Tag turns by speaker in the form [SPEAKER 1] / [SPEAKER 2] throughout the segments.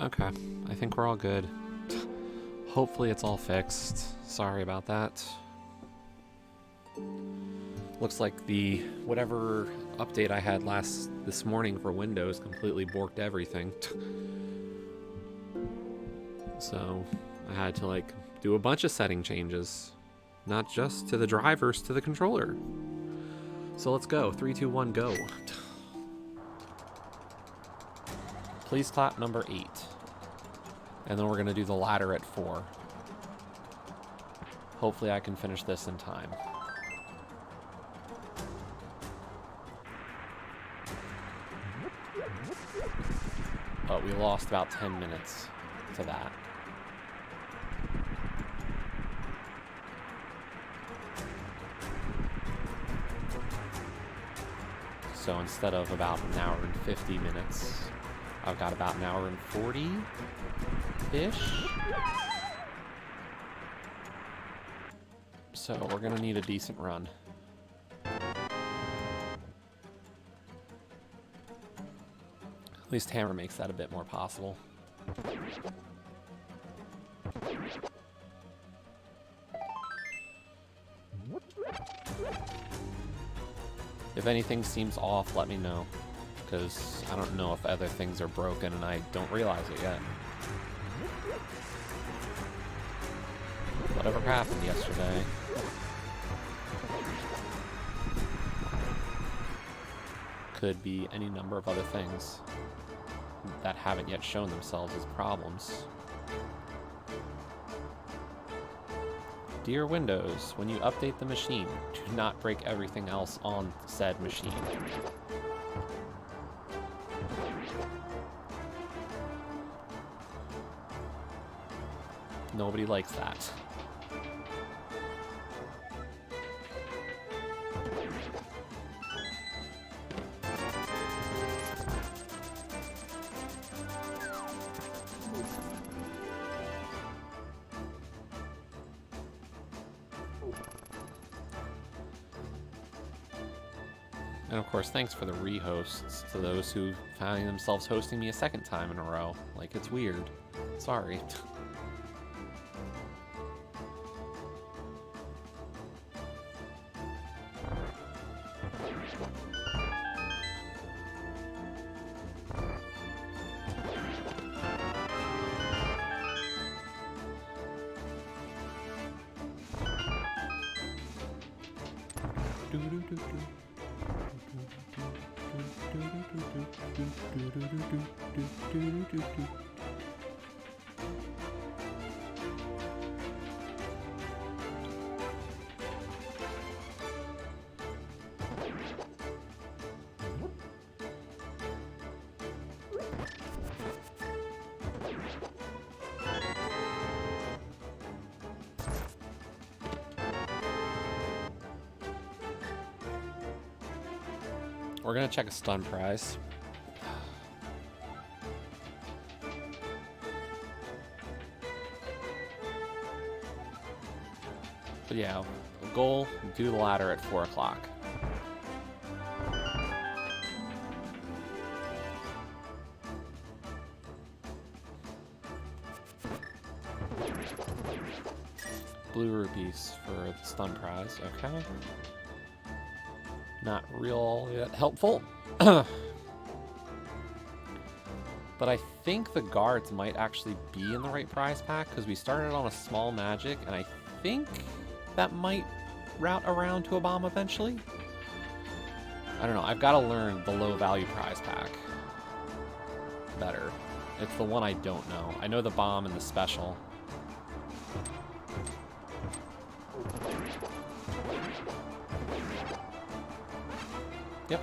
[SPEAKER 1] Okay, I think we're all good. Hopefully it's all fixed. Sorry about that. Looks like the whatever update I had this morning for Windows completely borked everything. So I had to do a bunch of setting changes, not just to the drivers, to the controller. So let's go. 3, 2, 1, go. Please clap number 8. And then we're going to do the ladder at 4. Hopefully I can finish this in time. But we lost about 10 minutes to that. So instead of about an hour and 50 minutes, I've got about an hour and 40-ish. So we're going to need a decent run. At least Hammer makes that a bit more possible. If anything seems off, let me know. Because I don't know if other things are broken and I don't realize it yet. Whatever happened yesterday. Could be any number of other things that haven't yet shown themselves as problems. Dear Windows, when you update the machine, do not break everything else on said machine. Nobody likes that. And of course, thanks for the rehosts to those who found themselves hosting me a second time in a row. Like, it's weird. Sorry. We're gonna check a stun prize. But yeah, goal, do the ladder at 4 o'clock. Blue rupees for the stun prize, okay. Not real yet helpful. But I think the guards might actually be in the right prize pack because we started on a small magic and I think that might route around to a bomb eventually. I don't know. I've got to learn the low value prize pack better. It's the one I don't know. I know the bomb and the special. Yep.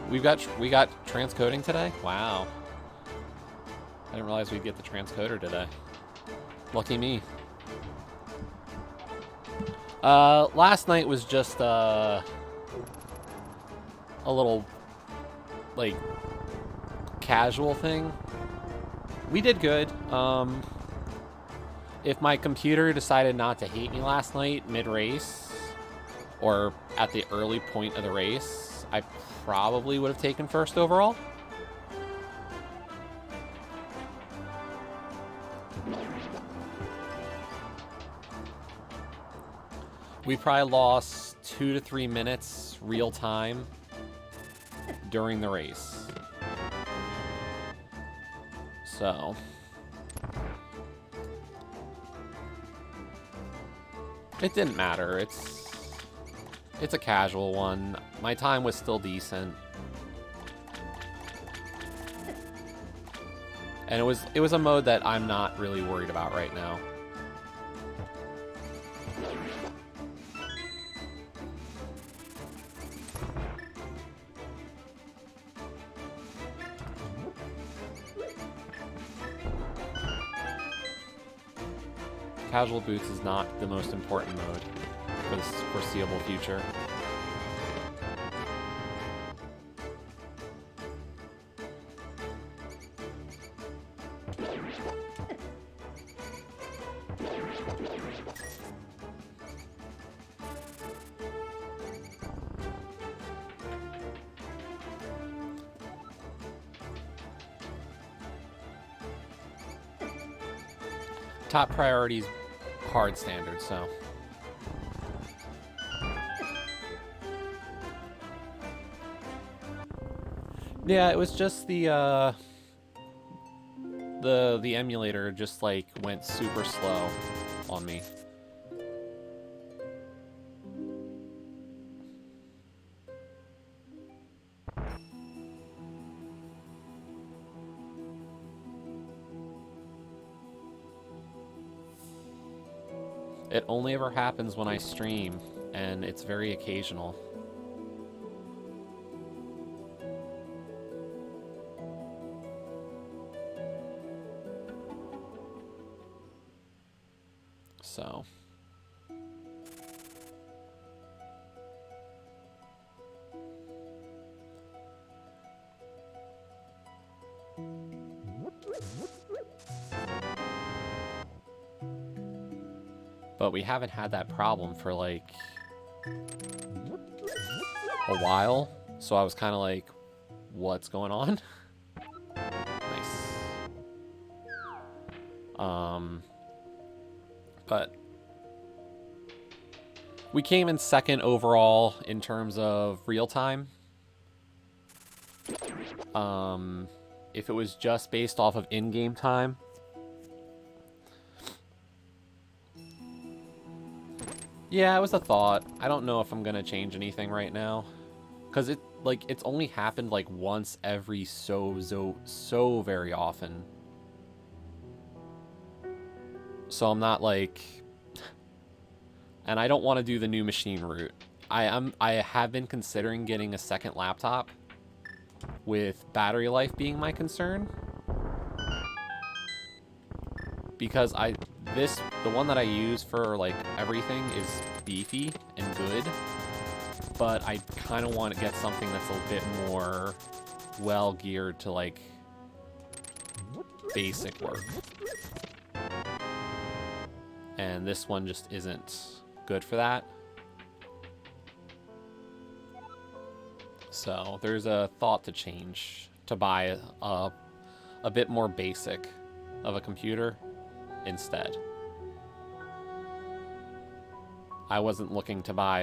[SPEAKER 1] we got transcoding today? Wow. I didn't realize we'd get the transcoder today. Lucky me. Last night was just a little casual thing. We did good. If my computer decided not to hate me last night mid-race, or at the early point of the race, I probably would have taken first overall. We probably lost 2 to 3 minutes real time during the race. So it didn't matter. It's a casual one. My time was still decent. And it was a mode that I'm not really worried about right now. Casual boots is not the most important mode for the foreseeable future. Top priorities, hard standard, so. Yeah, it was just the emulator just like went super slow on me. It only ever happens when I stream, and it's very occasional. So. But we haven't had that problem for like a while, so I was kind of like, what's going on? Nice. But we came in second overall in terms of real time. If it was just based off of in-game time, yeah, it was a thought. I don't know if I'm gonna change anything right now, because it's only happened like once every so very often. So I'm not like, and I don't want to do the new machine route. I have been considering getting a second laptop, with battery life being my concern, because the one that I use for like everything is beefy and good, but I kind of want to get something that's a bit more well geared to like basic work. And this one just isn't good for that. So there's a thought to change, to buy a bit more basic of a computer instead. I wasn't looking to buy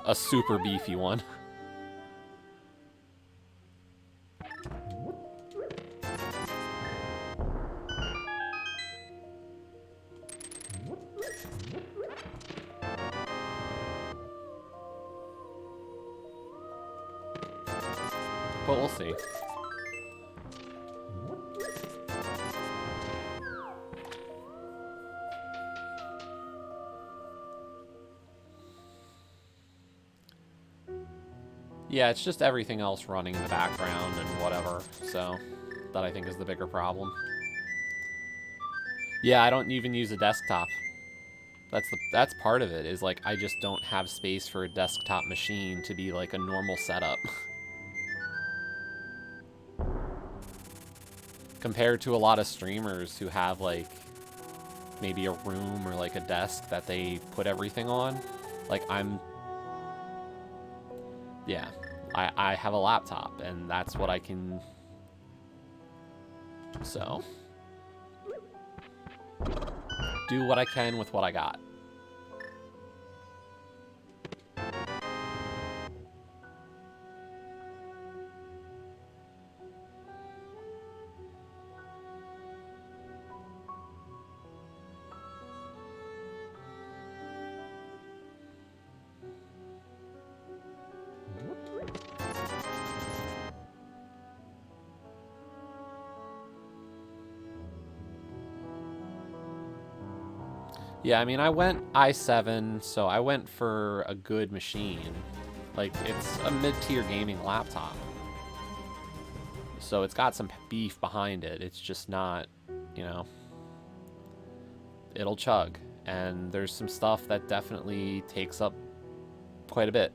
[SPEAKER 1] a super beefy one. But we'll see. Yeah, it's just everything else running in the background and whatever, so that I think is the bigger problem. Yeah, I don't even use a desktop. That's part of it, is like I just don't have space for a desktop machine to be like a normal setup. Compared to a lot of streamers who have like maybe a room or like a desk that they put everything on. Like I have a laptop, and that's what I can... So... do what I can with what I got. Yeah, I mean, I went i7, so I went for a good machine. Like, it's a mid-tier gaming laptop. So it's got some beef behind it. It's just not, you know... It'll chug. And there's some stuff that definitely takes up quite a bit.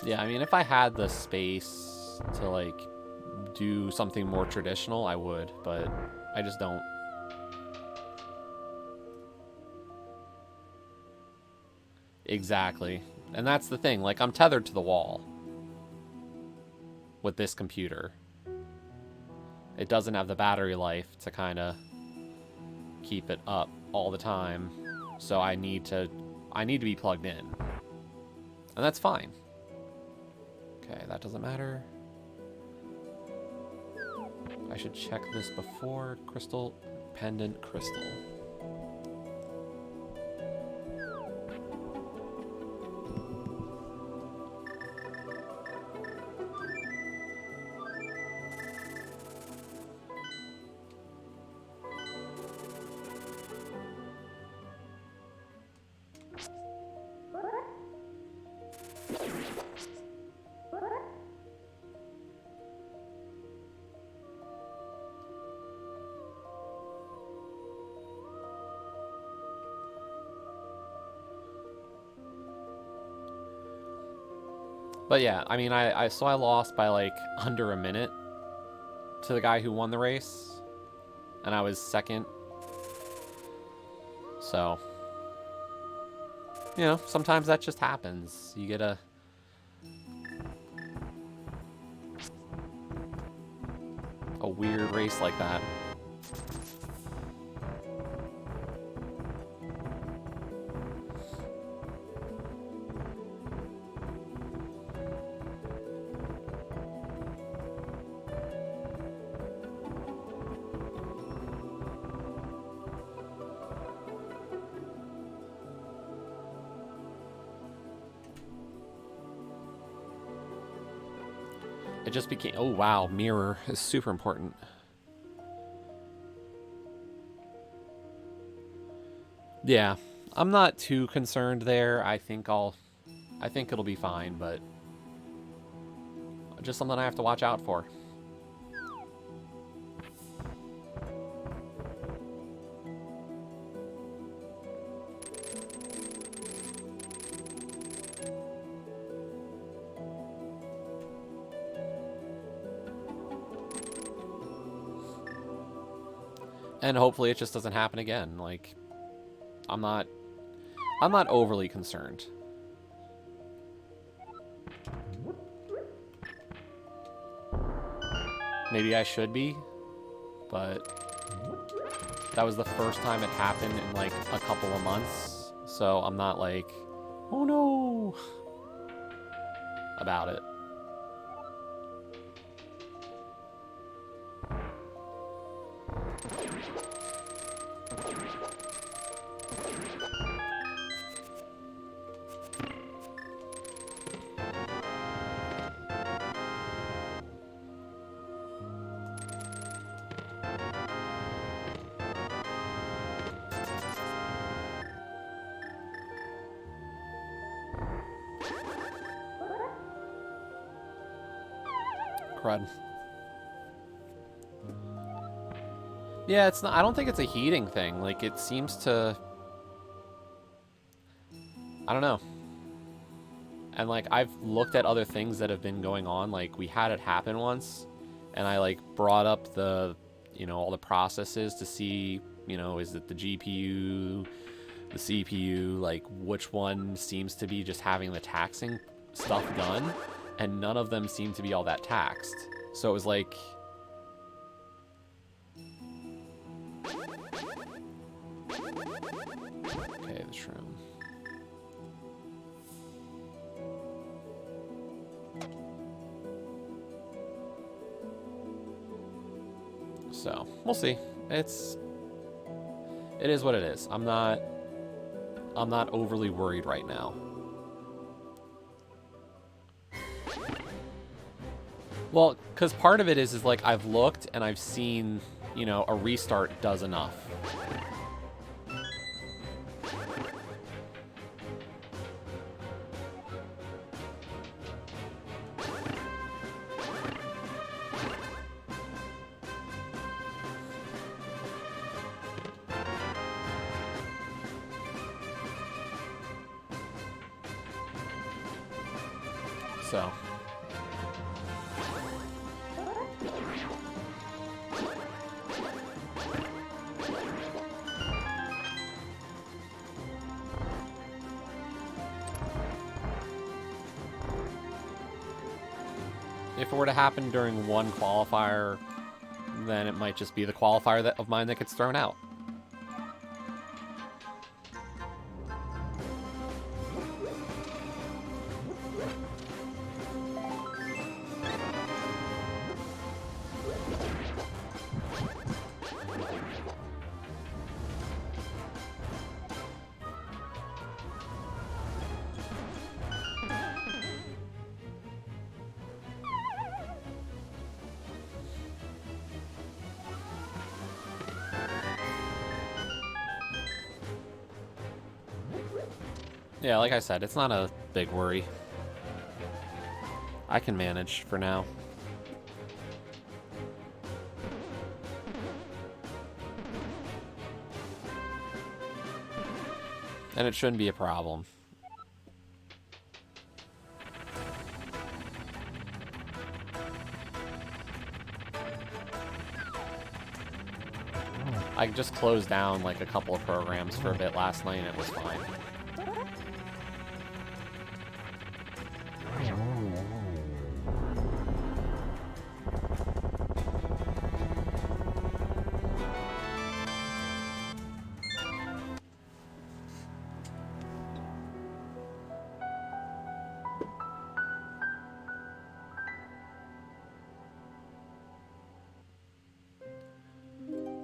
[SPEAKER 1] Yeah, I mean, if I had the space to, like, do something more traditional, I would, but I just don't. Exactly. And that's the thing, like, I'm tethered to the wall with this computer. It doesn't have the battery life to kind of keep it up all the time, so I need to be plugged in. And that's fine. Okay, that doesn't matter. I should check this before. Crystal, pendant crystal. But yeah, I mean, I lost by like under a minute to the guy who won the race, and I was second. So, you know, sometimes that just happens. You get a weird race like that. It just became... Oh, wow. Mirror is super important. Yeah. I'm not too concerned there. I think it'll be fine, but... just something I have to watch out for. And hopefully it just doesn't happen again. Like, I'm not overly concerned. Maybe I should be, but that was the first time it happened in like a couple of months. So I'm not like, oh no, about it. Crud. Yeah, it's not. I don't think it's a heating thing. Like, it seems to. I don't know. And like, I've looked at other things that have been going on. Like, we had it happen once, and I like brought up the, all the processes to see, is it the GPU, the CPU, like which one seems to be just having the taxing stuff done, and none of them seem to be all that taxed. So it was like. Okay, the shroom. So, we'll see. It is what it is. I'm not overly worried right now. Well, because part of it is like I've looked and I've seen, a restart does enough. So. If it were to happen during one qualifier, then it might just be the qualifier of mine that gets thrown out. Yeah, like I said, it's not a big worry. I can manage for now. And it shouldn't be a problem. I just closed down like a couple of programs for a bit last night and it was fine.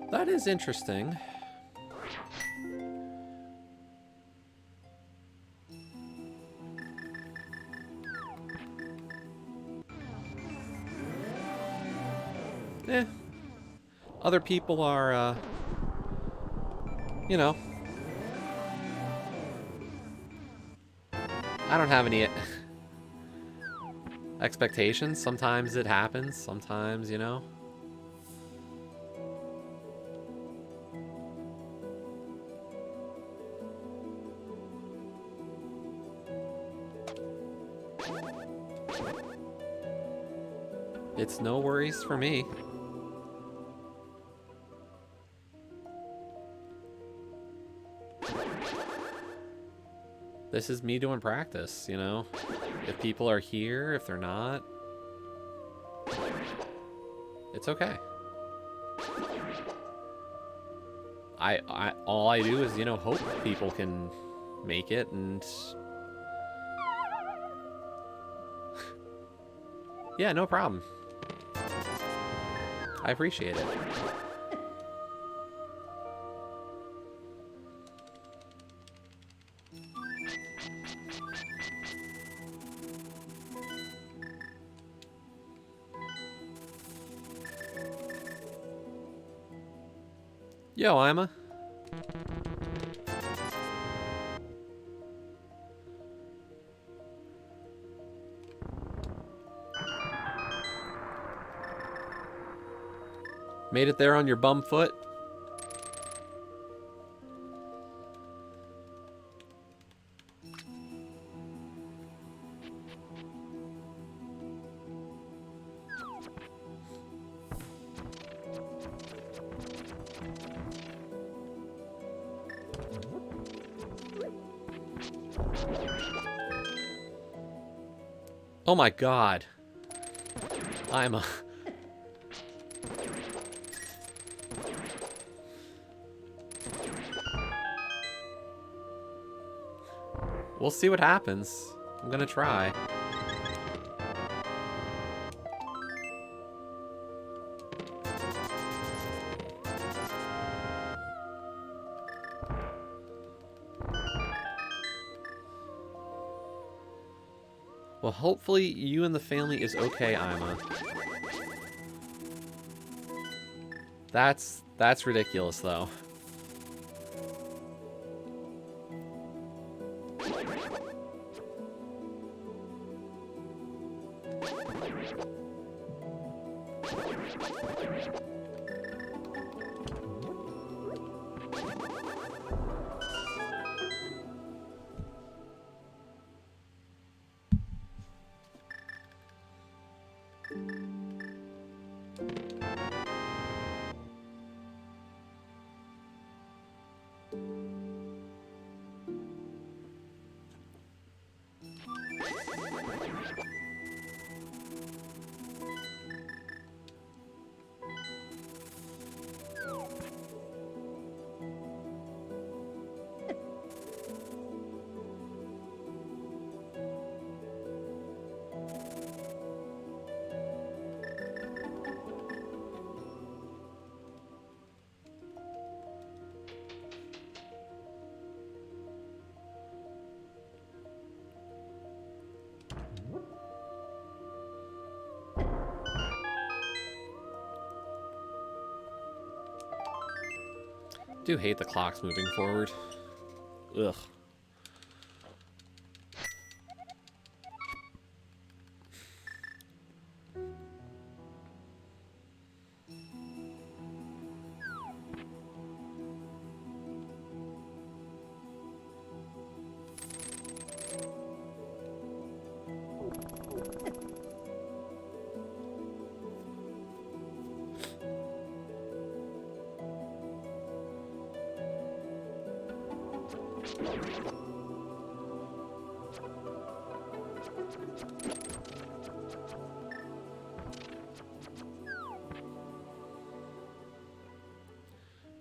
[SPEAKER 1] That is interesting. Other people are, I don't have any expectations. Sometimes it happens. Sometimes, It's no worries for me. This is me doing practice, If people are here, if they're not, it's okay. All I do is, hope people can make it, and yeah, no problem. I appreciate it. Yo, Ima. Made it there on your bum foot? Oh my god. I'm a... We'll see what happens. I'm gonna try. Well, hopefully you and the family is okay, Ima. That's ridiculous, though. Do hate the clocks moving forward. Ugh.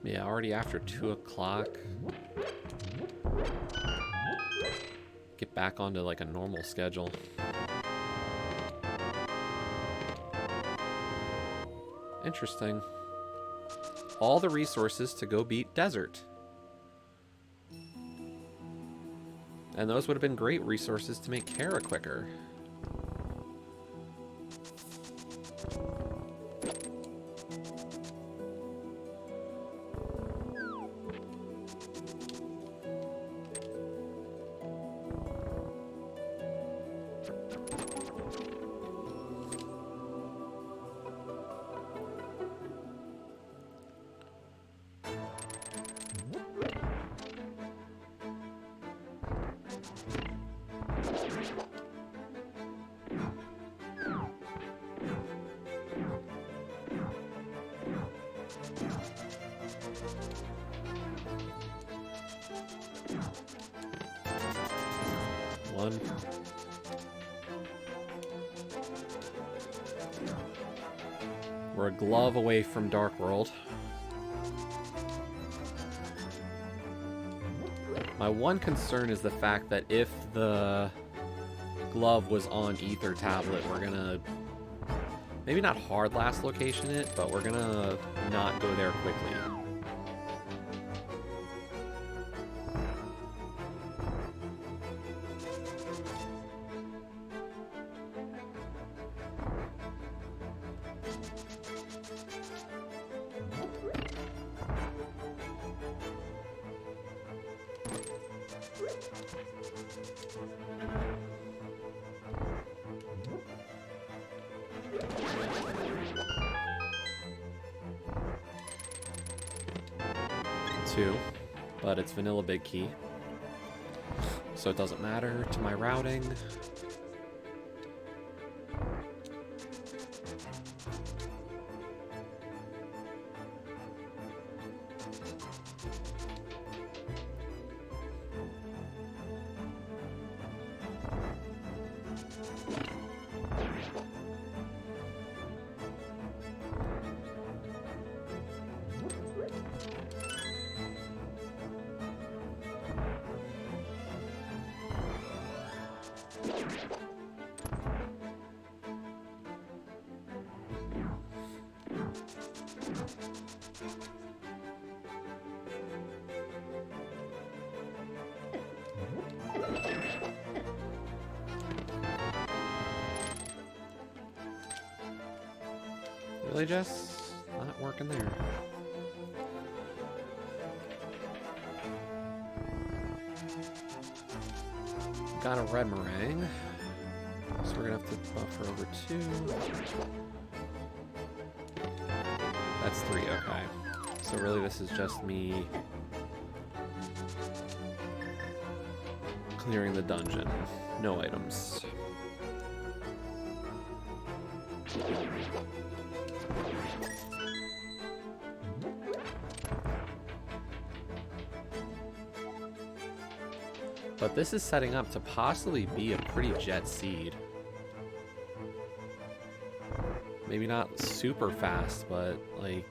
[SPEAKER 1] Yeah, already after 2 o'clock. Get back onto like a normal schedule. Interesting. All the resources to go beat Desert. And those would have been great resources to make Kara quicker. One. We're a glove away from Dark World. My one concern is the fact that if the glove was on Ether Tablet, we're gonna maybe not hard last location it, but we're gonna not go there quickly. But it's vanilla big key, so it doesn't matter to my routing. Really, Jess? Not working there. Got a red meringue. So we're gonna have to buffer over 2. That's 3, okay. So really this is just me clearing the dungeon. No items. But this is setting up to possibly be a pretty jet seed. Maybe not super fast, but like...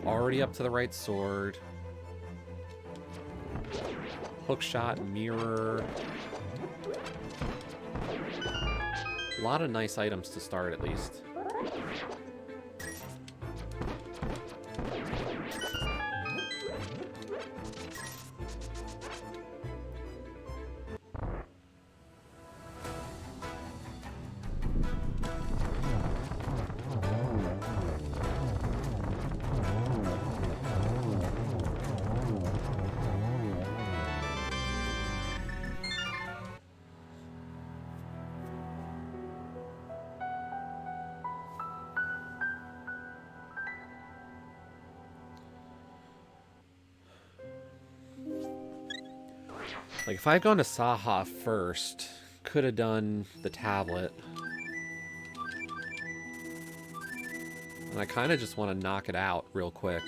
[SPEAKER 1] already up to the right sword. Hookshot, mirror. A lot of nice items to start, at least. Like, if I'd gone to Saha first, could have done the tablet. And I kind of just want to knock it out real quick.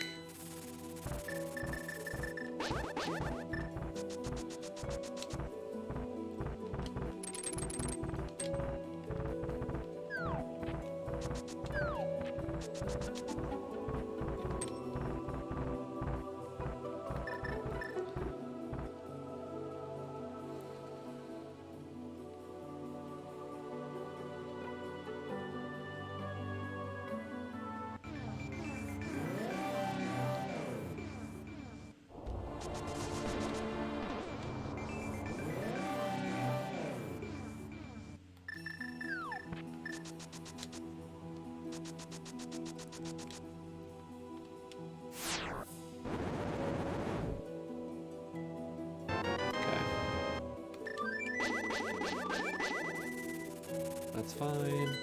[SPEAKER 1] That's fine.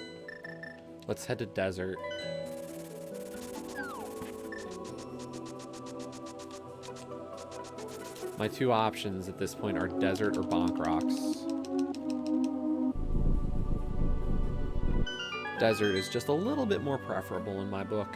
[SPEAKER 1] Let's head to desert. My 2 options at this point are desert or Bonk Rocks. Desert is just a little bit more preferable in my book.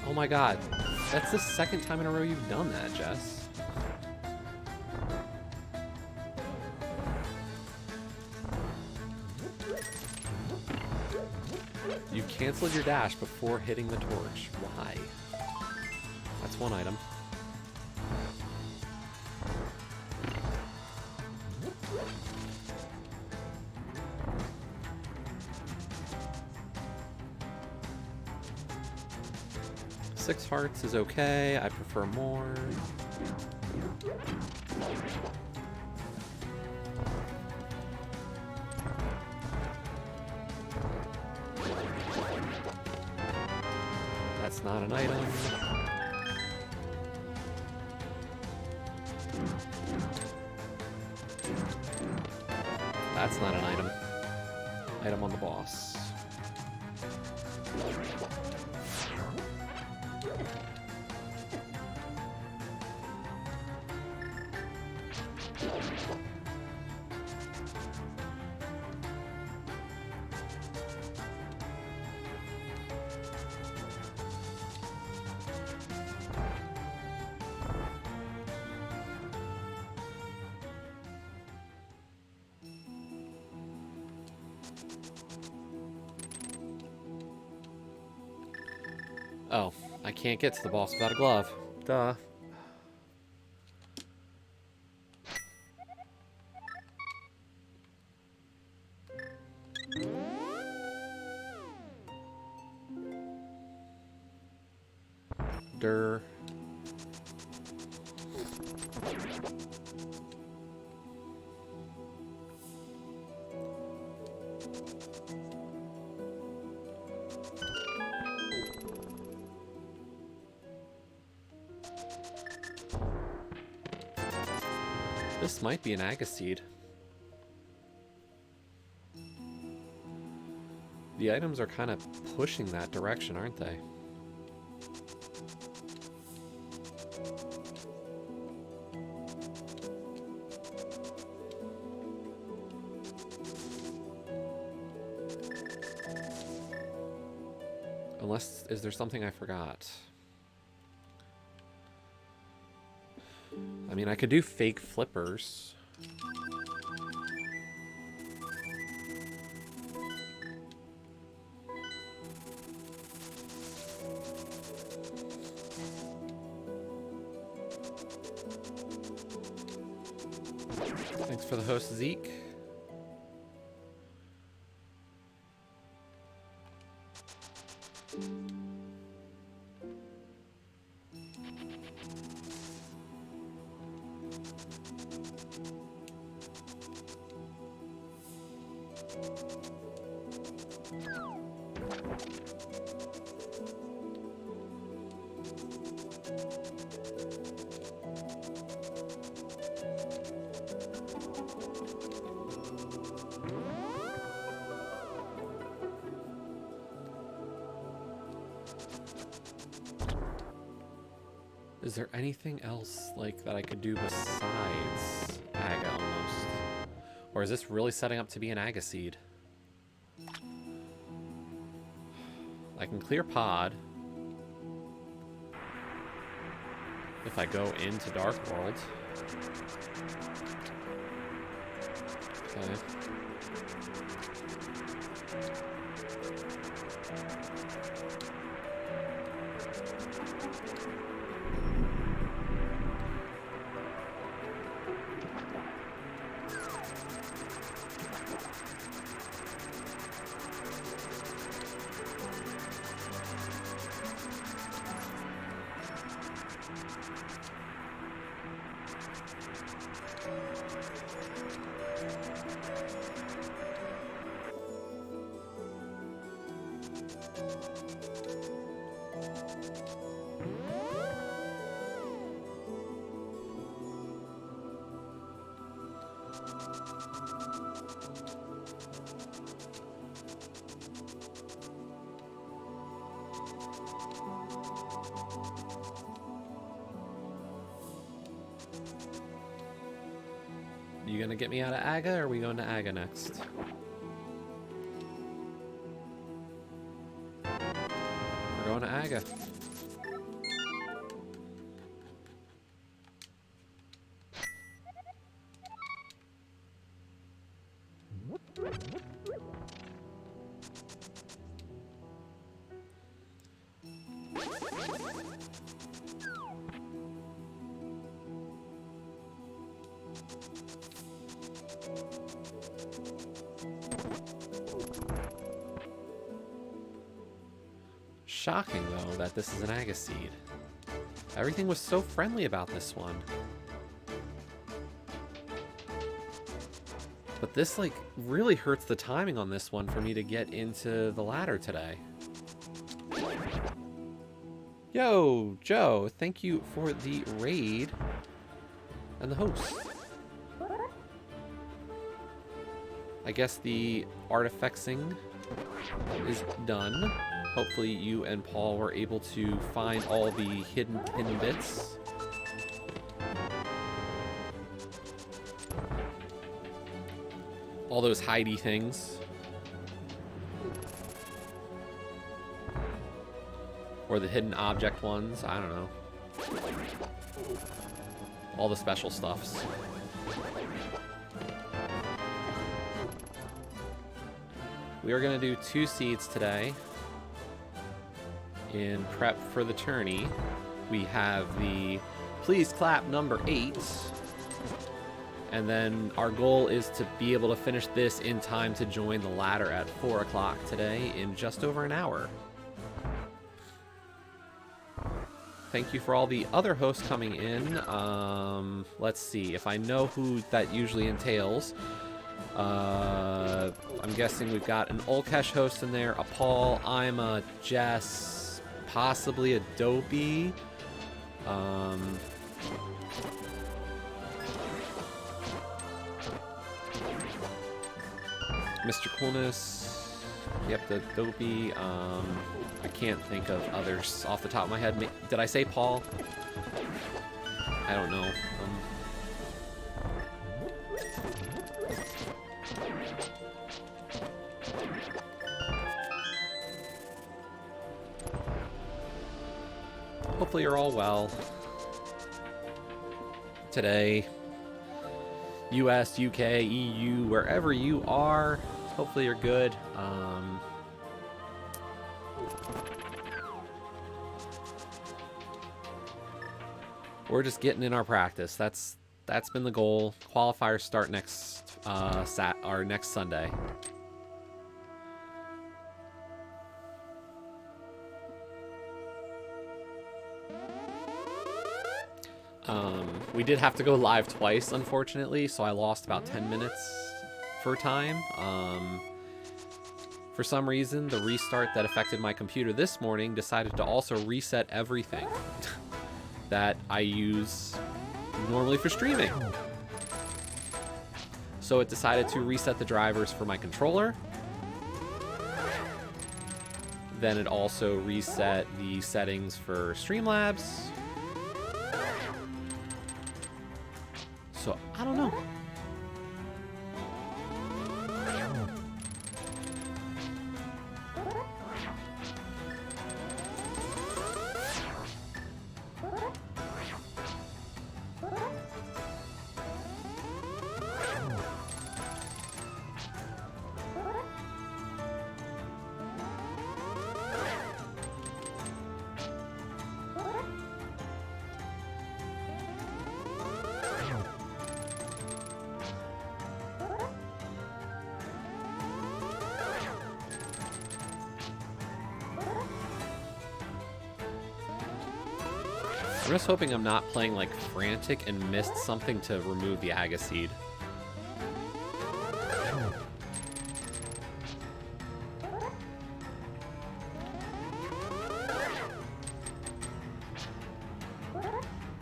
[SPEAKER 1] Oh my god. That's the 2nd time in a row you've done that, Jess. You canceled your dash before hitting the torch. Why? That's 1 item. Six hearts is okay. I prefer more. That's not an item. That's not an item. Item on the boss. Oh, I can't get to the boss without a glove. Duh. Durr. This might be an Agaseed. The items are kind of pushing that direction, aren't they? Unless, is there something I forgot? I mean, I could do fake flippers. Thanks for the host, Zeke. Is there anything else, like, that I could do besides Aga, almost? Or is this really setting up to be an Agaseed? I can clear Pod. If I go into Dark World. Okay. You gonna get me out of Aga, or are we going to Aga next? We're going to Aga. Shocking, though, that this is an Agaseed. Everything was so friendly about this one. But this, like, really hurts the timing on this one for me to get into the ladder today. Yo, Joe, thank you for the raid and the host. I guess the artifacting is done. Hopefully you and Paul were able to find all the hidden bits. All those hidey things. Or the hidden object ones, I don't know. All the special stuffs. We are going to do 2 seeds today. in prep for the tourney, we have the Please Clap number 8. And then our goal is to be able to finish this in time to join the ladder at 4 o'clock today in just over an hour. Thank you for all the other hosts coming in. Let's see if I know who that usually entails. I'm guessing we've got an Olkesh host in there, a Paul, I'm a Jess, possibly a Dopey. Mr. Coolness, yep, the Dopey. I can't think of others off the top of my head. Did I say Paul? I don't know. Hopefully you're all well today. US, UK, EU, wherever you are, hopefully you're good. We're just getting in our practice. That's been the goal. Qualifiers start next next Sunday. We did have to go live twice, unfortunately, so I lost about 10 minutes for time. For some reason, the restart that affected my computer this morning decided to also reset everything that I use normally for streaming. So it decided to reset the drivers for my controller. Then it also reset the settings for Streamlabs. So, I don't know. I'm just hoping I'm not playing like frantic and missed something to remove the Agaseed.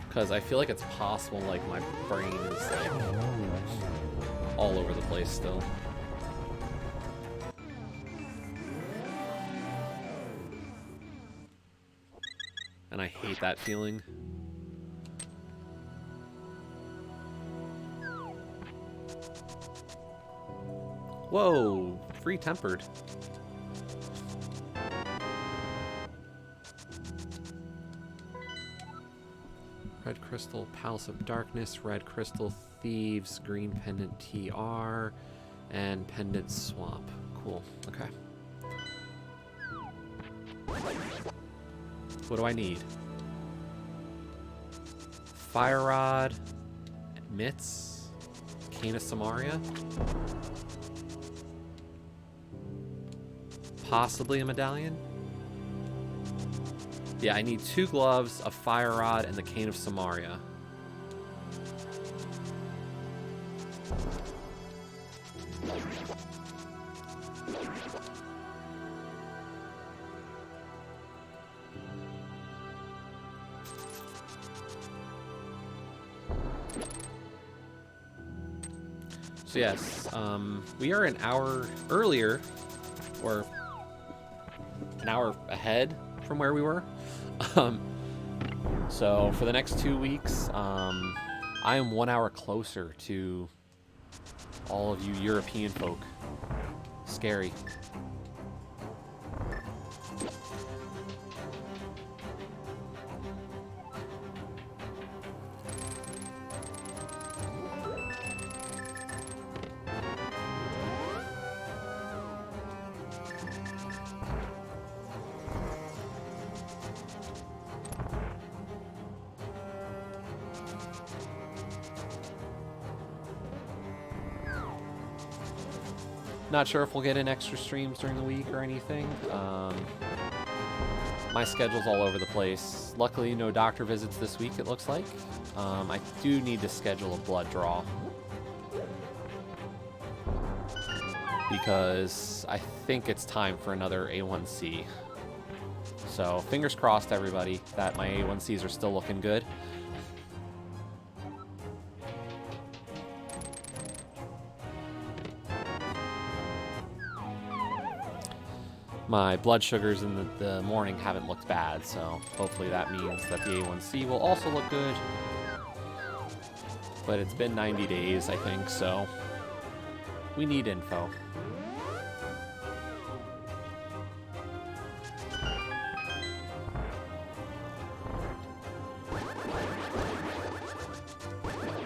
[SPEAKER 1] Because I feel like it's possible like my brain is like all over the place still. And I hate that feeling. Whoa, free tempered. Red Crystal, Palace of Darkness, Red Crystal, Thieves, Green Pendant TR, and Pendant Swamp. Cool, okay. What do I need? Fire Rod, Mitts, Cane of Samaria, possibly a medallion. Yeah, I need 2 gloves, a Fire Rod, and the Cane of Samaria. So yes, we are an hour earlier, or an hour ahead from where we were. So for the next 2 weeks, I am 1 hour closer to all of you European folk. Scary. Not sure if we'll get in extra streams during the week or anything. My schedule's all over the place. Luckily, no doctor visits this week, it looks like. I do need to schedule a blood draw. Because I think it's time for another A1C. So, fingers crossed, everybody, that my A1Cs are still looking good. My blood sugars in the morning haven't looked bad, so hopefully that means that the A1C will also look good. But it's been 90 days, I think, so we need info.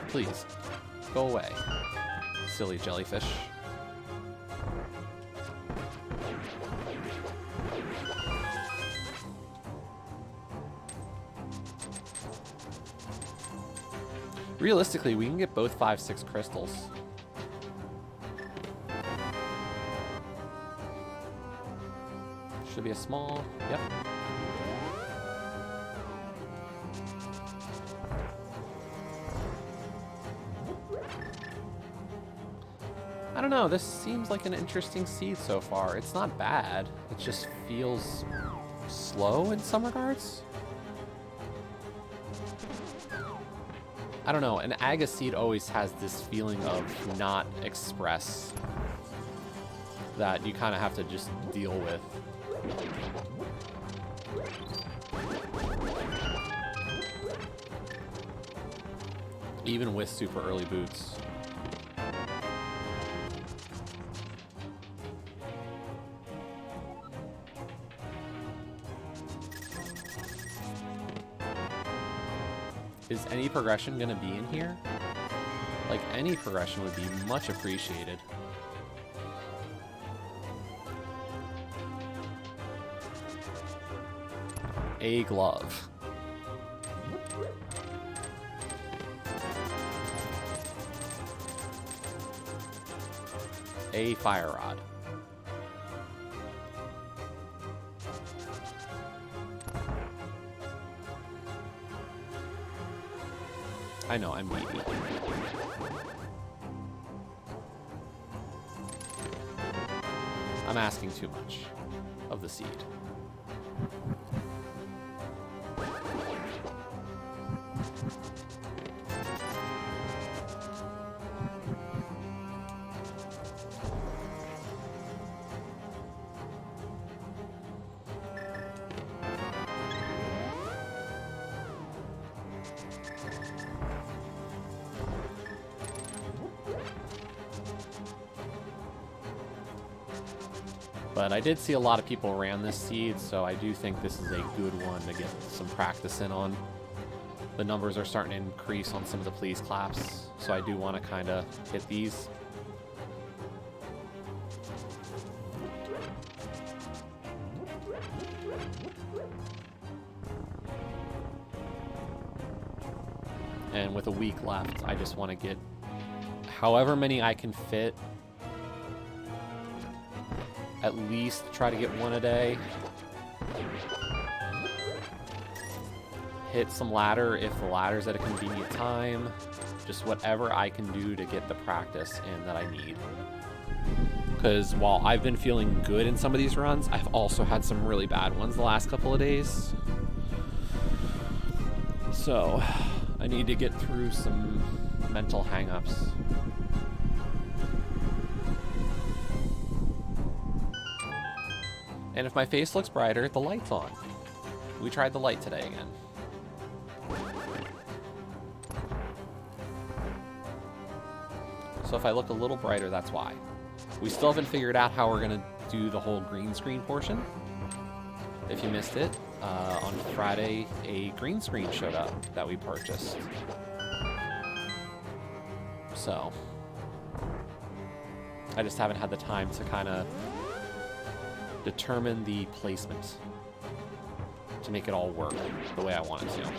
[SPEAKER 1] Please, go away, silly jellyfish. Realistically, we can get both 5-6 crystals. Should be a small, yep. I don't know, this seems like an interesting seed so far. It's not bad, it just feels slow in some regards. I don't know, an Aga seed always has this feeling of not express that you kind of have to just deal with. Even with super early boots. Is any progression gonna be in here? Like, any progression would be much appreciated. A glove. A fire rod. I know, I'm needy. I'm asking too much of the seed. But I did see a lot of people ran this seed, so I do think this is a good one to get some practice in on. The numbers are starting to increase on some of the please claps, so I do want to kind of hit these. And with a week left, I just want to get however many I can fit. At least try to get one a day. Hit some ladder if the ladder's at a convenient time. Just whatever I can do to get the practice in that I need. Because while I've been feeling good in some of these runs, I've also had some really bad ones the last couple of days. So I need to get through some mental hang-ups. And if my face looks brighter, the light's on. We tried the light today again. So if I look a little brighter, that's why. We still haven't figured out how we're gonna do the whole green screen portion. If you missed it, on Friday, a green screen showed up that we purchased. So, I just haven't had the time to kind of determine the placement to make it all work the way I want it to.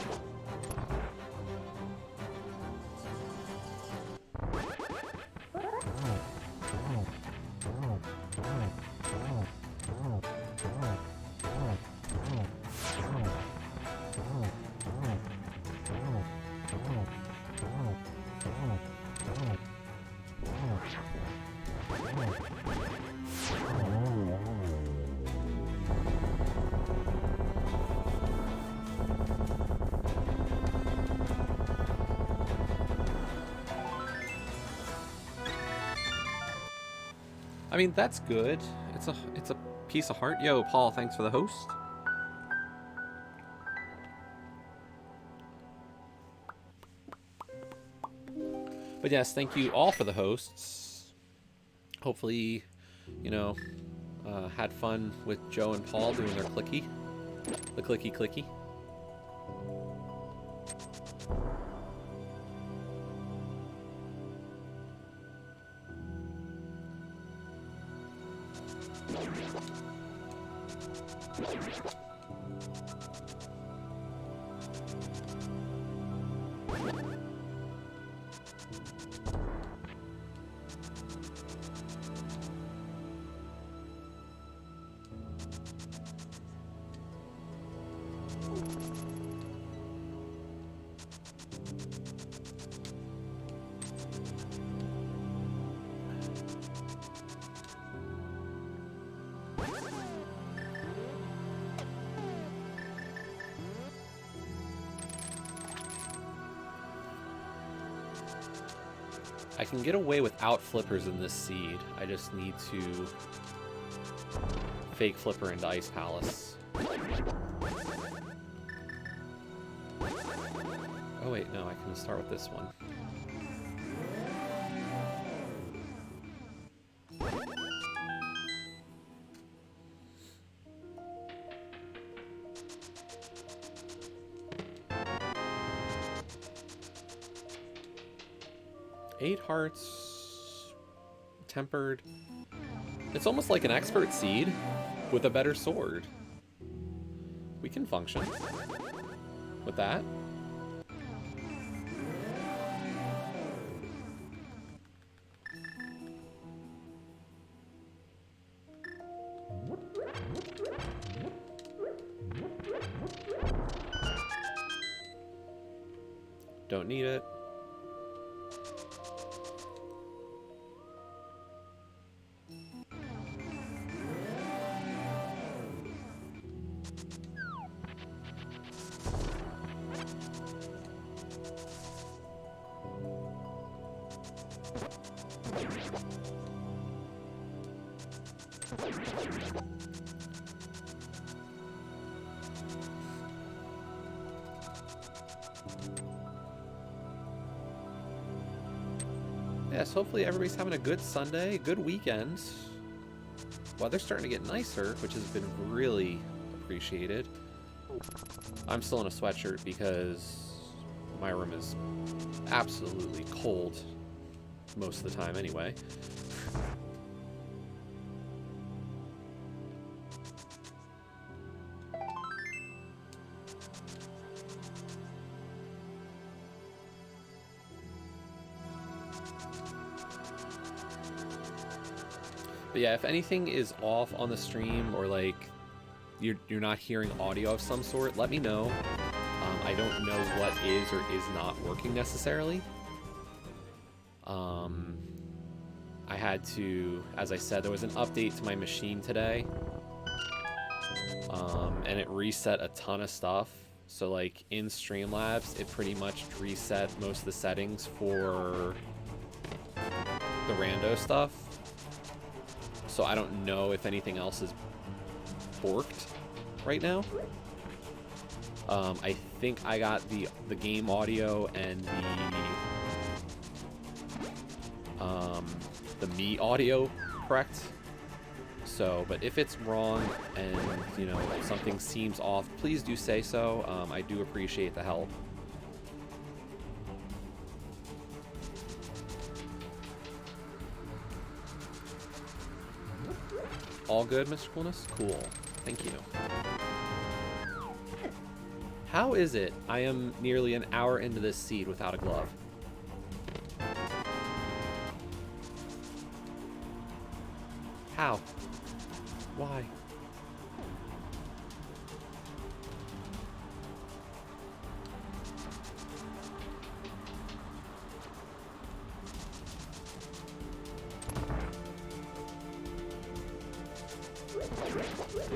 [SPEAKER 1] I mean, that's good. It's a piece of heart. Yo, Paul, thanks for the host. But yes, thank you all for the hosts. Hopefully, you know, had fun with Joe and Paul doing their clicky. The clicky clicky. I can get away without flippers in this seed. I just need to fake flipper into Ice Palace. Oh wait, no, I can start with this one. Eight hearts, tempered. It's almost like an expert seed with a better sword. We can function with that. Don't need it. Yes, hopefully everybody's having a good Sunday, good weekend. Weather's starting to get nicer, which has been really appreciated. I'm still in a sweatshirt because my room is absolutely cold most of the time anyway. But yeah, if anything is off on the stream or like you're not hearing audio of some sort, let me know. I don't know what is or is not working necessarily. I had to, as I said, there was an update to my machine today. And it reset a ton of stuff. So like in Streamlabs, it pretty much reset most of the settings for the rando stuff. So I don't know if anything else is borked right now. I think I got the game audio and the me audio correct. So, but if it's wrong and, you know, something seems off, please do say so. I do appreciate the help. All good, Mr. Coolness? Cool. Thank you. How is it I am nearly an hour into this seed without a glove? How? Why?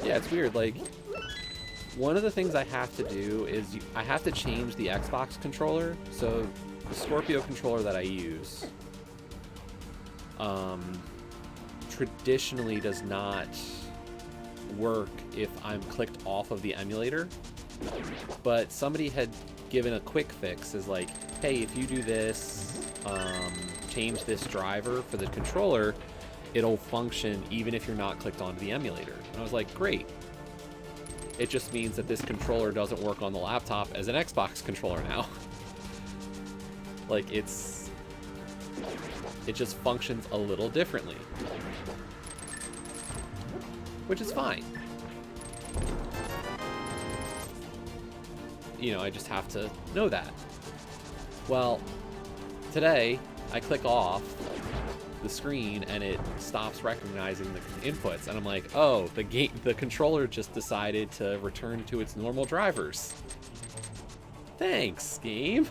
[SPEAKER 1] Yeah, it's weird. Like, one of the things I have to do is I have to change the Xbox controller. So the Scorpio controller that I use traditionally does not work if I'm clicked off of the emulator, but somebody had given a quick fix as like, hey, if you do this, change this driver for the controller, it'll function even if you're not clicked onto the emulator. And I was like, great. It just means that this controller doesn't work on the laptop as an Xbox controller now. Like, it just functions a little differently, which is fine. You know, I just have to know that. Well, today I click off the screen and it stops recognizing the inputs, and I'm like, oh, the controller just decided to return to its normal drivers. Thanks, game.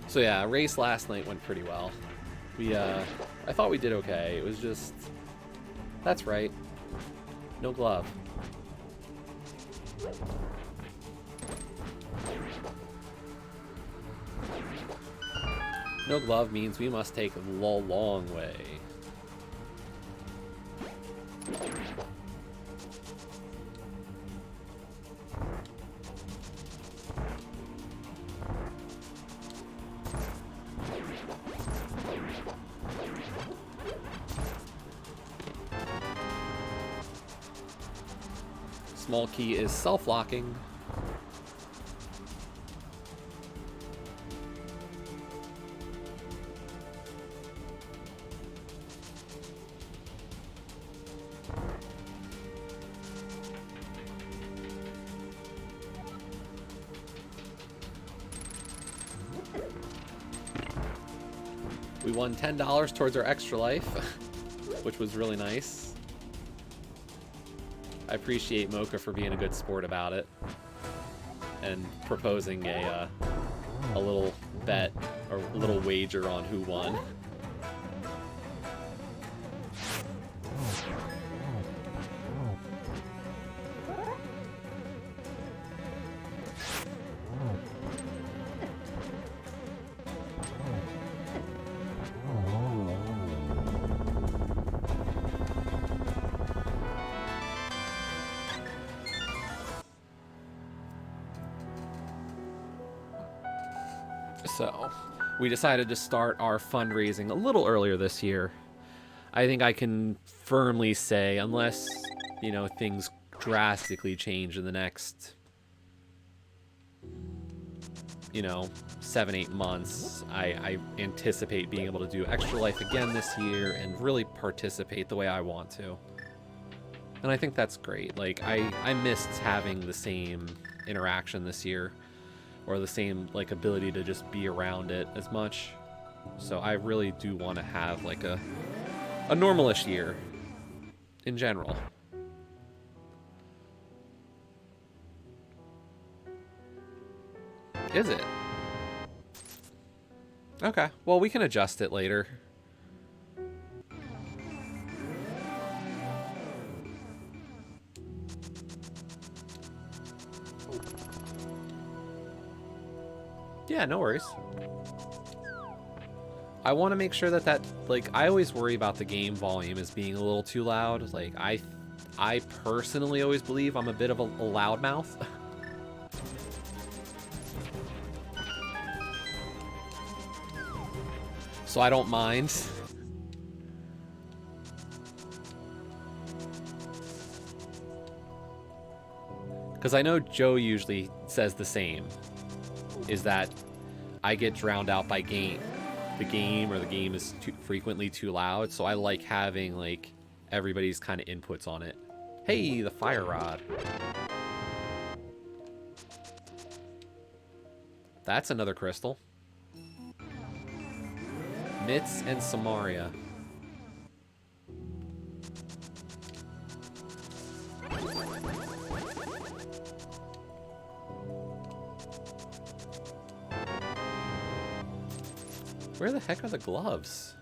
[SPEAKER 1] So yeah, race last night went pretty well. I thought we did okay. It was just, that's right, no glove. No glove means we must take the long way. Small key is self-locking. We won $10 towards our extra life, which was really nice. I appreciate Mocha for being a good sport about it and proposing a little bet or a little wager on who won. So, we decided to start our fundraising a little earlier this year. I think I can firmly say, unless, you know, things drastically change in the next, you know, 7-8 months, I anticipate being able to do Extra Life again this year and really participate the way I want to. And I think that's great. Like, I missed having the same interaction this year, or the same, like, ability to just be around it as much. So I really do want to have, like, a normal-ish year in general. Is it? Okay, well, we can adjust it later. Yeah, no worries. I want to make sure that, like, I always worry about the game volume as being a little too loud. Like, I personally always believe I'm a bit of a loudmouth. So I don't mind. Because I know Joe usually says the same. Is that I get drowned out by the game is too frequently too loud, so I like having, like, everybody's kind of inputs on it. Hey, the fire rod. That's another crystal. Mitz and Samaria. Where the heck are the gloves?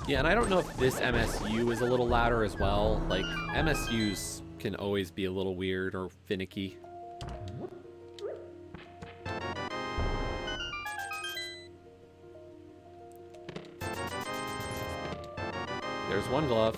[SPEAKER 1] Yeah, and I don't know if this MSU is a little louder as well. Like, MSUs can always be a little weird or finicky. There's one glove.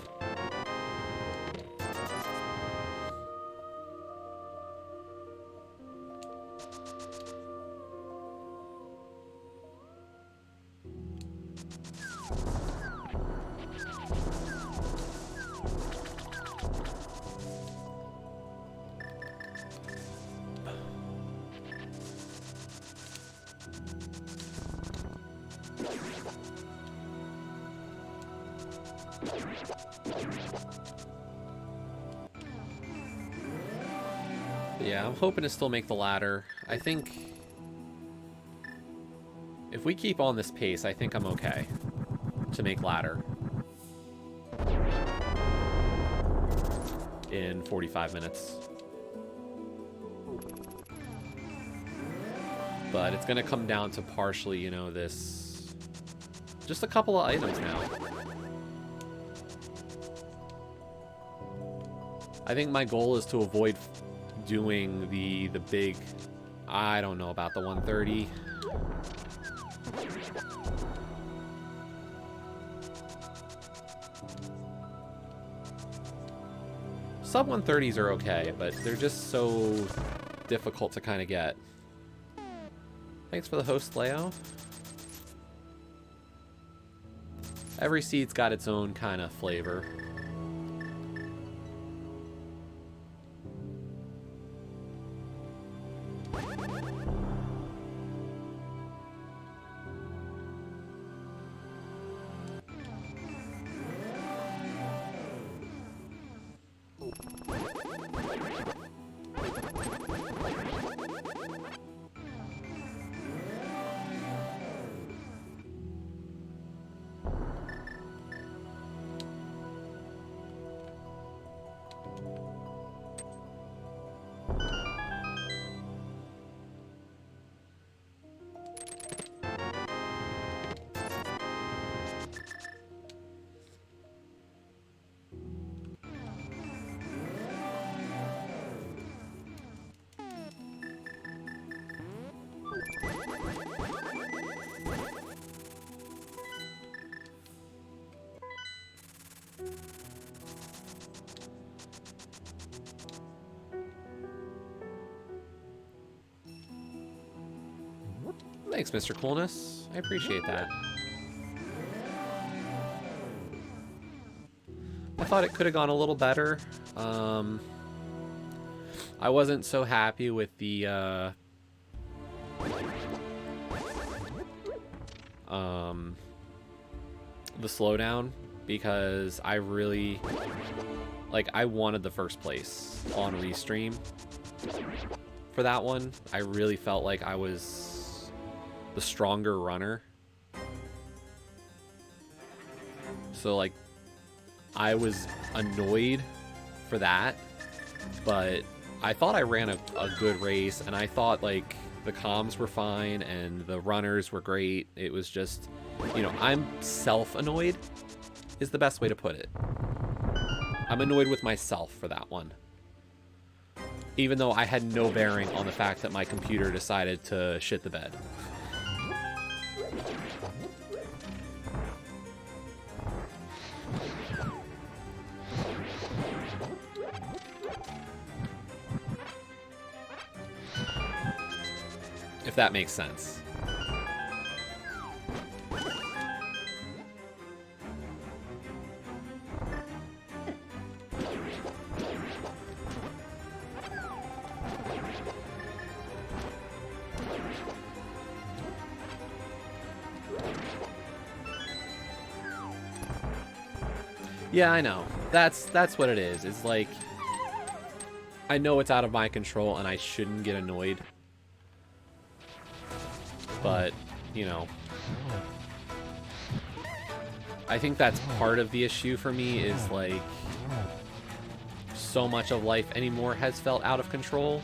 [SPEAKER 1] Yeah, I'm hoping to still make the ladder. I think if we keep on this pace, I think I'm okay to make ladder in 45 minutes. But it's going to come down to partially, you know, this... just a couple of items now. I think my goal is to avoid doing the big... I don't know about the 130. Sub 130s are okay, but they're just so difficult to kind of get. Thanks for the host, Leo. Every seed's got its own kind of flavor. Thanks, Mr. Coolness. I appreciate that. I thought it could have gone a little better. I wasn't so happy with the slowdown because I really, like, I wanted the first place on Restream for that one. I really felt like I was the stronger runner. So, like, I was annoyed for that, but I thought I ran a good race, and I thought, like, the comms were fine, and the runners were great. It was just, you know, I'm self-annoyed is the best way to put it. I'm annoyed with myself for that one. Even though I had no bearing on the fact that my computer decided to shit the bed. If that makes sense. Yeah, I know. That's what it is. It's like, I know it's out of my control and I shouldn't get annoyed. But, you know. I think that's part of the issue for me is, like, so much of life anymore has felt out of control.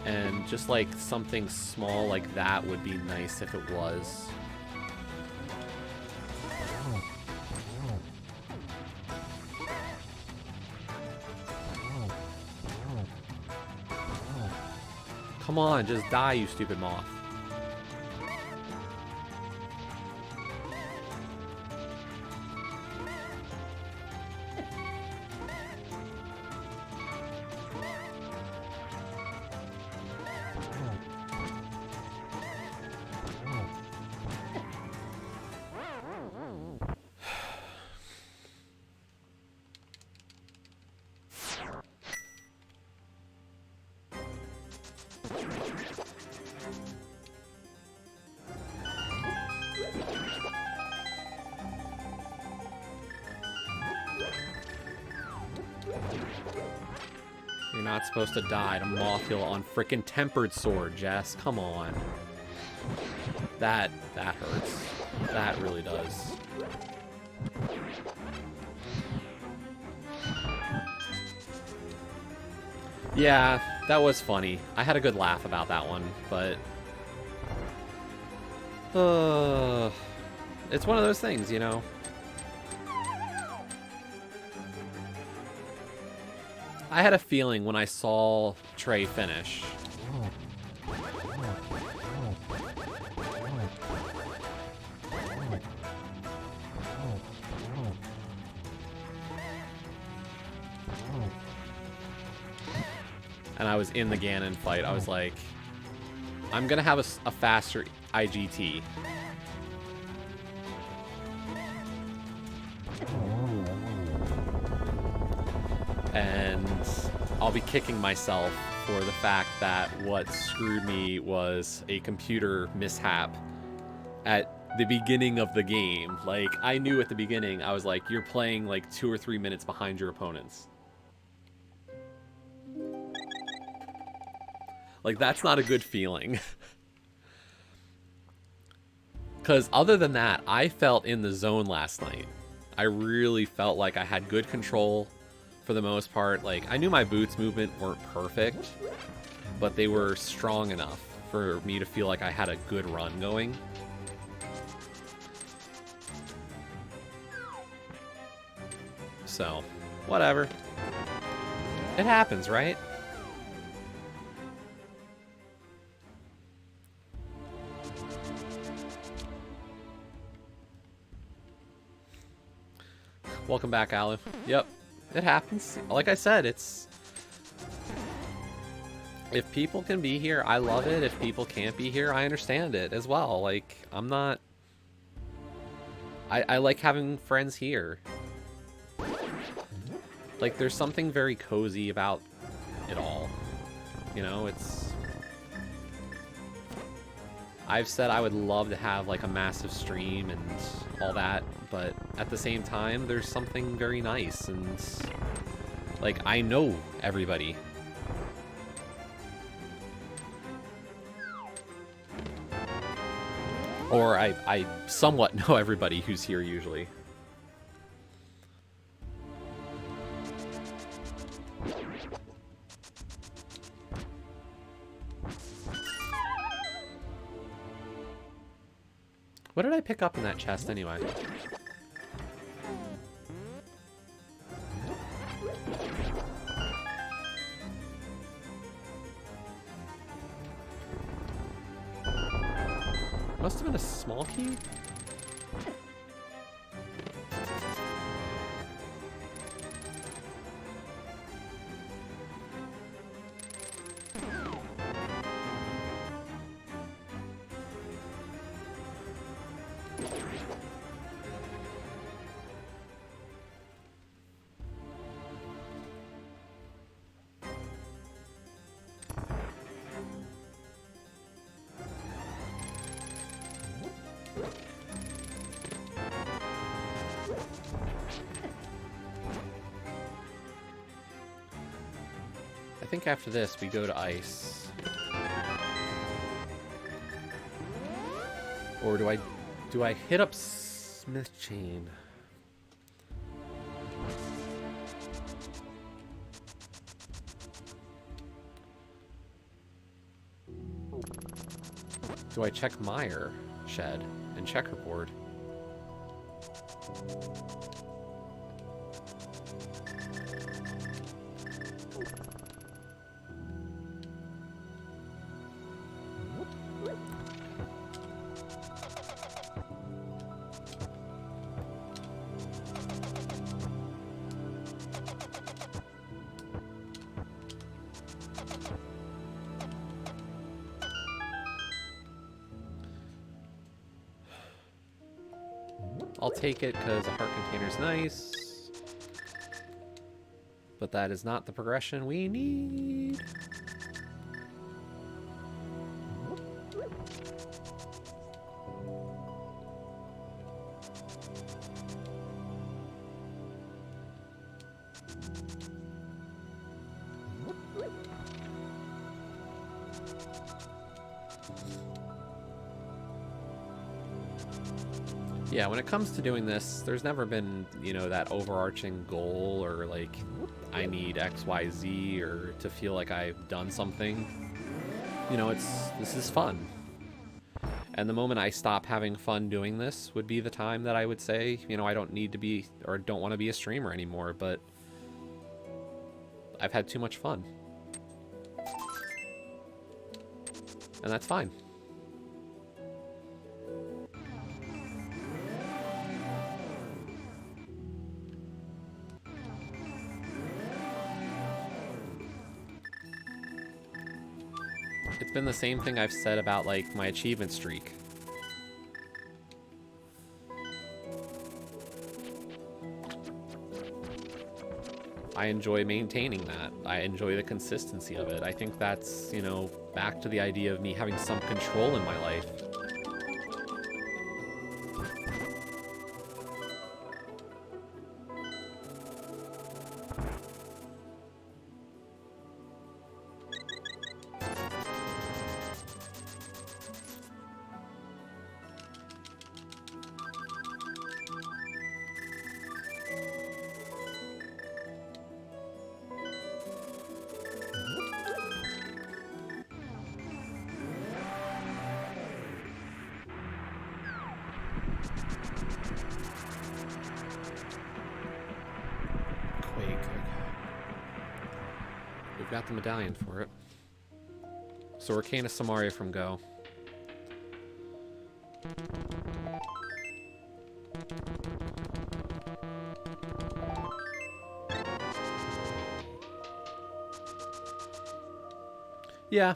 [SPEAKER 1] And just, like, something small like that would be nice if it was. Come on, just die, you stupid moth. You're not supposed to die to Mothula on frickin' Tempered Sword, Jess. Come on. That hurts. That really does. Yeah, that was funny. I had a good laugh about that one, but... it's one of those things, you know? I had a feeling when I saw Trey finish. And I was in the Ganon fight. I was like, I'm gonna have a faster IGT. And I'll be kicking myself for the fact that what screwed me was a computer mishap at the beginning of the game. Like, I knew at the beginning, I was like, you're playing like 2 or 3 minutes behind your opponents. Like, that's not a good feeling. Because other than that, I felt in the zone last night. I really felt like I had good control for the most part. Like, I knew my boots movement weren't perfect, but they were strong enough for me to feel like I had a good run going. So, whatever. It happens, right? Welcome back, Alu. Yep, it happens. Like I said, it's... if people can be here, I love it. If people can't be here, I understand it as well. Like, I'm not... I like having friends here. Like, there's something very cozy about it all. You know, it's... I've said I would love to have, like, a massive stream and all that, but at the same time, there's something very nice, and, like, I know everybody. Or I somewhat know everybody who's here usually. What did I pick up in that chest anyway? Must have been a small key? think after this we go to ice. Or do I hit up Smith Chain? Do I check Mire Shed and Checkerboard? I'll take it because a heart container's nice. But that is not the progression we need. Yeah, when it comes to doing this, there's never been, you know, that overarching goal or like, I need X, Y, Z, or to feel like I've done something. You know, this is fun. And the moment I stop having fun doing this would be the time that I would say, you know, I don't need to be, or don't want to be a streamer anymore, but I've had too much fun. And that's fine. It's been the same thing I've said about, like, my achievement streak. I enjoy maintaining that. I enjoy the consistency of it. I think that's, you know, back to the idea of me having some control in my life. Got the medallion for it. So Arcana Samaria from Go. Yeah,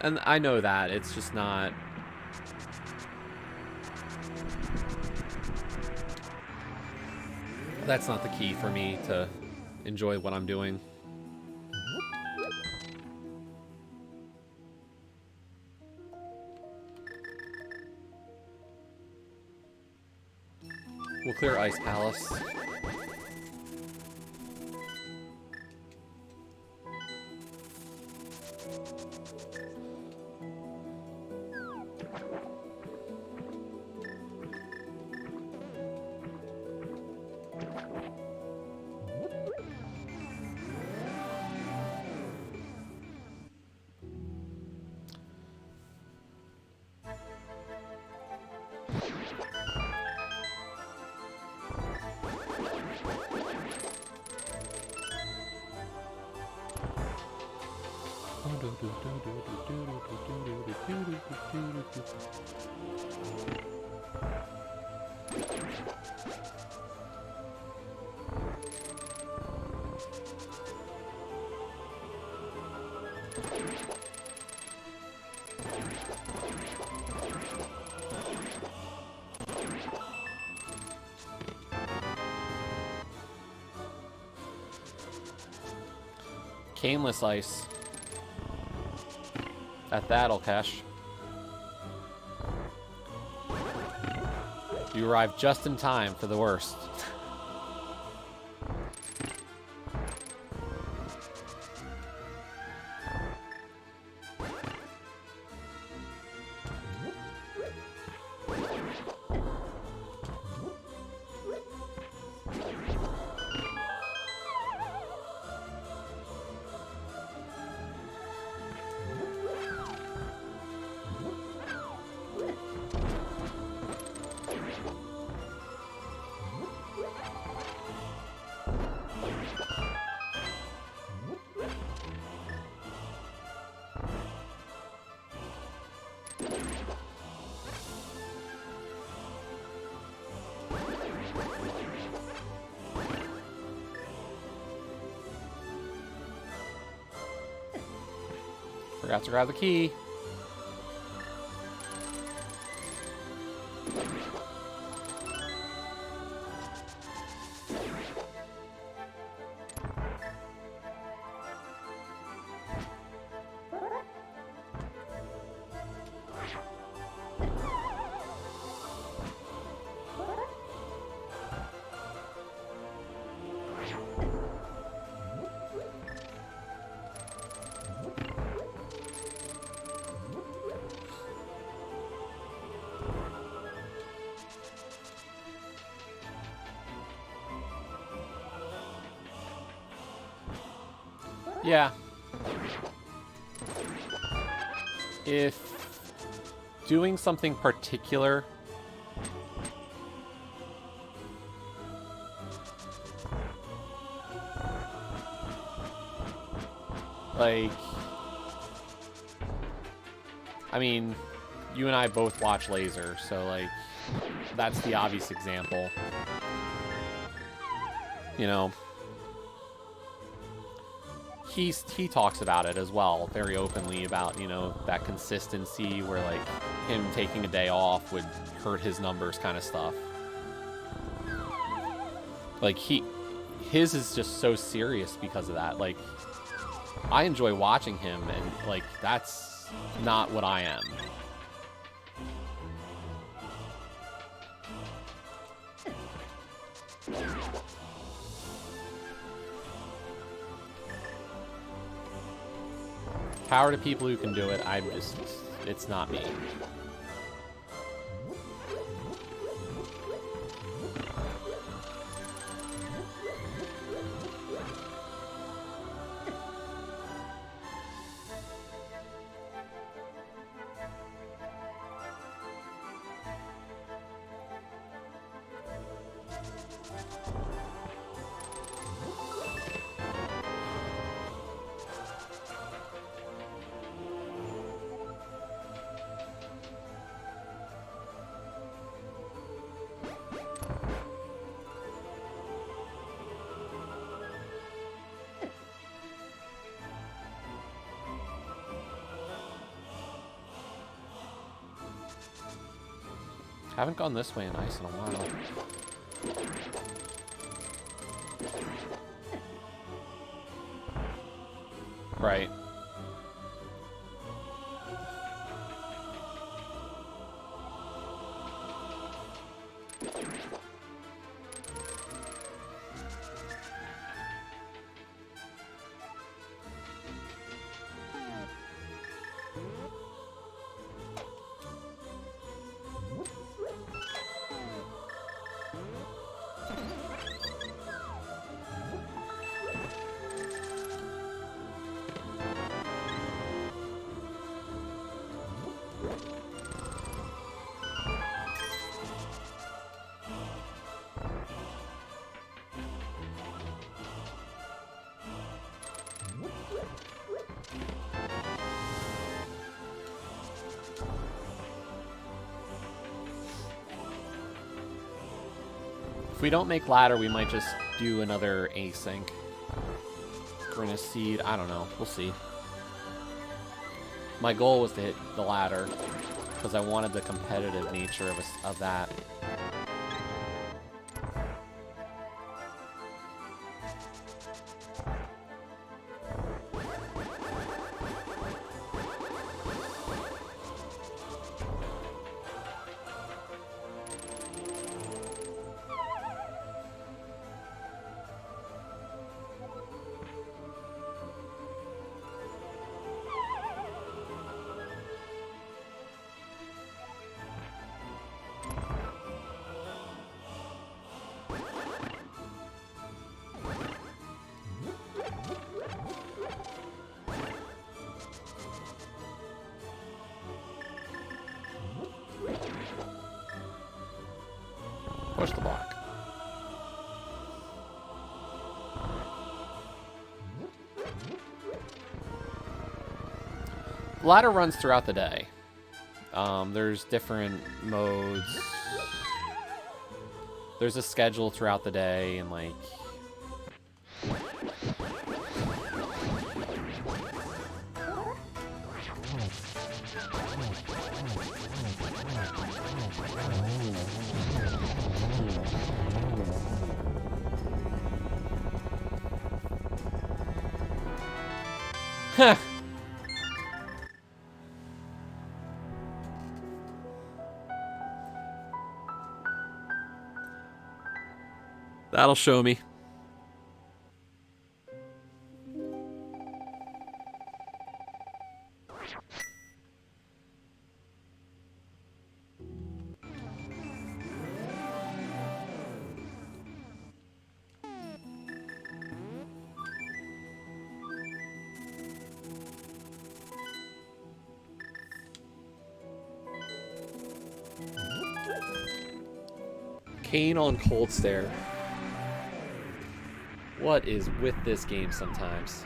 [SPEAKER 1] and I know that. It's just not... That's not the key for me to enjoy what I'm doing. We'll clear Ice Palace. Caneless ice. At that, I'll cash. You arrived just in time for the worst. Forgot to grab the key. Yeah. If doing something particular like, I mean, you and I both watch Laser, so like that's the obvious example. You know, he talks about it as well, very openly, about, you know, that consistency where, like, him taking a day off would hurt his numbers kind of stuff. Like, his is just so serious because of that. Like, I enjoy watching him, and, like, that's not what I am. Power to people who can do it. It's not me. Haven't gone this way in ice in a while. Right. If we don't make ladder, we might just do another async. Bring a seed. I don't know. We'll see. My goal was to hit the ladder because I wanted the competitive nature of that. Push the block. Ladder runs throughout the day. There's different modes. There's a schedule throughout the day, and like... Huh. That'll show me. Kain on Cold Stare. What is with this game sometimes?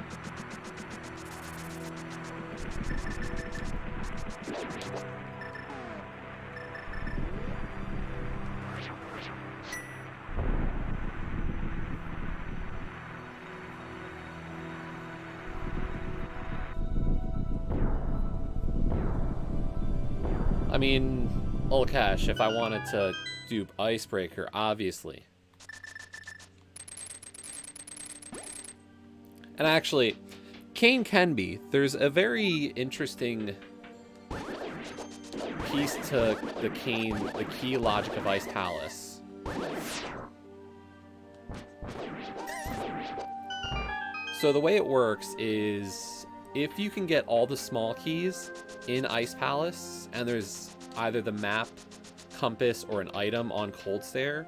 [SPEAKER 1] I mean, Ulcash, if I wanted to do Icebreaker, obviously. And actually, Kain can be. There's a very interesting piece to the Kain, the key logic of Ice Palace. So the way it works is, if you can get all the small keys in Ice Palace, and there's either the map, compass, or an item on Cold Stare,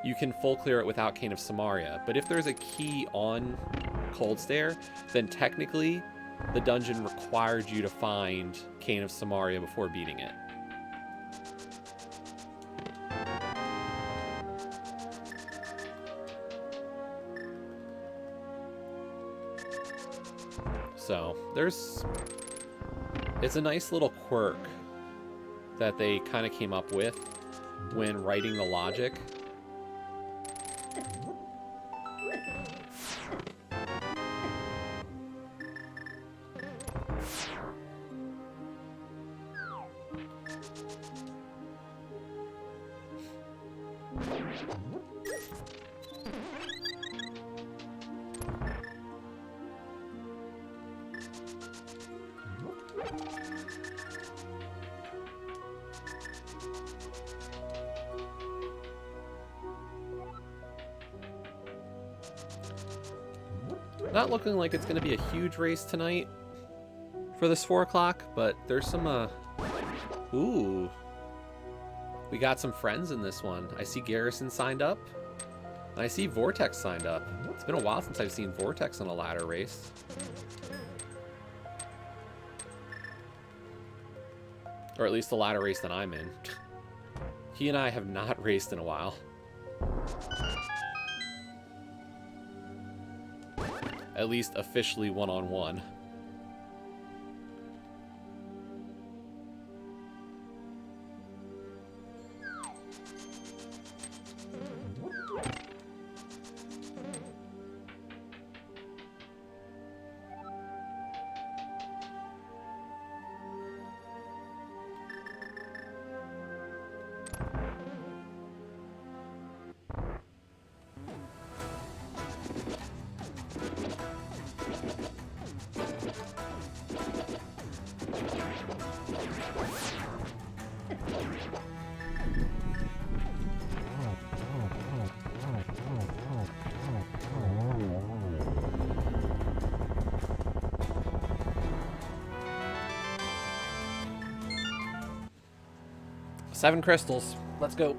[SPEAKER 1] you can full clear it without Kain of Samaria. But if there's a key on Cold Stare, then technically the dungeon required you to find Kain of Samaria before beating it. So it's a nice little quirk that they kind of came up with when writing the logic. Not looking like it's going to be a huge race tonight for this 4 o'clock, but there's some, ooh. We got some friends in this one. I see Garrison signed up, and I see Vortex signed up. It's been a while since I've seen Vortex in a ladder race. Or at least the ladder race that I'm in. He and I have not raced in a while. At least officially one-on-one. Seven crystals. Let's go.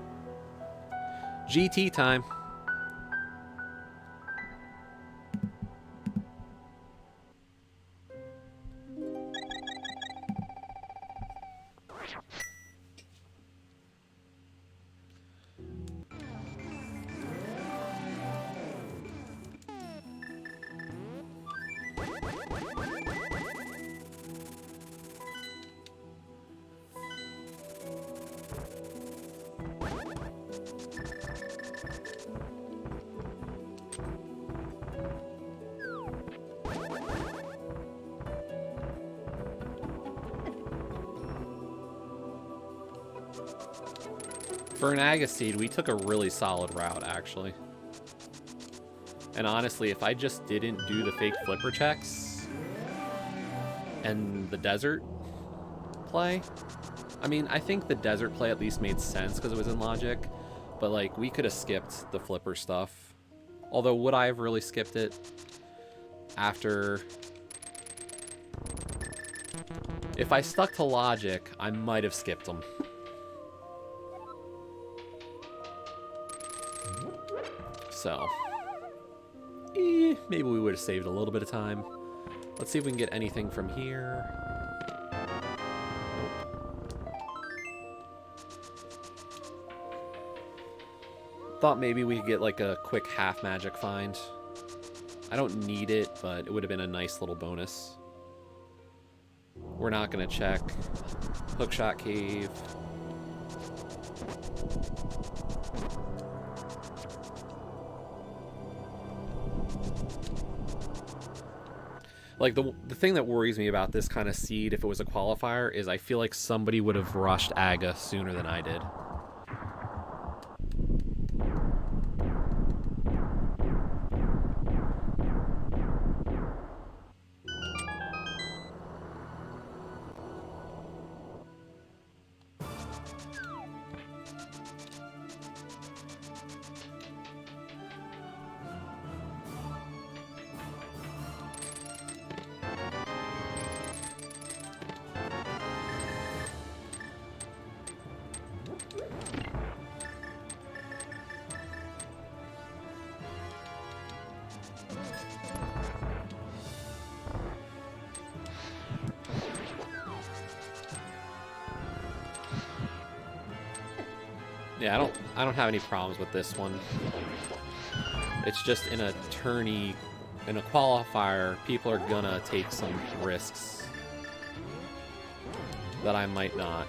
[SPEAKER 1] GT time. For an Agaseed, we took a really solid route, actually. And honestly, if I just didn't do the fake flipper checks and the desert play, I mean, I think the desert play at least made sense because it was in logic, but like we could have skipped the flipper stuff. Although, would I have really skipped it after? If I stuck to logic, I might have skipped them. So, maybe we would have saved a little bit of time. Let's see if we can get anything from here. Thought maybe we could get like a quick half magic find. I don't need it, but it would have been a nice little bonus. We're not going to check. Hookshot Cave. Like, the thing that worries me about this kind of seed, if it was a qualifier, is I feel like somebody would have rushed Aga sooner than I did. Yeah, I don't have any problems with this one. It's just in a tourney, in a qualifier, people are gonna take some risks that I might not.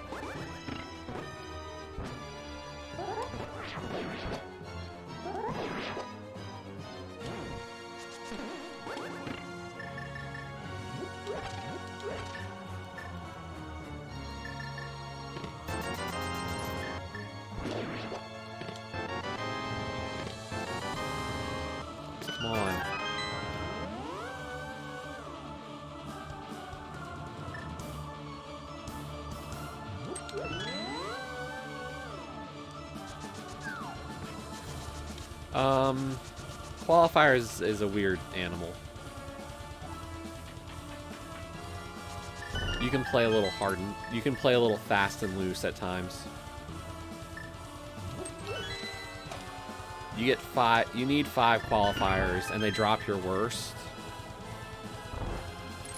[SPEAKER 1] Qualifier is a weird animal. You can play a little hard and you can play a little fast and loose at times. You get you need 5 qualifiers and they drop your worst.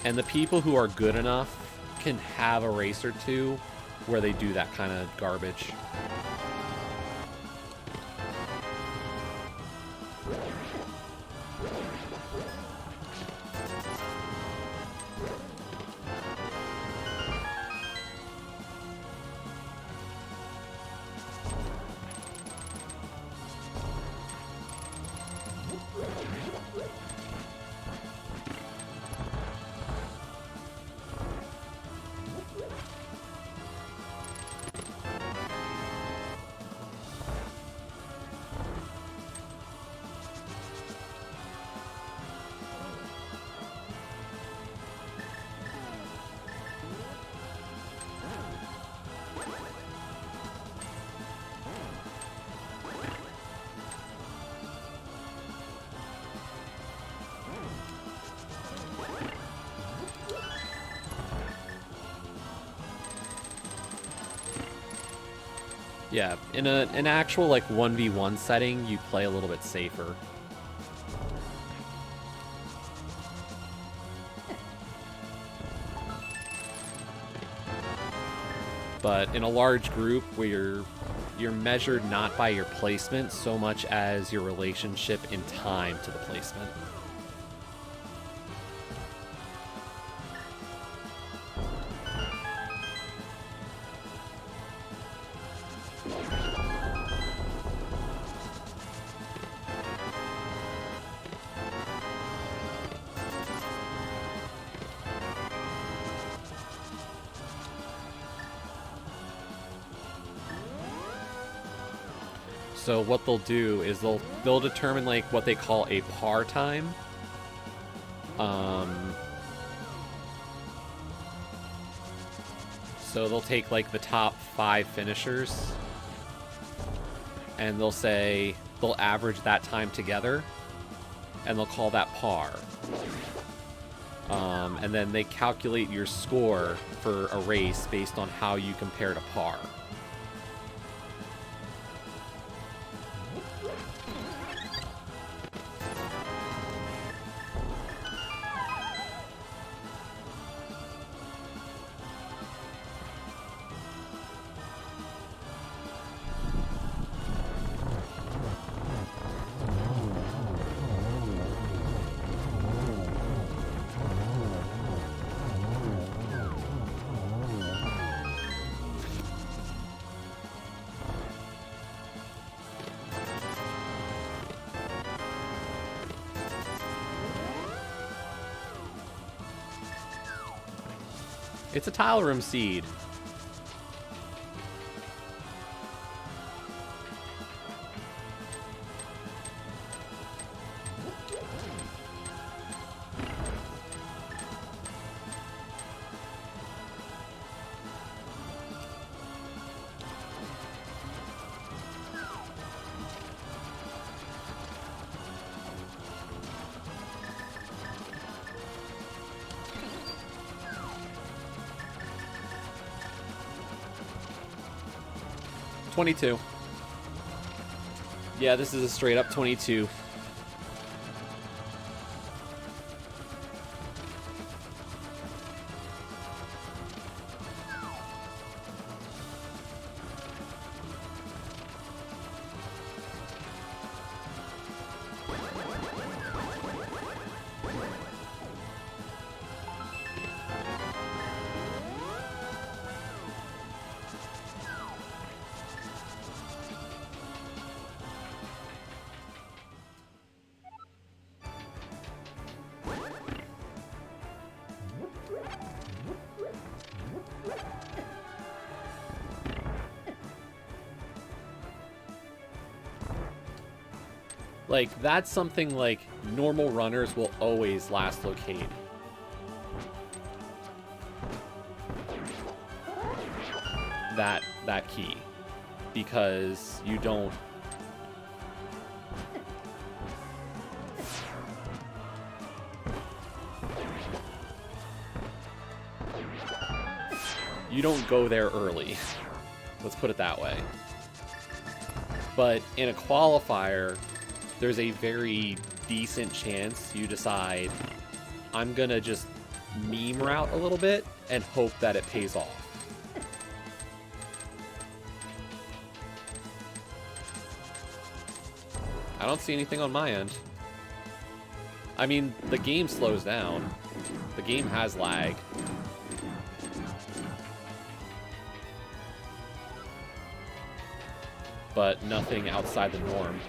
[SPEAKER 1] And the people who are good enough can have a race or two where they do that kind of garbage. Yeah, in an actual like 1v1 setting, you play a little bit safer. But in a large group where you're measured not by your placement so much as your relationship in time to the placement. So what they'll do is they'll determine like what they call a par time. So they'll take like the top 5 finishers and they'll average that time together and they'll call that par. And then they calculate your score for a race based on how you compare to par. It's a tile room seed. $22. Yeah, this is a straight up 22. Like, that's something like normal runners will always last locate. That key. Because you don't... You don't go there early. Let's put it that way. But in a qualifier, there's a very decent chance you decide, I'm gonna just meme route a little bit and hope that it pays off. I don't see anything on my end. I mean, the game slows down. The game has lag. But nothing outside the norm.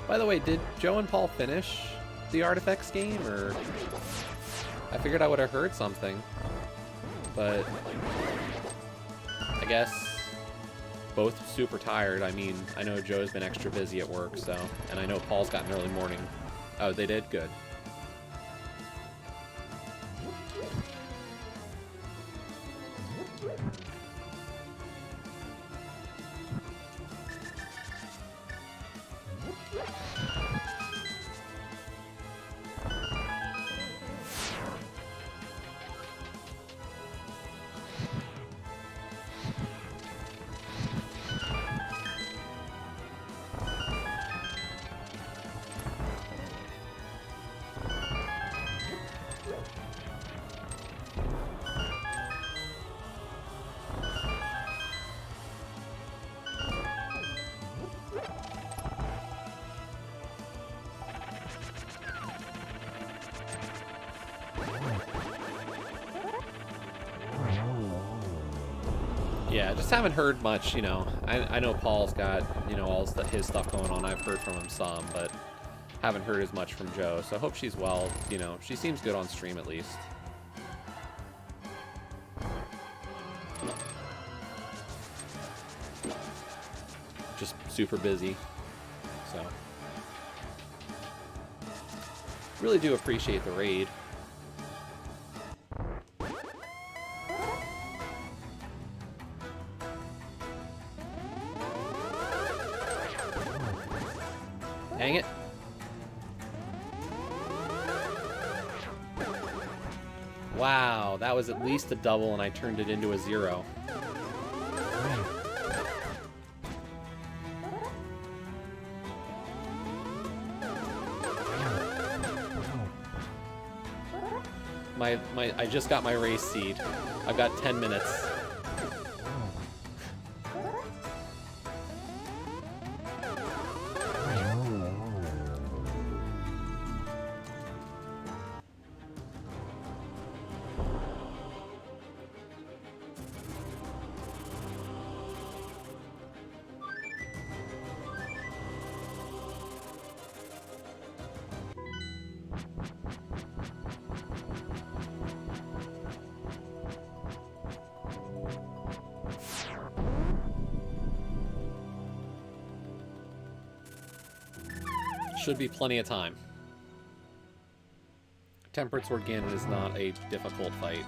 [SPEAKER 1] By the way, did Joe and Paul finish the Artifacts game, or... I figured I would have heard something. But... I guess... both super tired. I mean, I know Joe's been extra busy at work, so... And I know Paul's got an early morning. Oh, they did? Good. Yeah, just haven't heard much, you know. I know Paul's got, you know, all his stuff going on. I've heard from him some, but haven't heard as much from Joe. So I hope she's well, you know. She seems good on stream at least. Just super busy. So really do appreciate the raid. Dang it. Wow, that was at least a double and I turned it into a 0. I just got my race seed. I've got 10 minutes. Should be plenty of time. Tempered Sword Ganon is not a difficult fight.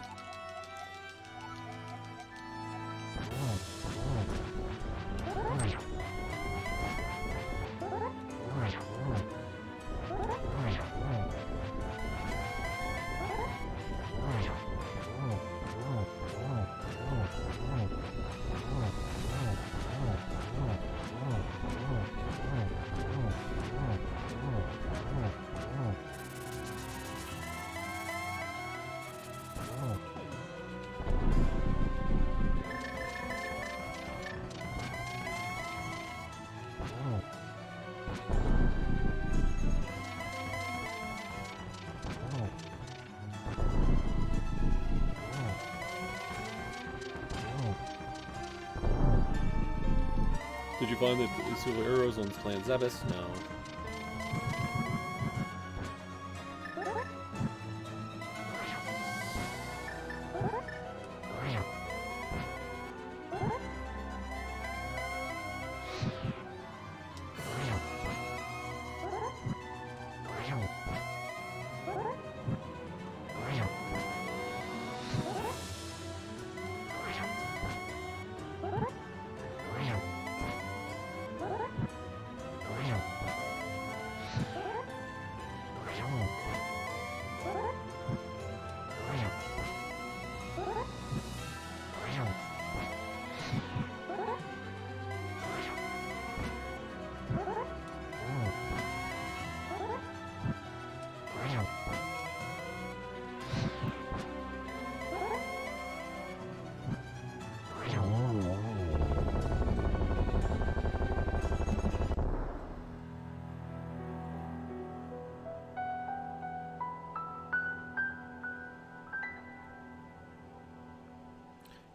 [SPEAKER 1] Did you find the silver arrows on Clan Zebes? No.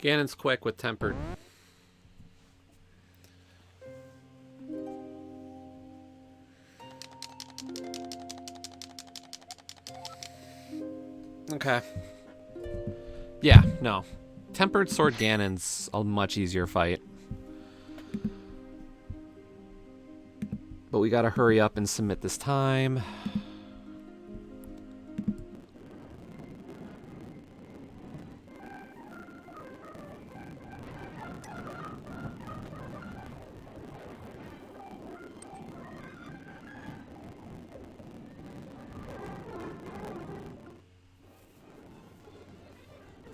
[SPEAKER 1] Ganon's quick with Tempered. Okay. Yeah, no. Tempered Sword Ganon's a much easier fight. But we gotta hurry up and submit this time.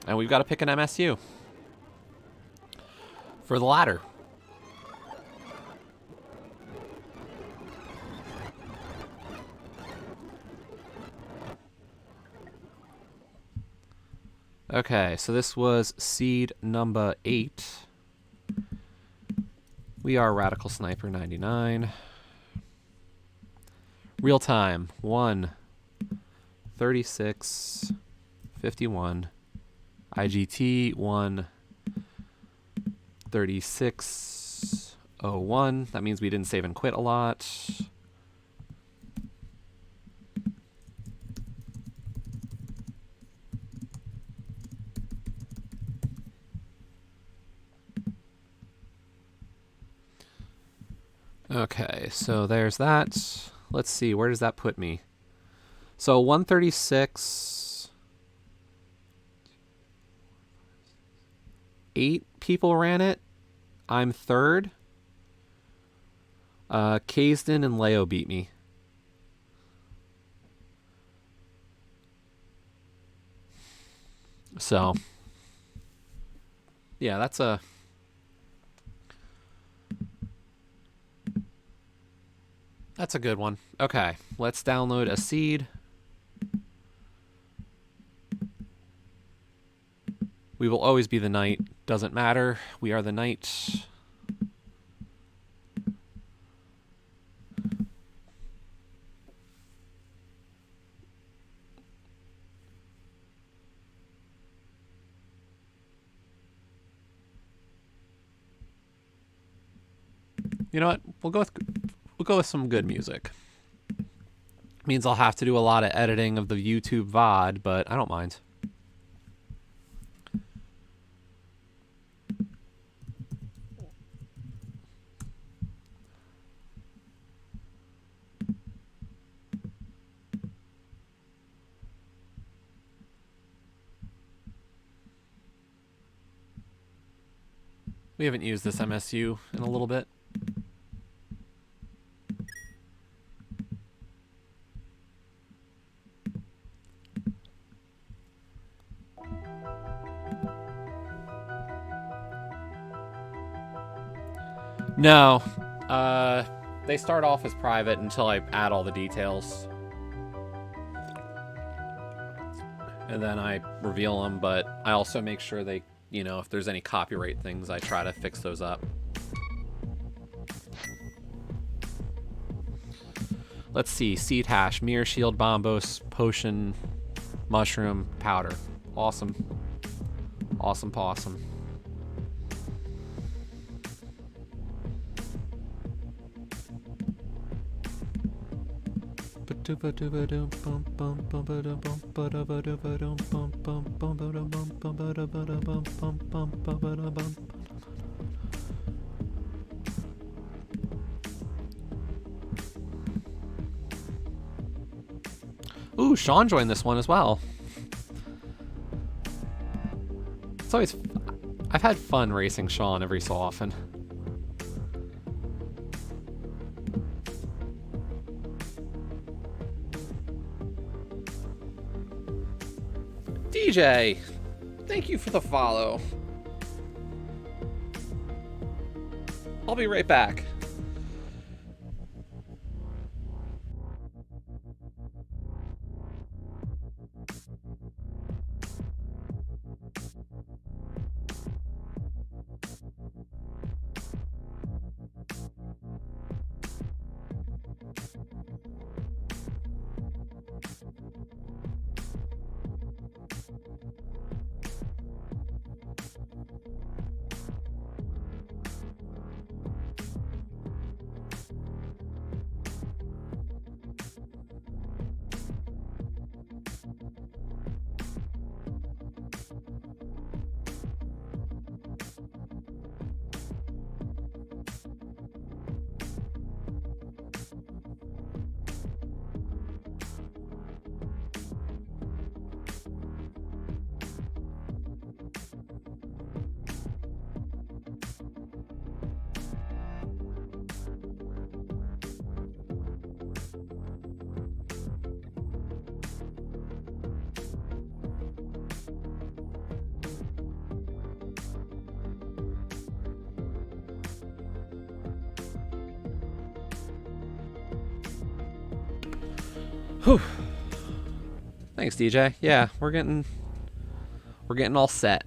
[SPEAKER 1] And we've got to pick an MSU for the ladder. Okay, so this was seed number 8. We are Radical Sniper 99. Real time 1:36:51. IGT 1:36:01. That means we didn't save and quit a lot. Okay, so there's that. Let's see, where does that put me? So 1:36. 8 people ran it. I'm third. Kaysden and Leo beat me. So, yeah, that's a good one. Okay, let's download a seed. We will always be the knight. Doesn't matter. We are the knight. You know what? We'll go with some good music. Means I'll have to do a lot of editing of the YouTube VOD, but I don't mind. We haven't used this MSU in a little bit. No. They start off as private until I add all the details. And then I reveal them, but I also make sure they, you know, if there's any copyright things, I try to fix those up. Let's see. Seed hash, mirror shield, bombos, potion, mushroom, powder. Awesome. Awesome possum. Ooh, Sean joined this one as well. It's always... I've had fun racing Sean every so often. DJ, thank you for the follow. I'll be right back. Whew. Thanks, DJ. Yeah, we're getting all set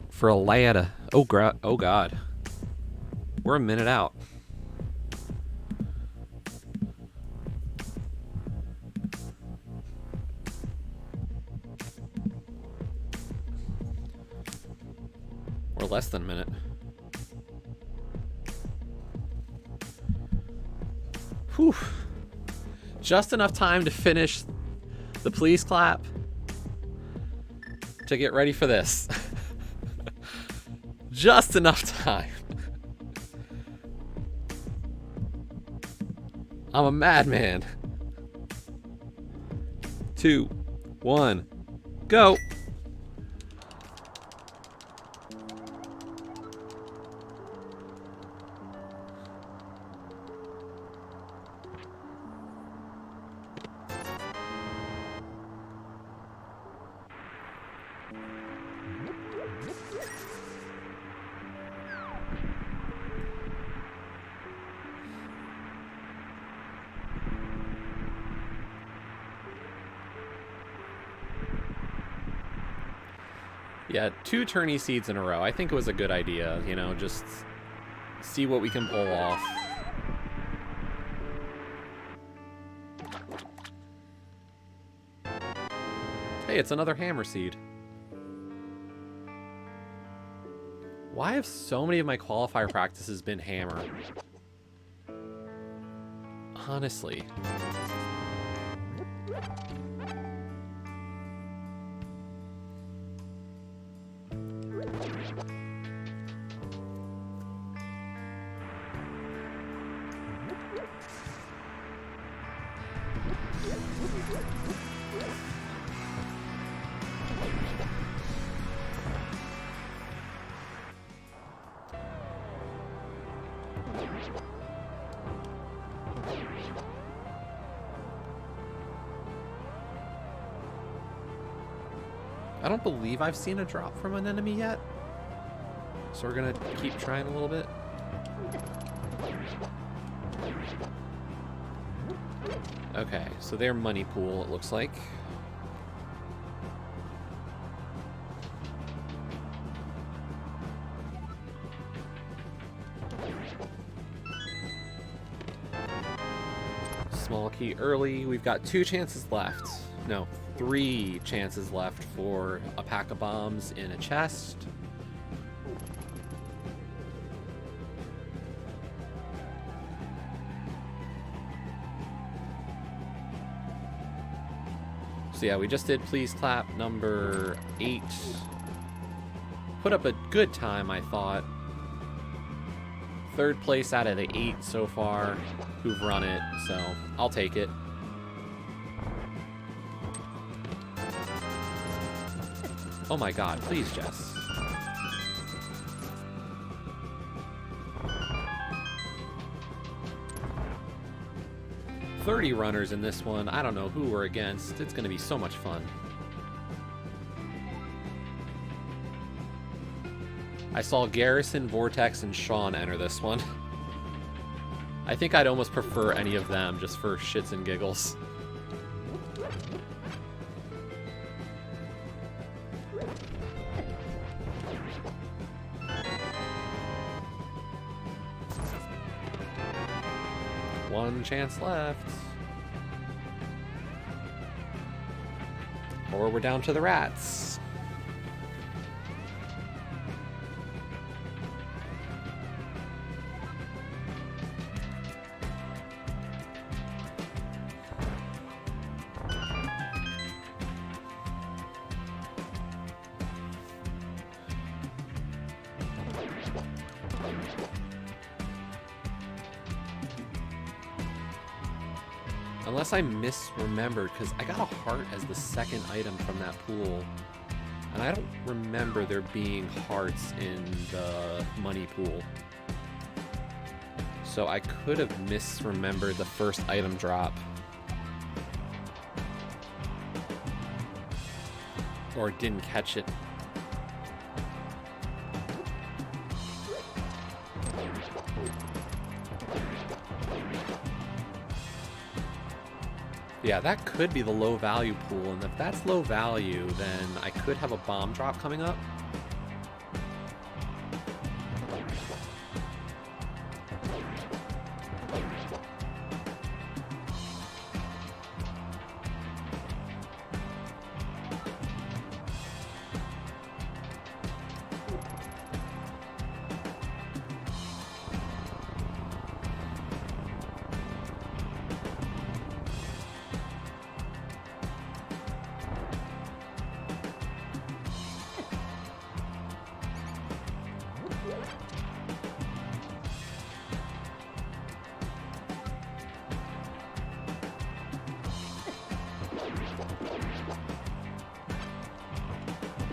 [SPEAKER 1] for a Layetta. Oh God. We're a minute out. Or less than a minute. Whew. Just enough time to finish the please clap to get ready for this. Just enough time. I'm a madman. 2, 1, go. Yeah, 2 tourney seeds in a row. I think it was a good idea, you know, just see what we can pull off. Hey, it's another hammer seed. Why have so many of my qualifier practices been hammer? Honestly. I don't believe I've seen a drop from an enemy yet. So we're gonna keep trying a little bit. Okay, so their money pool, it looks like. Small key early. We've got 2 chances left. No, 3 chances left for a pack of bombs in a chest. So yeah, we just did please clap number 8. Put up a good time, I thought. 3rd place out of the 8 so far who've run it, so I'll take it. Oh my god, please, Jess. $30 runners in this one. I don't know who we're against. It's going to be so much fun. I saw Garrison, Vortex, and Sean enter this one. I think I'd almost prefer any of them just for shits and giggles. One chance left. Or we're down to the rats. Unless I misremembered, because I got a heart as the second item from that pool. And I don't remember there being hearts in the money pool. So I could have misremembered the first item drop. Or didn't catch it. Yeah, that could be the low value pool, and if that's low value, then I could have a bomb drop coming up.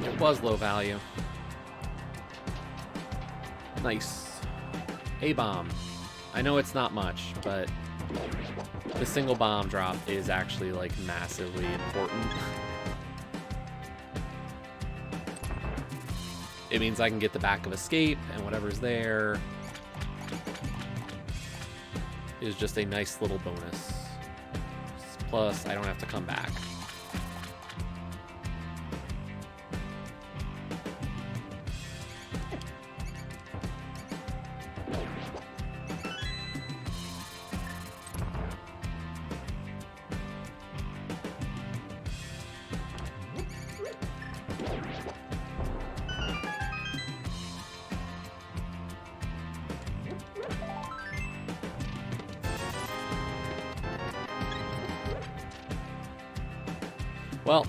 [SPEAKER 1] It was low value. Nice. A-bomb. I know it's not much, but the single bomb drop is actually, like, massively important. It means I can get the back of escape, and whatever's there is just a nice little bonus. Plus, I don't have to come back. Well,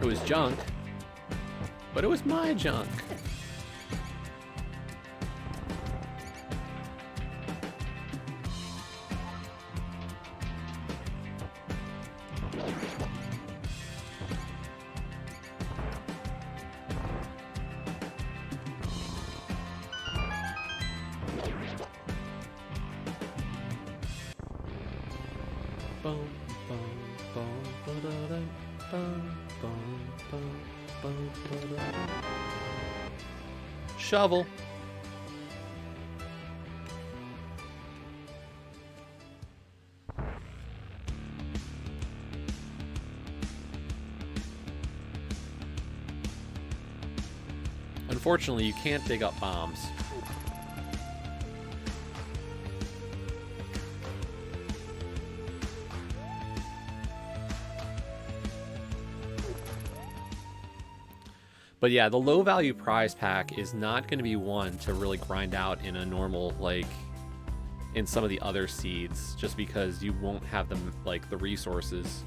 [SPEAKER 1] it was junk, but it was my junk. Boom. Shovel. Unfortunately, you can't dig up bombs. But yeah, the low value prize pack is not going to be one to really grind out in a normal, like, in some of the other seeds, just because you won't have them, like, the resources.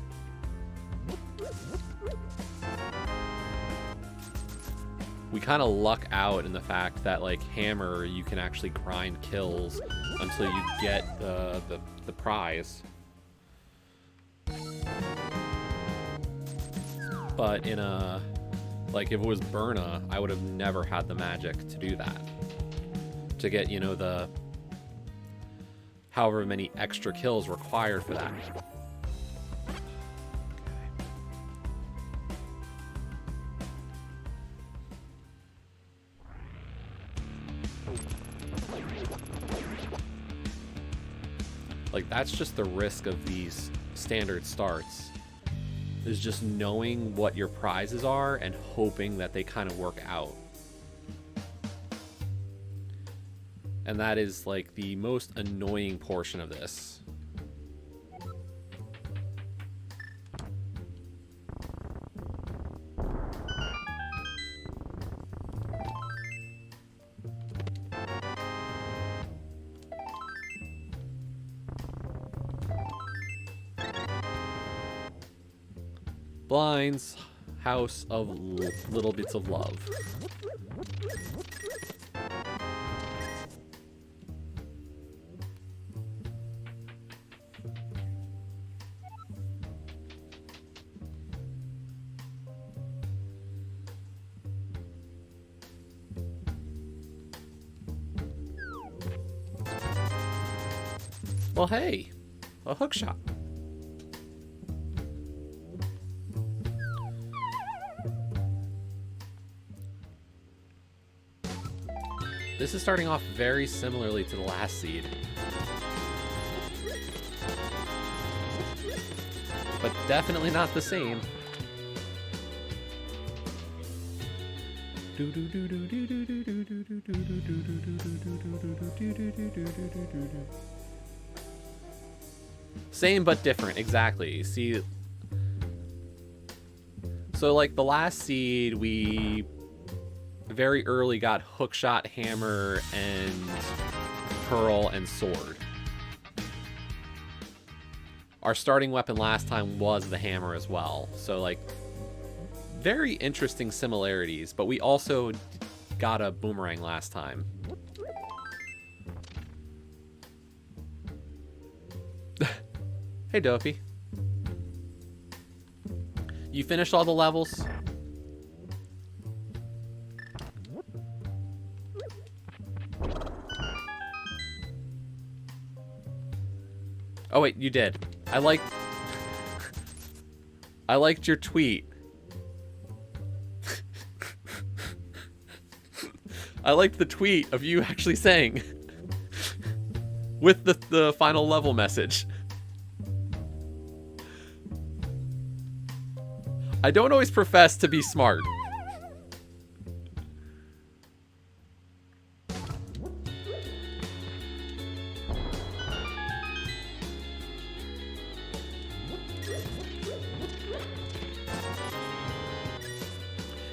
[SPEAKER 1] We kind of luck out in the fact that, like, Hammer, you can actually grind kills until you get the prize. But in a... like, if it was Burna, I would have never had the magic to do that. To get, you know, the... however many extra kills required for that. Like, that's just the risk of these standard starts. Is just knowing what your prizes are and hoping that they kind of work out. And that is, like, the most annoying portion of this. Blinds, House of Little Bits of Love. Well, hey, a hook shot. This is starting off very similarly to the last seed. but definitely not the same. Same but different, exactly. See, so like the last seed, we very early got hookshot, hammer, and pearl and sword. Our starting weapon last time was the hammer as well. So like very interesting similarities, but we also got a boomerang last time. Hey, Dopey. You finished all the levels? Oh wait, you did. I liked your tweet. I liked the tweet of you actually saying with the final level message. I don't always profess to be smart.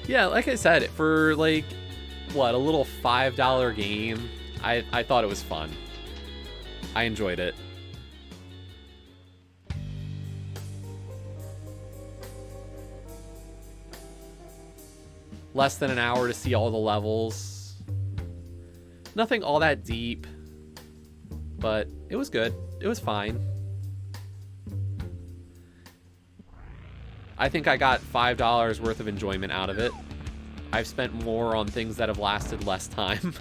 [SPEAKER 1] Yeah, like I said, for like, what, a little $5 game, I thought it was fun. I enjoyed it. Less than an hour to see all the levels. Nothing all that deep, but it was good. It was fine. I think I got $5 worth of enjoyment out of it. I've spent more on things that have lasted less time.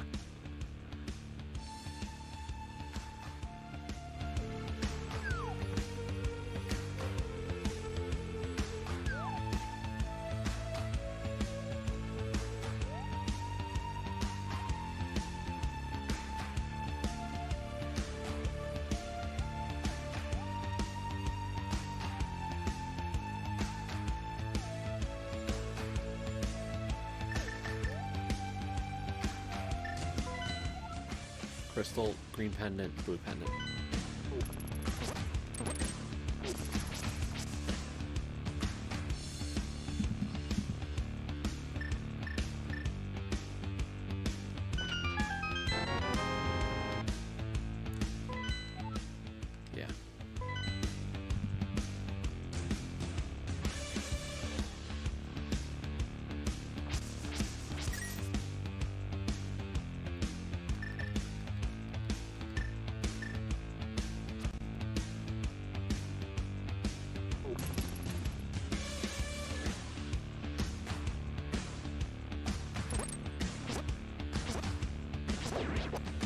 [SPEAKER 1] Crystal, green pendant, blue pendant. Yeah.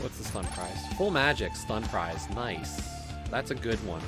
[SPEAKER 1] What's the stun prize? Full magic stun prize. Nice. That's a good one.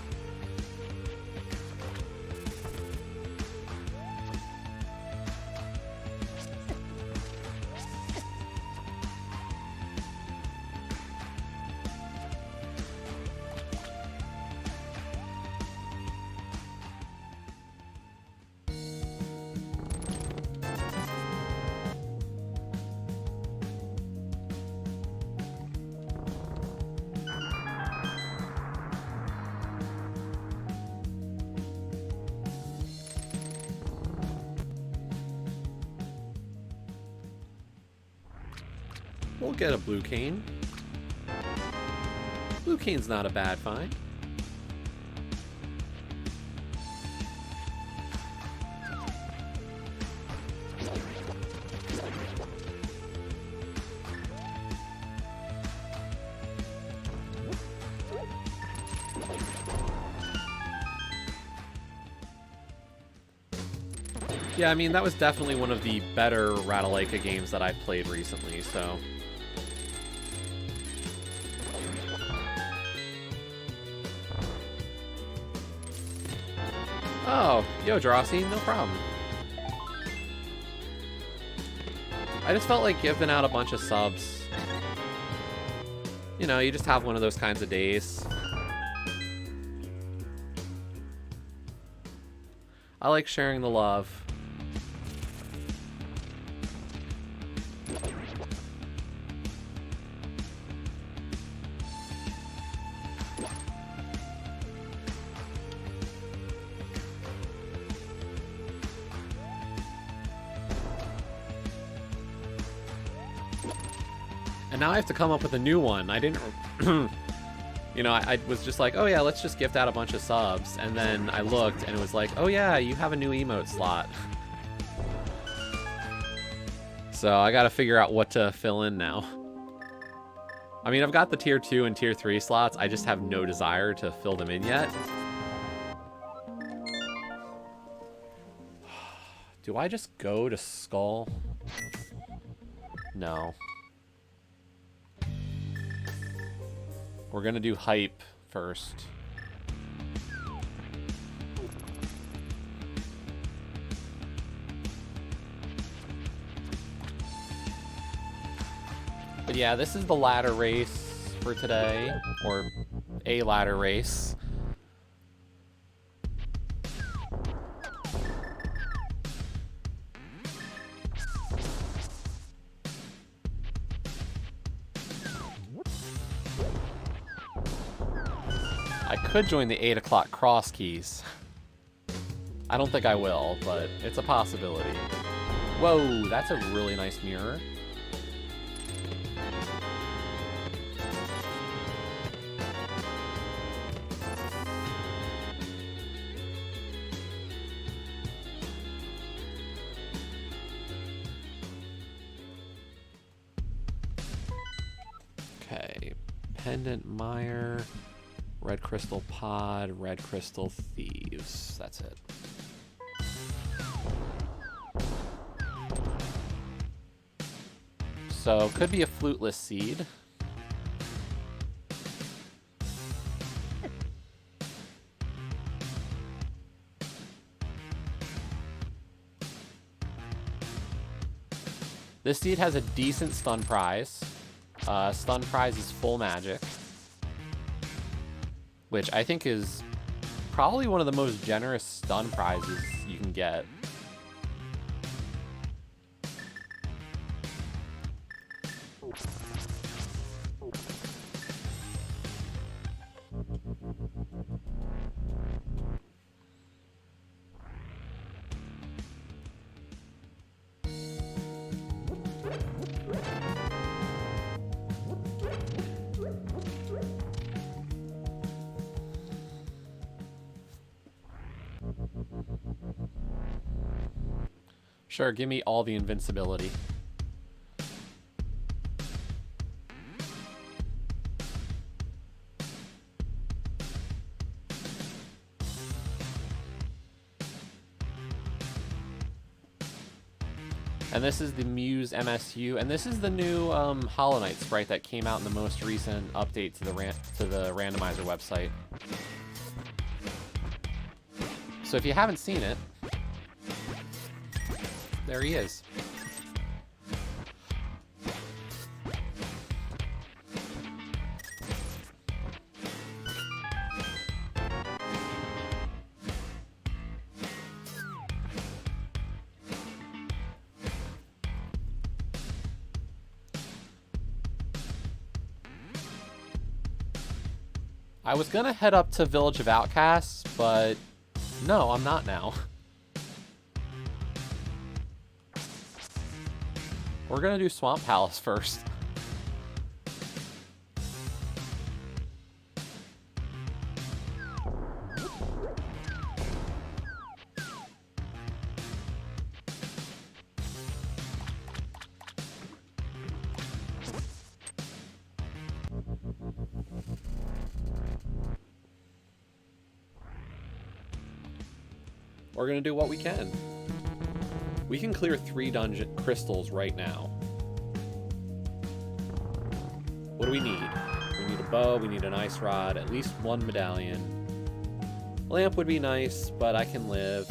[SPEAKER 1] We'll get a blue cane. Blue cane's not a bad find. Yeah, I mean, that was definitely one of the better Ratalaika games that I've played recently, so... Oh, yo, Drosy, no problem. I just felt like giving out a bunch of subs. You know, you just have one of those kinds of days. I like sharing the love. And now I have to come up with a new one. I didn't... You know, I was just like, oh yeah, let's just gift out a bunch of subs. And then I looked and it was like, oh yeah, you have a new emote slot. So I gotta figure out what to fill in now. I mean, I've got the tier 2 and tier 3 slots. I just have no desire to fill them in yet. Do I just go to Skull? No. We're gonna do hype first. But yeah, this is the ladder race for today, or a ladder race. I could join the 8 o'clock cross keys. I don't think I will, but it's a possibility. Whoa, that's a really nice mirror. Okay, Pendant Mire. Red Crystal Pod, Red Crystal Thieves. That's it. So, could be a Fluteless Seed. This seed has a decent stun prize. Stun prize is full magic, which I think is probably one of the most generous stun prizes you can get. Sure, give me all the invincibility. And this is the Muse MSU, and this is the new Hollow Knight sprite that came out in the most recent update to the randomizer website. So if you haven't seen it, there he is. I was gonna head up to Village of Outcasts, but no, I'm not now. We're gonna do Swamp Palace first. We're gonna do what we can. We can clear 3 dungeon crystals right now. What do we need? We need a bow, we need an ice rod, at least 1 medallion. Lamp would be nice, but I can live.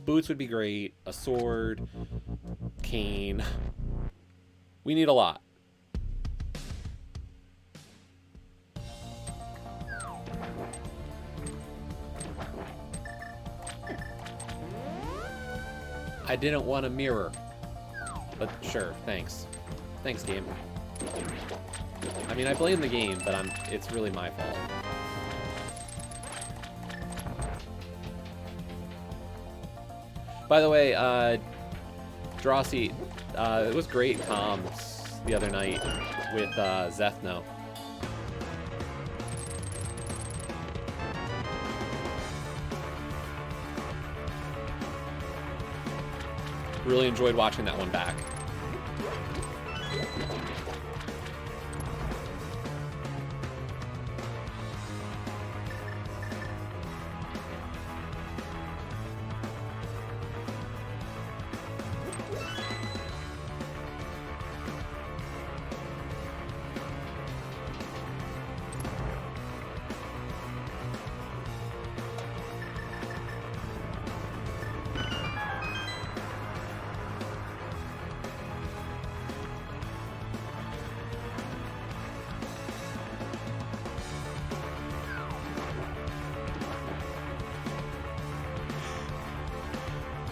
[SPEAKER 1] Boots would be great. A sword. Cane. We need a lot. I didn't want a mirror. But sure, thanks. Thanks, game. I mean, I blame the game, but it's really my fault. By the way, Drosy, it was great comms the other night with Zethno. Really enjoyed watching that one back.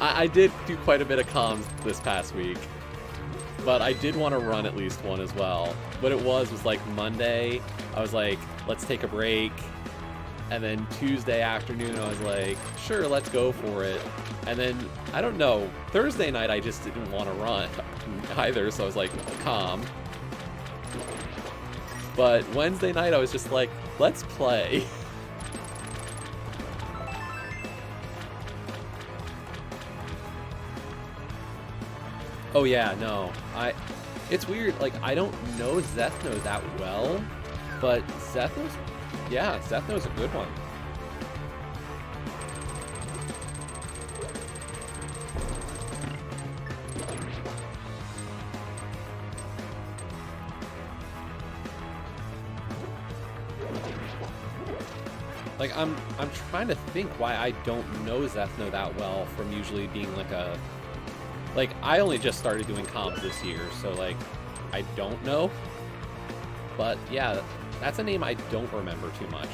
[SPEAKER 1] I did do quite a bit of comms this past week, but I did want to run at least one as well. What it was like Monday, I was like, let's take a break. And then Tuesday afternoon, I was like, sure, let's go for it. And then, I don't know, Thursday night, I just didn't want to run either, so I was like, calm. But Wednesday night, I was just like, let's play. Oh yeah, no. It's weird, like, I don't know Zethno that well, but Zethno's a good one. Like, I'm trying to think why I don't know Zethno that well from usually being like a... Like, I only just started doing comms this year, so, like, I don't know. But, yeah, that's a name I don't remember too much.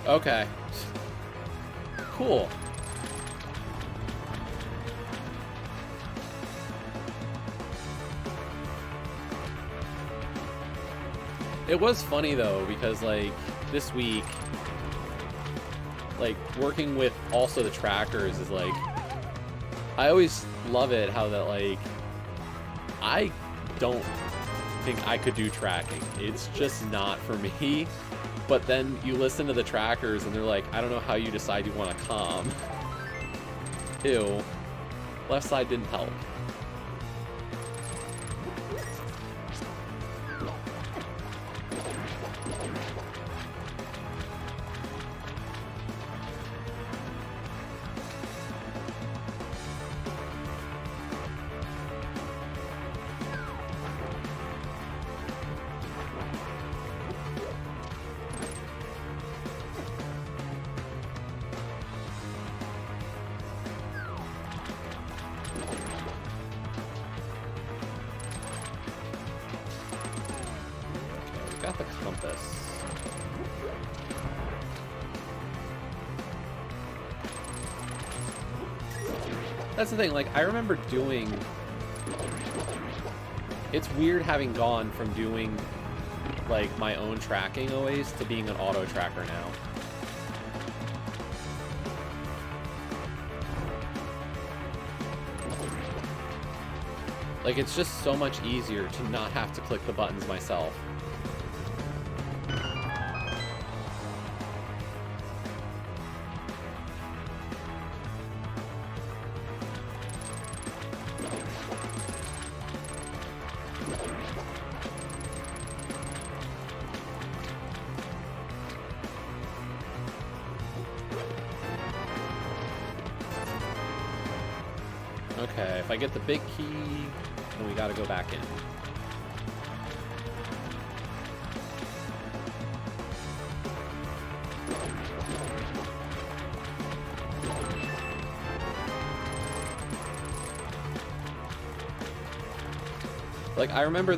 [SPEAKER 1] Okay. Cool. It was funny though, because like this week, like working with also the trackers is like, I always love it how that like, I don't think I could do tracking. It's just not for me. But then you listen to the trackers and they're like, I don't know how you decide you want to comm. Ew. Left side didn't help. That's the thing, like, I remember doing... It's weird having gone from doing, like, my own tracking always to being an auto tracker now. Like, it's just so much easier to not have to click the buttons myself. Okay, if I get the big key, then we gotta go back in. Like, I remember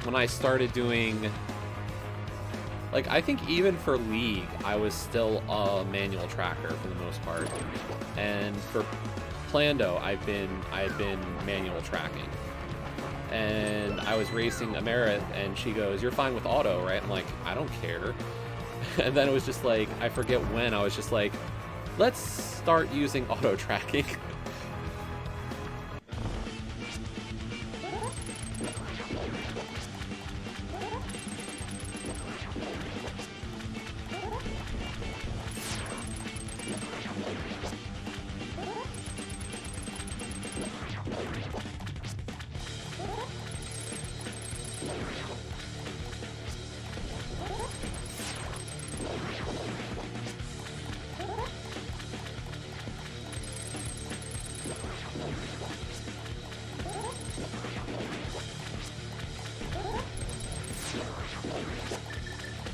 [SPEAKER 1] when I started doing... Like, I think even for League, I was still a manual tracker for the most part. And for Plando, I had been manual tracking. And I was racing Amerith, and she goes, "You're fine with auto, right?" I'm like, "I don't care." And then it was just like, I forget when, I was just like, let's start using auto tracking.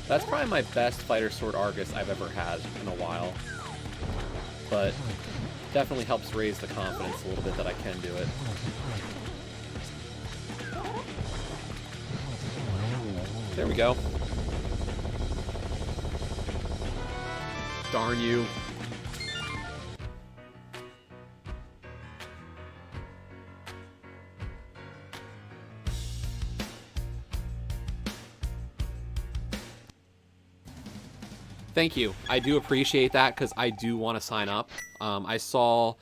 [SPEAKER 1] That's probably my best Fighter Sword Argus I've ever had in a while. But definitely helps raise the confidence a little bit that I can do it. There we go. Darn you. Thank you. I do appreciate that because I do want to sign up. I saw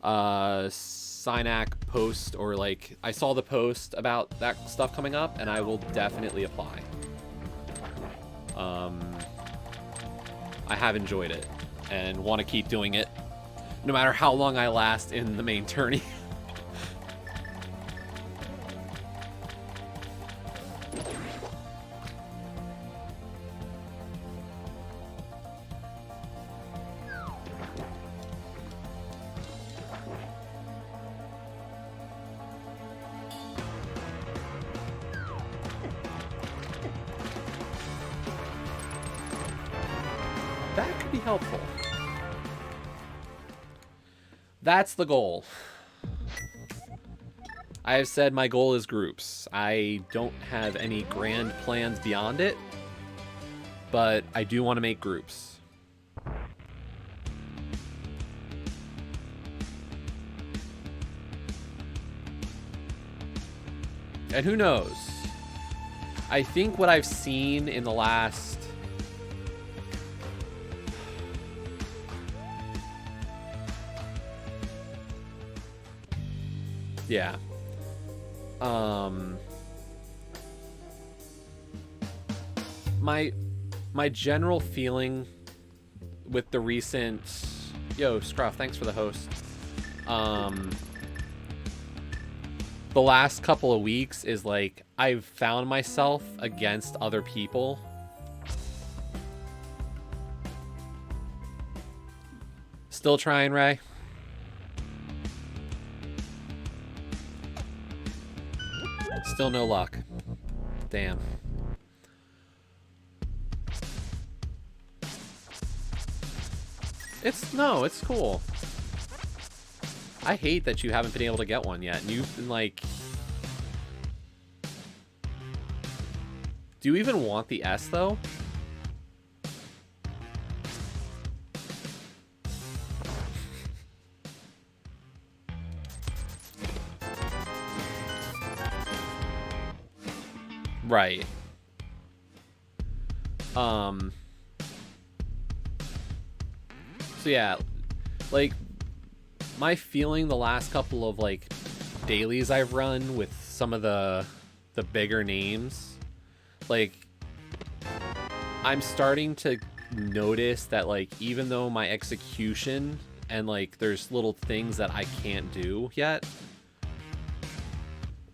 [SPEAKER 1] Synac post, or like, I saw the post about that stuff coming up, and I will definitely apply. I have enjoyed it and want to keep doing it no matter how long I last in the main tourney. That could be helpful. That's the goal. I have said my goal is groups. I don't have any grand plans beyond it, but I do want to make groups. And who knows? I think what I've seen in the last... Yeah. My general feeling with the recent... Yo, Scruff, thanks for the host. The last couple of weeks is like, I've found myself against other people. Still trying, Ray? Still no luck. Damn. It's cool. I hate that you haven't been able to get one yet. And you've been like... Do you even want the S, though? Right. So yeah, like, my feeling the last couple of, like, dailies I've run with some of the bigger names, like, I'm starting to notice that, like, even though my execution and, like, there's little things that I can't do yet,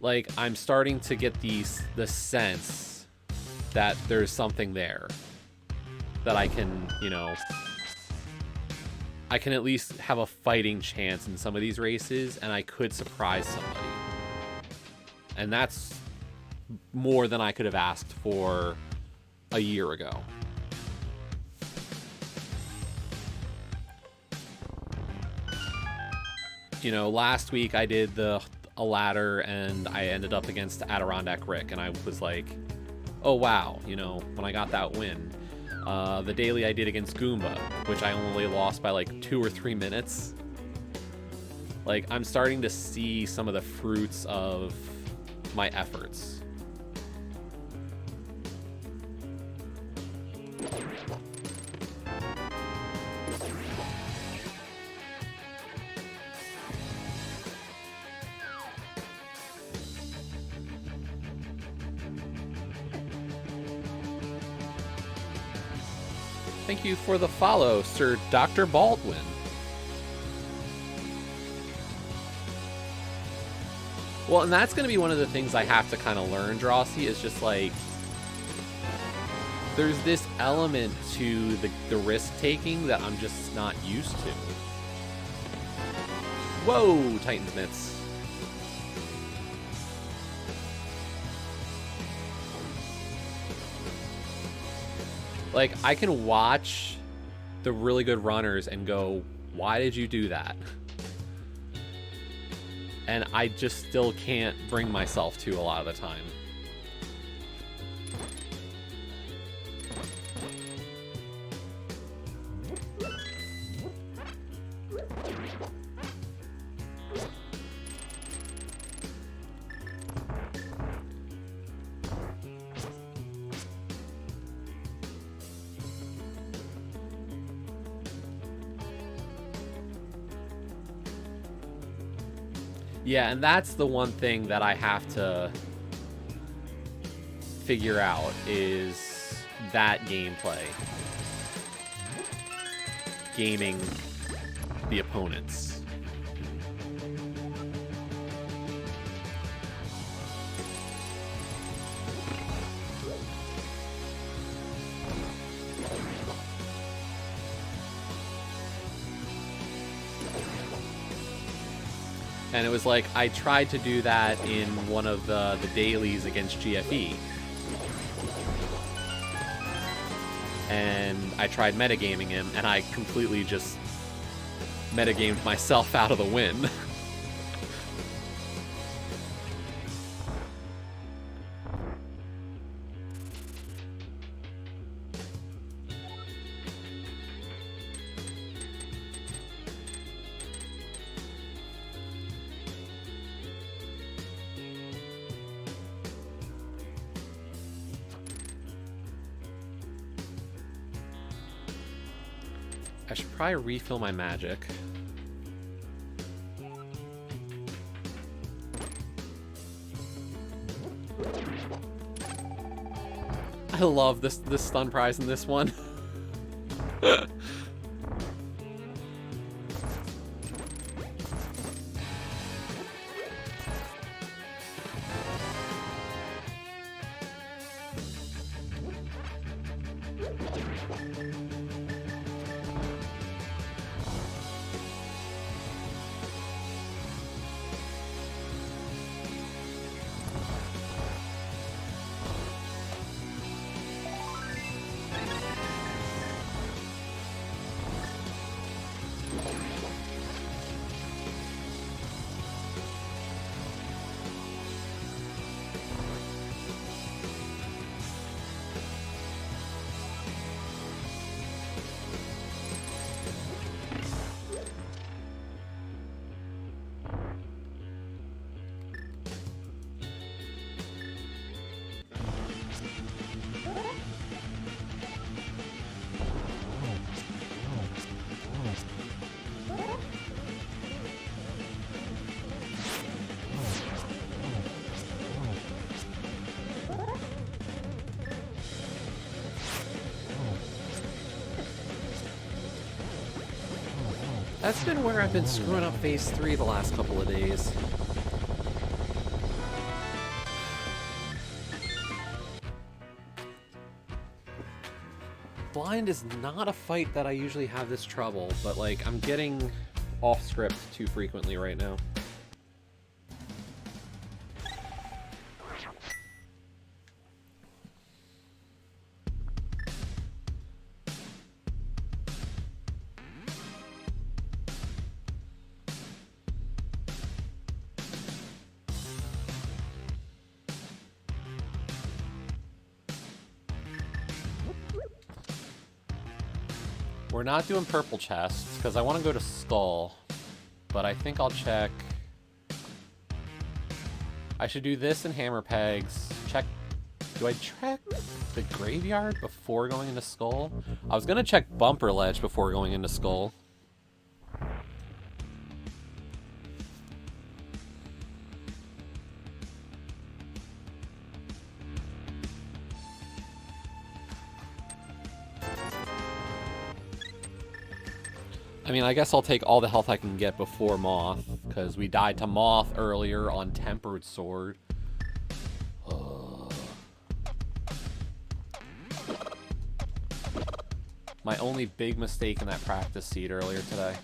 [SPEAKER 1] like, I'm starting to get the sense that there's something there that I can, you know, I can at least have a fighting chance in some of these races, and I could surprise somebody. And that's more than I could have asked for a year ago. You know, last week I did a ladder and I ended up against Adirondack Rick, and I was like, oh wow, you know, when I got that win. The daily I did against Goomba, which I only lost by like 2 or 3 minutes. Like, I'm starting to see some of the fruits of my efforts. Thank you for the follow, Sir Dr. Baldwin. Well, and that's going to be one of the things I have to kind of learn, Drosy, is just like, there's this element to the risk-taking that I'm just not used to. Whoa, Titan's Mitts. Like, I can watch the really good runners and go, why did you do that? And I just still can't bring myself to a lot of the time. Yeah, and that's the one thing that I have to figure out, is that gameplay. Gaming the opponents. And it was like, I tried to do that in one of the dailies against GFE. And I tried metagaming him, and I completely just metagamed myself out of the win. I should probably refill my magic. I love this stun prize in this one. That's been where I've been screwing up phase 3 the last couple of days. Blind is not a fight that I usually have this trouble, but like I'm getting off script too frequently right now. We're not doing purple chests, because I want to go to Skull. But I think I'll check... I should do this and Hammer Pegs. Check... Do I check the Graveyard before going into Skull? I was going to check Bumper Ledge before going into Skull. I mean, I guess I'll take all the health I can get before Moth, because we died to Moth earlier on Tempered Sword. My only big mistake in that practice seed earlier today.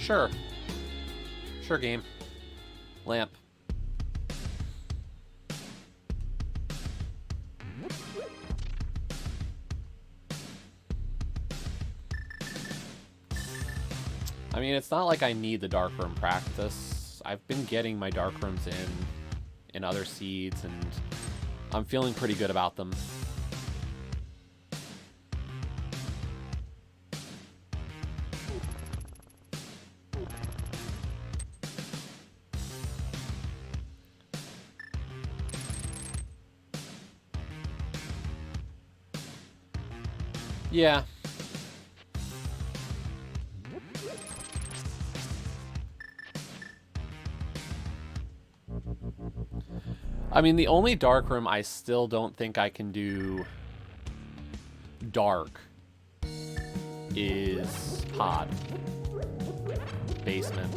[SPEAKER 1] Sure. Sure, game. Lamp. I mean, it's not like I need the Dark Room practice. I've been getting my Dark Rooms in other seeds, and I'm feeling pretty good about them. Yeah. I mean, the only Dark Room I still don't think I can do Dark is Pod. Basement.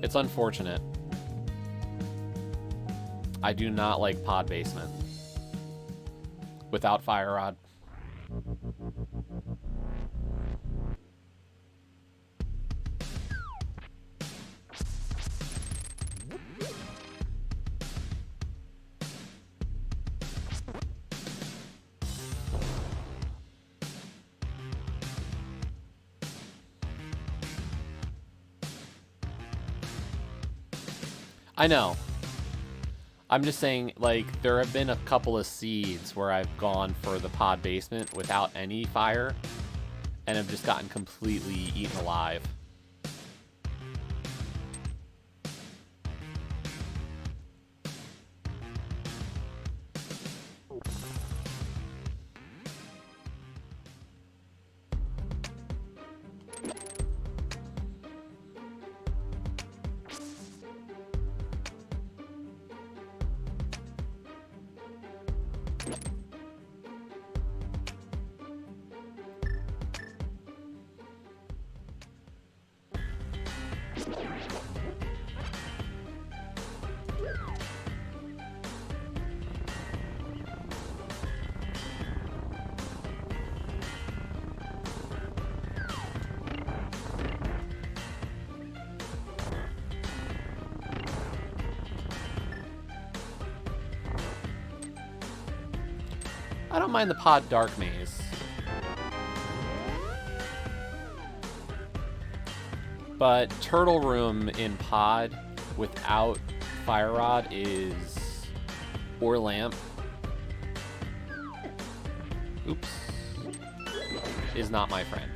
[SPEAKER 1] It's unfortunate. I do not like Pod Basement without Fire Rod. I know. I'm just saying, like, there have been a couple of seeds where I've gone for the Pod Basement without any fire, and have just gotten completely eaten alive. I don't mind the Pod Dark Maze. But Turtle Room in Pod without Fire Rod or Lamp. Oops. Is not my friend.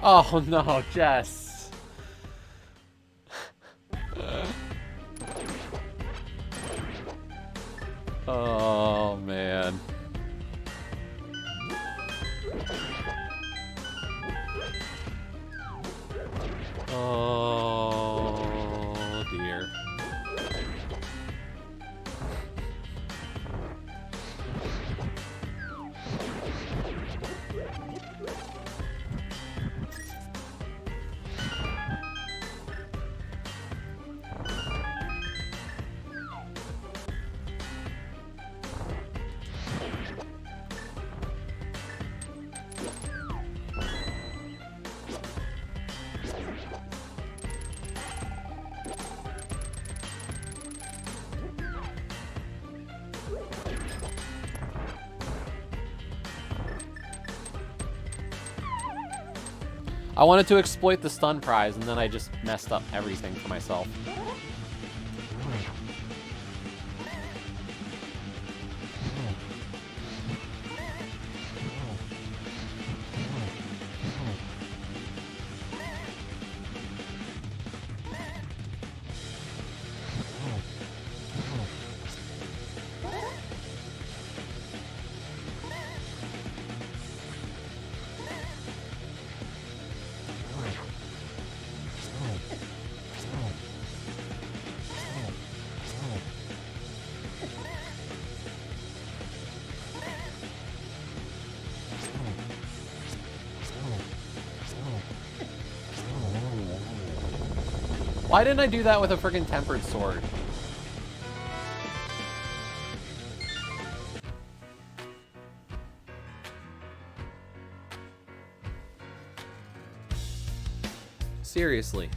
[SPEAKER 1] Oh no, Jess. Oh man. Oh dear. I wanted to exploit the stun prize, and then I just messed up everything for myself. Why didn't I do that with a friggin' tempered sword? Seriously.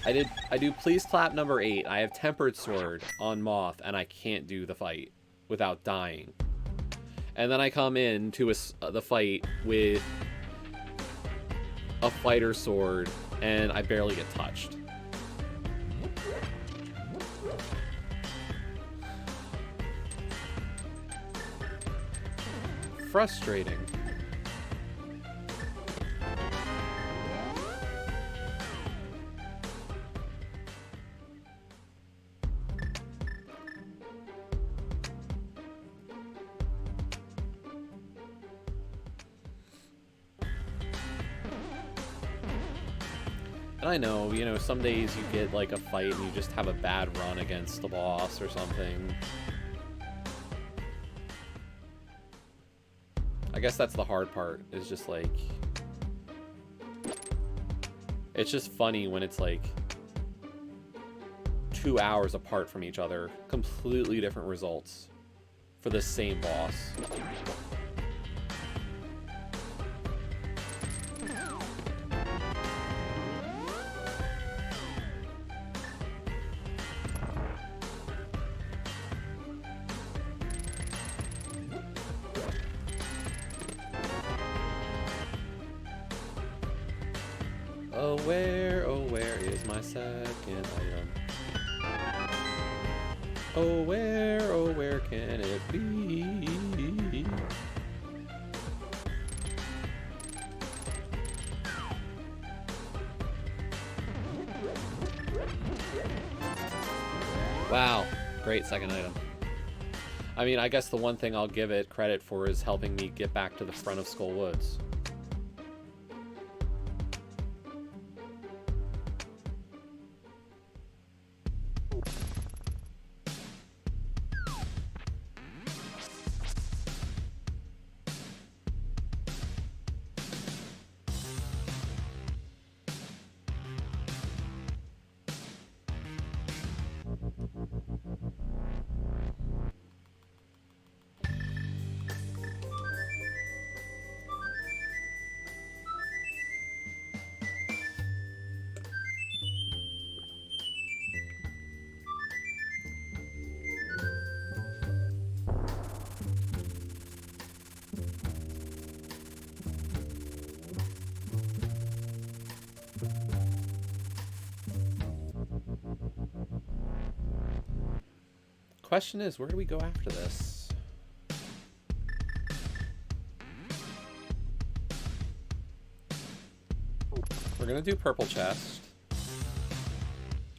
[SPEAKER 1] I do please clap number 8. I have tempered sword on Moth, and I can't do the fight without dying. And then I come in to the fight with a fighter sword, and I barely get touched. Frustrating. And I know, you know, some days you get like a fight and you just have a bad run against the boss or something. I guess that's the hard part, is just like... It's just funny when it's like 2 hours apart from each other. Completely different results for the same boss. Oh where is my second item? Oh where can it be? Wow, great second item. I mean, I guess the one thing I'll give it credit for is helping me get back to the front of Skull Woods. Question is, where do we go after this? gonna do purple chest.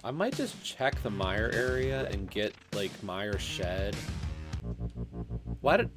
[SPEAKER 1] I might just check the mire area and get, like, mire shed. Why did...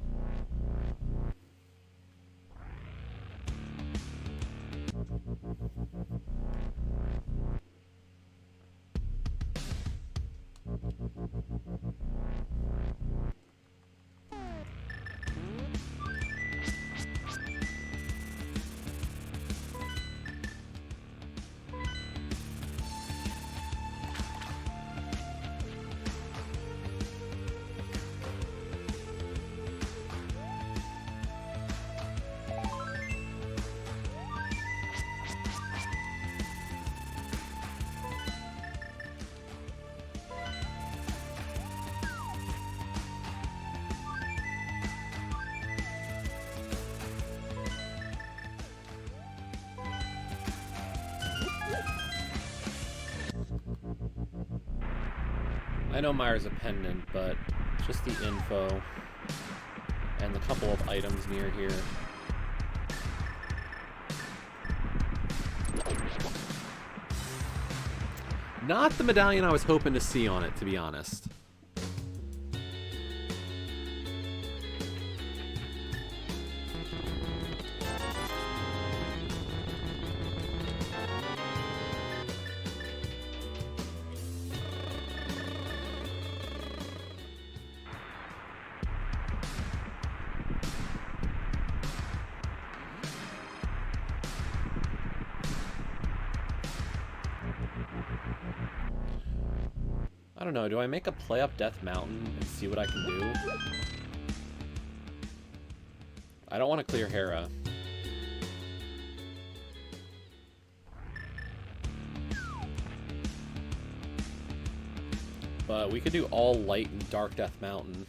[SPEAKER 1] I know Mire's a pendant, but just the info and the couple of items near here. Not the medallion I was hoping to see on it, to be honest. I don't know, do I make a play up Death Mountain and see what I can do? I don't want to clear Hera. But we could do all light and dark Death Mountain.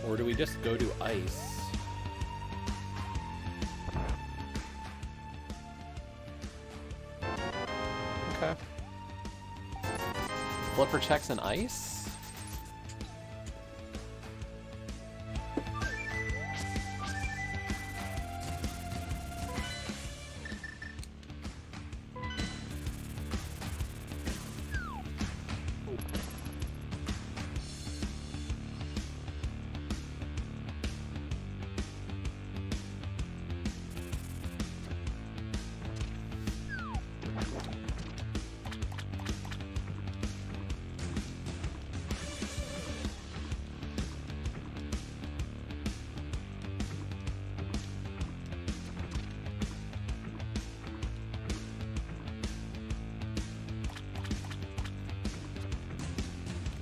[SPEAKER 1] Or do we just go to ice? Okay. Flipper checks and ice?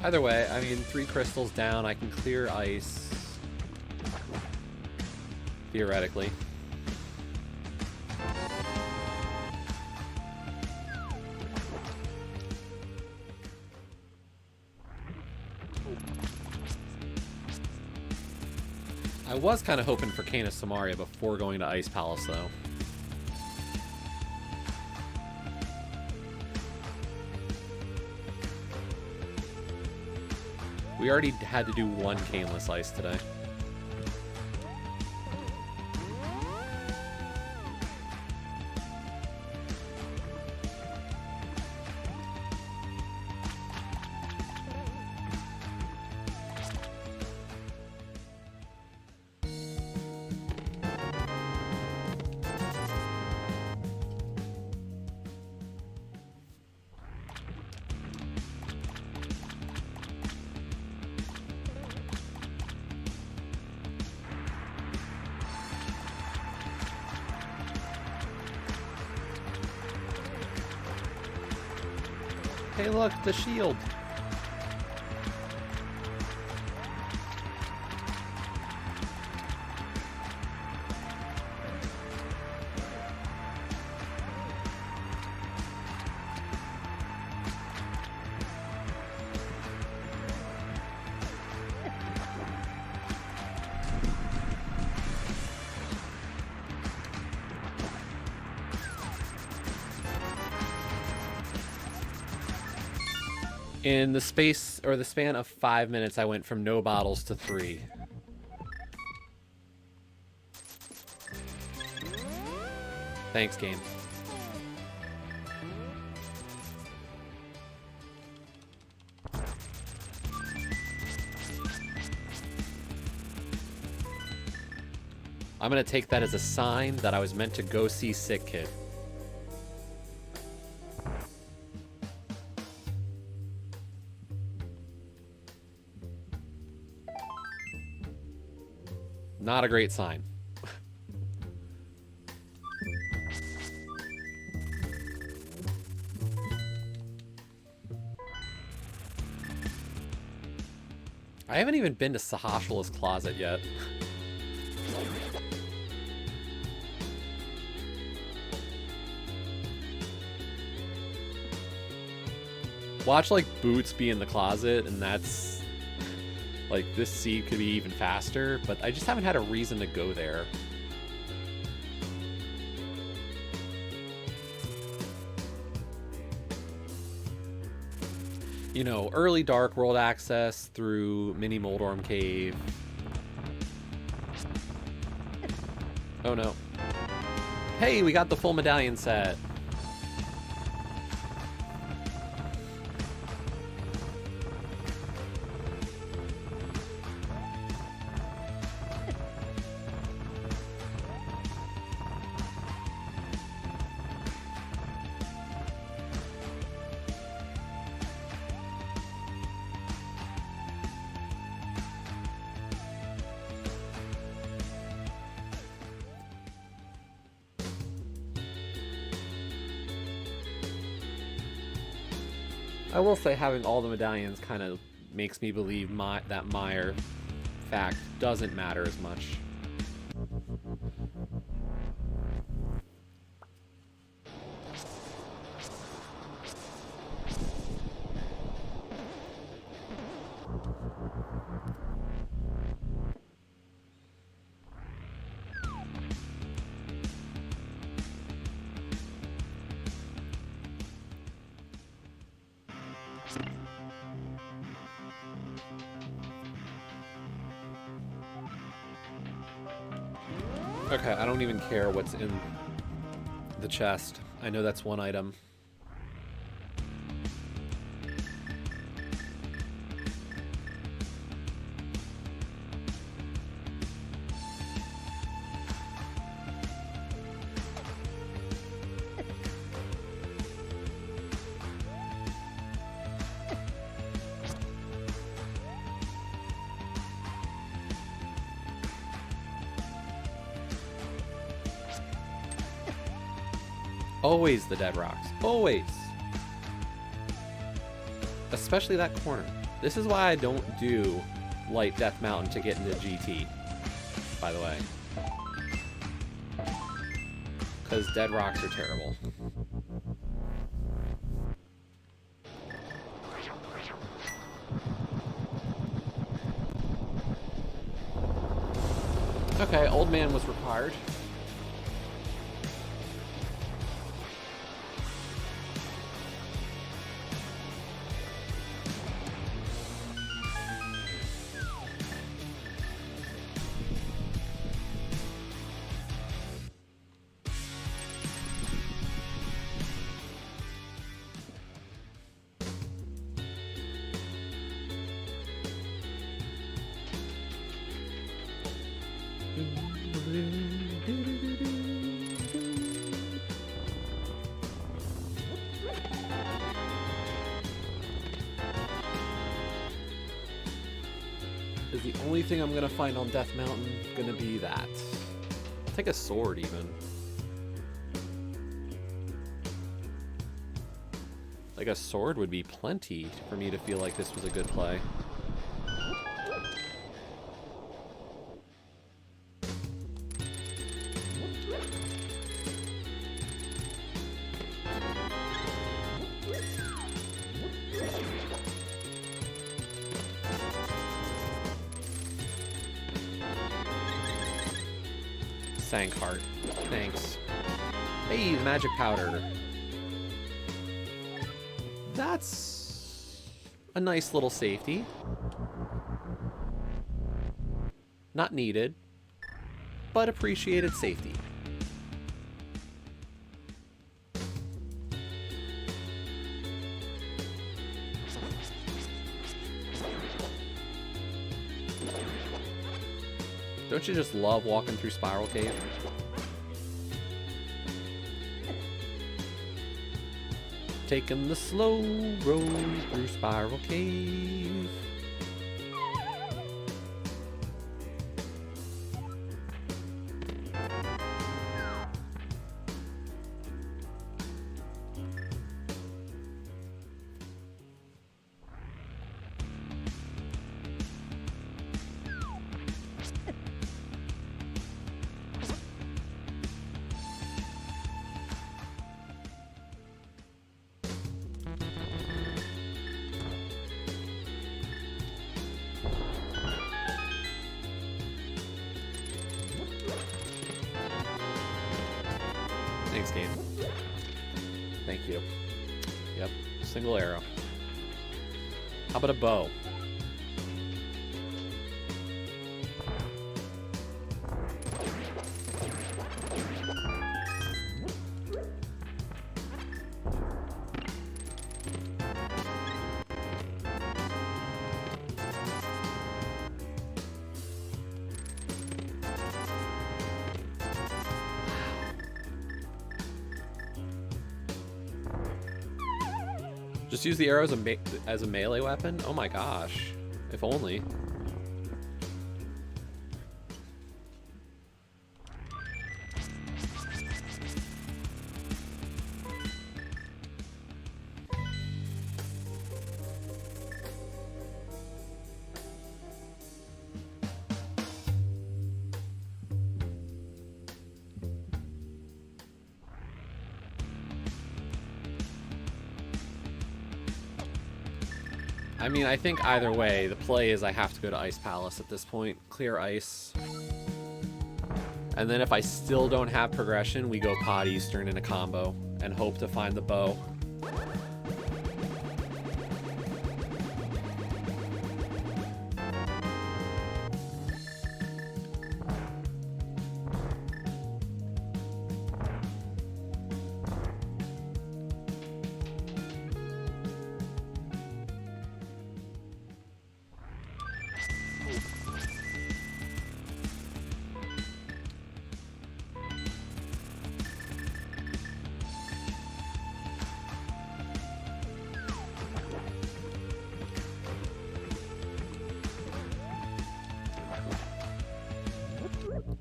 [SPEAKER 1] Either way, I mean, 3 crystals down, I can clear ice. Theoretically. I was kind of hoping for Canis Samaria before going to Ice Palace, though. We already had to do 1 Caneless Ice today. Hey, look, the shield. In the space, or the span of 5 minutes, I went from no bottles to 3. Thanks, game. I'm gonna take that as a sign that I was meant to go see Sick Kid. Not a great sign. I haven't even been to Sahashwala's closet yet. Watch, like, Boots be in the closet, and that's... Like, this seed could be even faster, but I just haven't had a reason to go there. You know, early Dark World access through Mini Moldorm Cave. Oh no. Hey, we got the full medallion set. I will say having all the medallions kind of makes me believe that Meyer fact doesn't matter as much. Okay, I don't even care what's in the chest. I know that's one item. Always the dead rocks. Always. Especially that corner. This is why I don't do Light Death Mountain to get into GT, by the way. Because dead rocks are terrible. Okay, Old Man was required. Is the only thing I'm gonna find on Death Mountain gonna be that. I'll take a sword even. Like a sword would be plenty for me to feel like this was a good play. Sank heart. Thanks. Hey, the magic powder. That's a nice little safety. Not needed, but appreciated safety. Don't you just love walking through Spiral Cave? Taking the slow road through Spiral Cave. Thanks, game. Thank you. Yep, single arrow. How about a bow? Just use the arrows as a melee weapon? Oh my gosh. If only. I mean, I think either way, the play is I have to go to Ice Palace at this point. Clear ice. And then if I still don't have progression, we go Pod Eastern in a combo and hope to find the bow.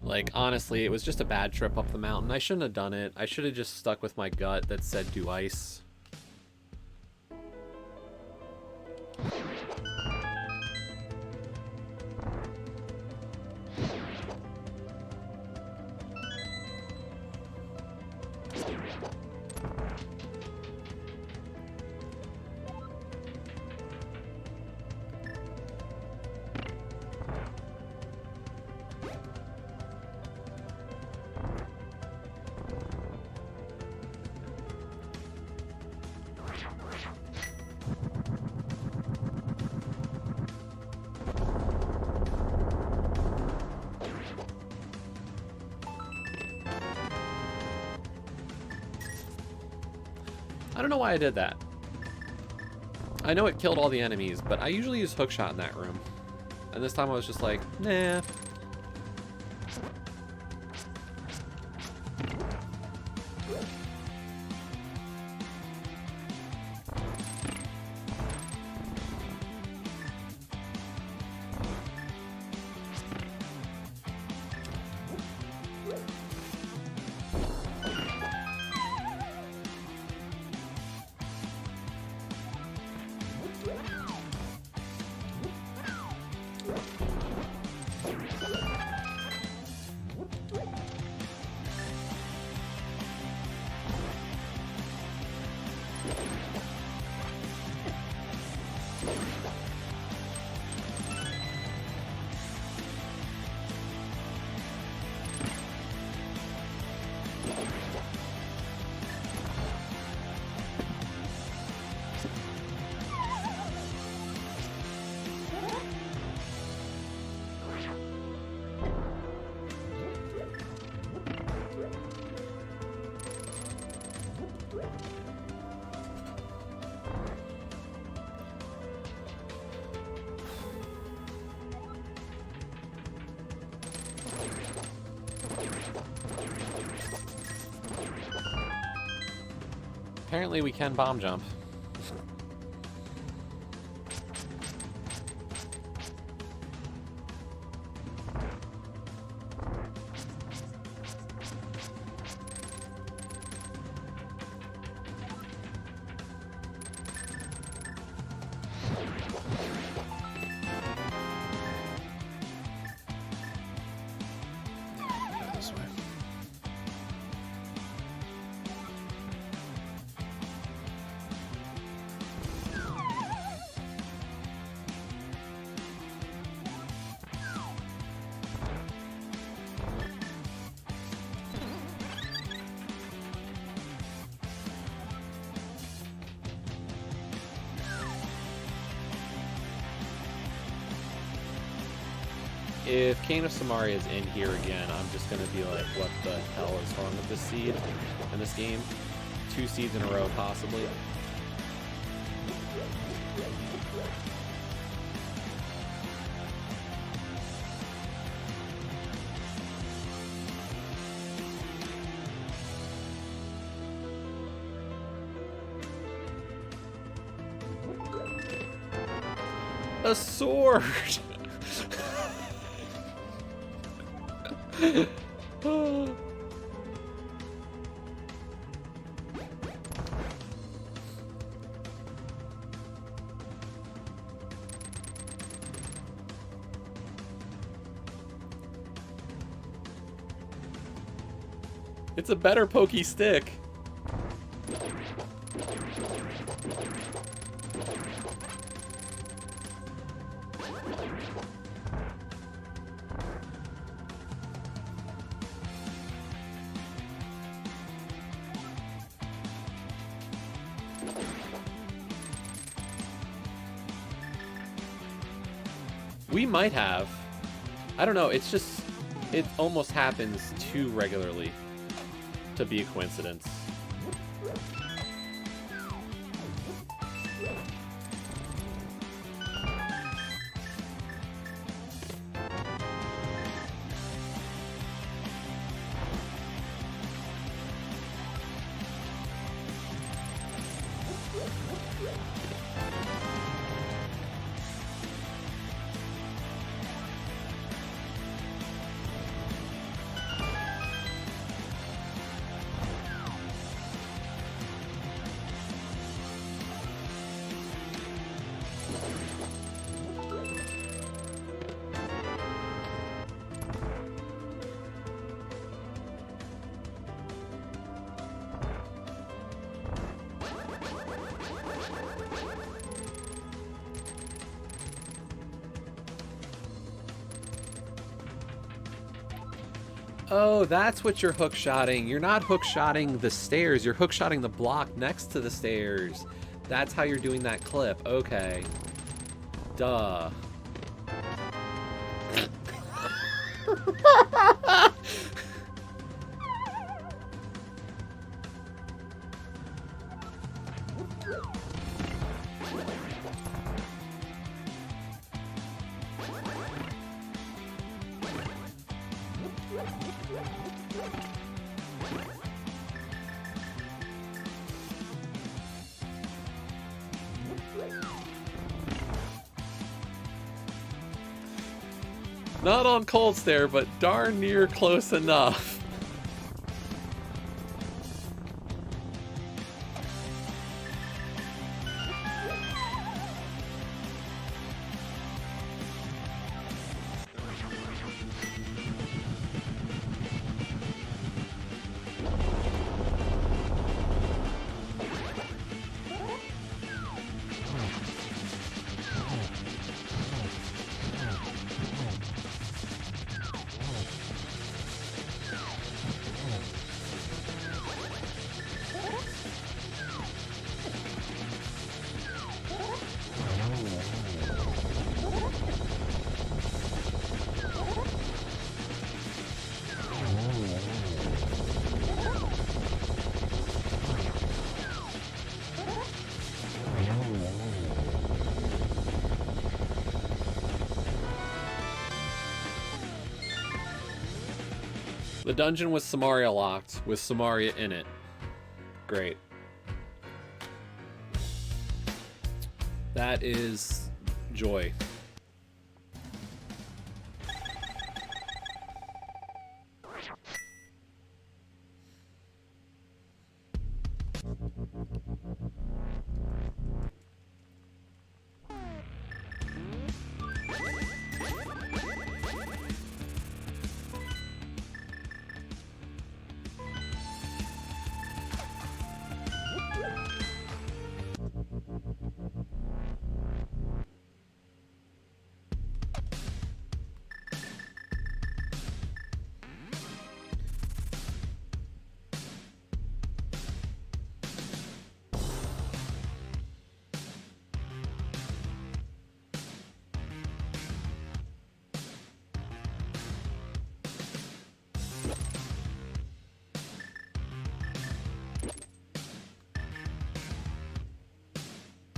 [SPEAKER 1] Like, honestly, it was just a bad trip up the mountain. I shouldn't have done it. I should have just stuck with my gut that said do ice. I don't know why I did that. I know it killed all the enemies, but I usually use hookshot in that room. And this time I was just like, nah. Apparently we can bomb jump. This way. If Kane of Samaria is in here again, I'm just going to be like, what the hell is wrong with this seed in this game? 2 seeds in a row, possibly. A sword! It's a better pokey stick. We might have. I don't know, it's just, it almost happens too regularly to be a coincidence. Oh, that's what you're hookshotting. You're not hookshotting the stairs. You're hookshotting the block next to the stairs. That's how you're doing that clip. Okay. Duh. Not on Cold Stare, but darn near close enough. The dungeon was Samaria locked, with Samaria in it. Great. That is joy.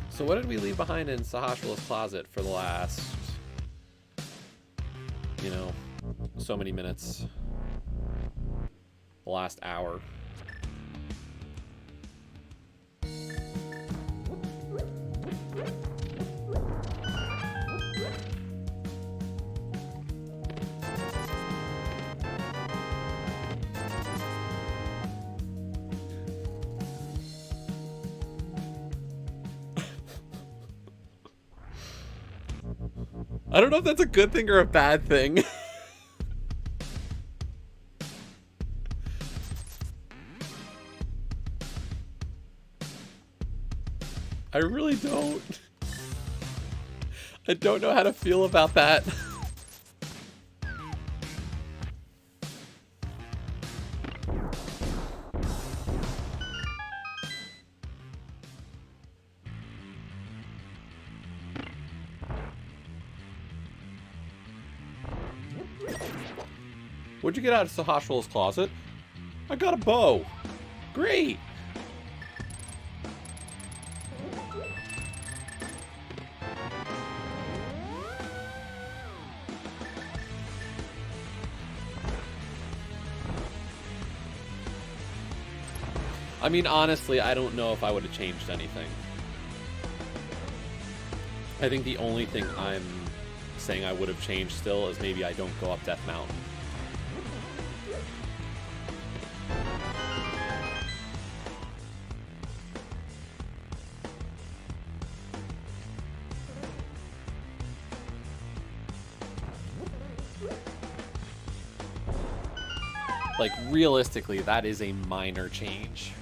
[SPEAKER 1] So what did we leave behind in Sahasrah's closet for the last, you know, so many minutes? The last hour. I don't know if that's a good thing or a bad thing. I really don't. I don't know how to feel about that. What'd you get out of Sahasrah's closet? I got a bow. Great. I mean, honestly, I don't know if I would have changed anything. I think the only thing I'm saying I would have changed still is maybe I don't go up Death Mountain. Like, realistically, that is a minor change.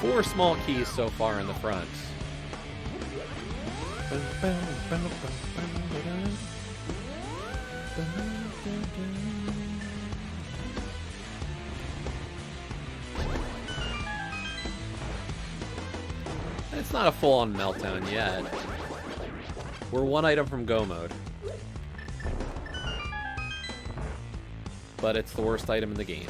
[SPEAKER 1] Four small keys so far in the front. It's not a full-on meltdown yet. We're one item from go mode. But it's the worst item in the game.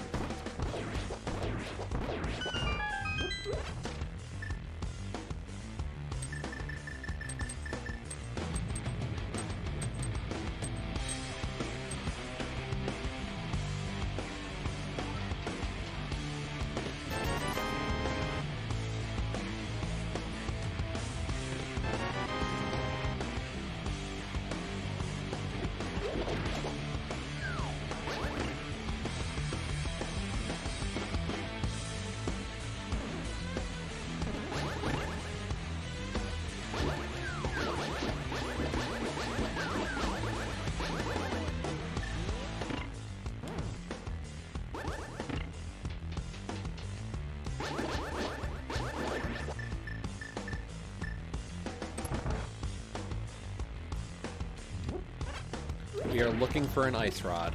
[SPEAKER 1] We are looking for an ice rod.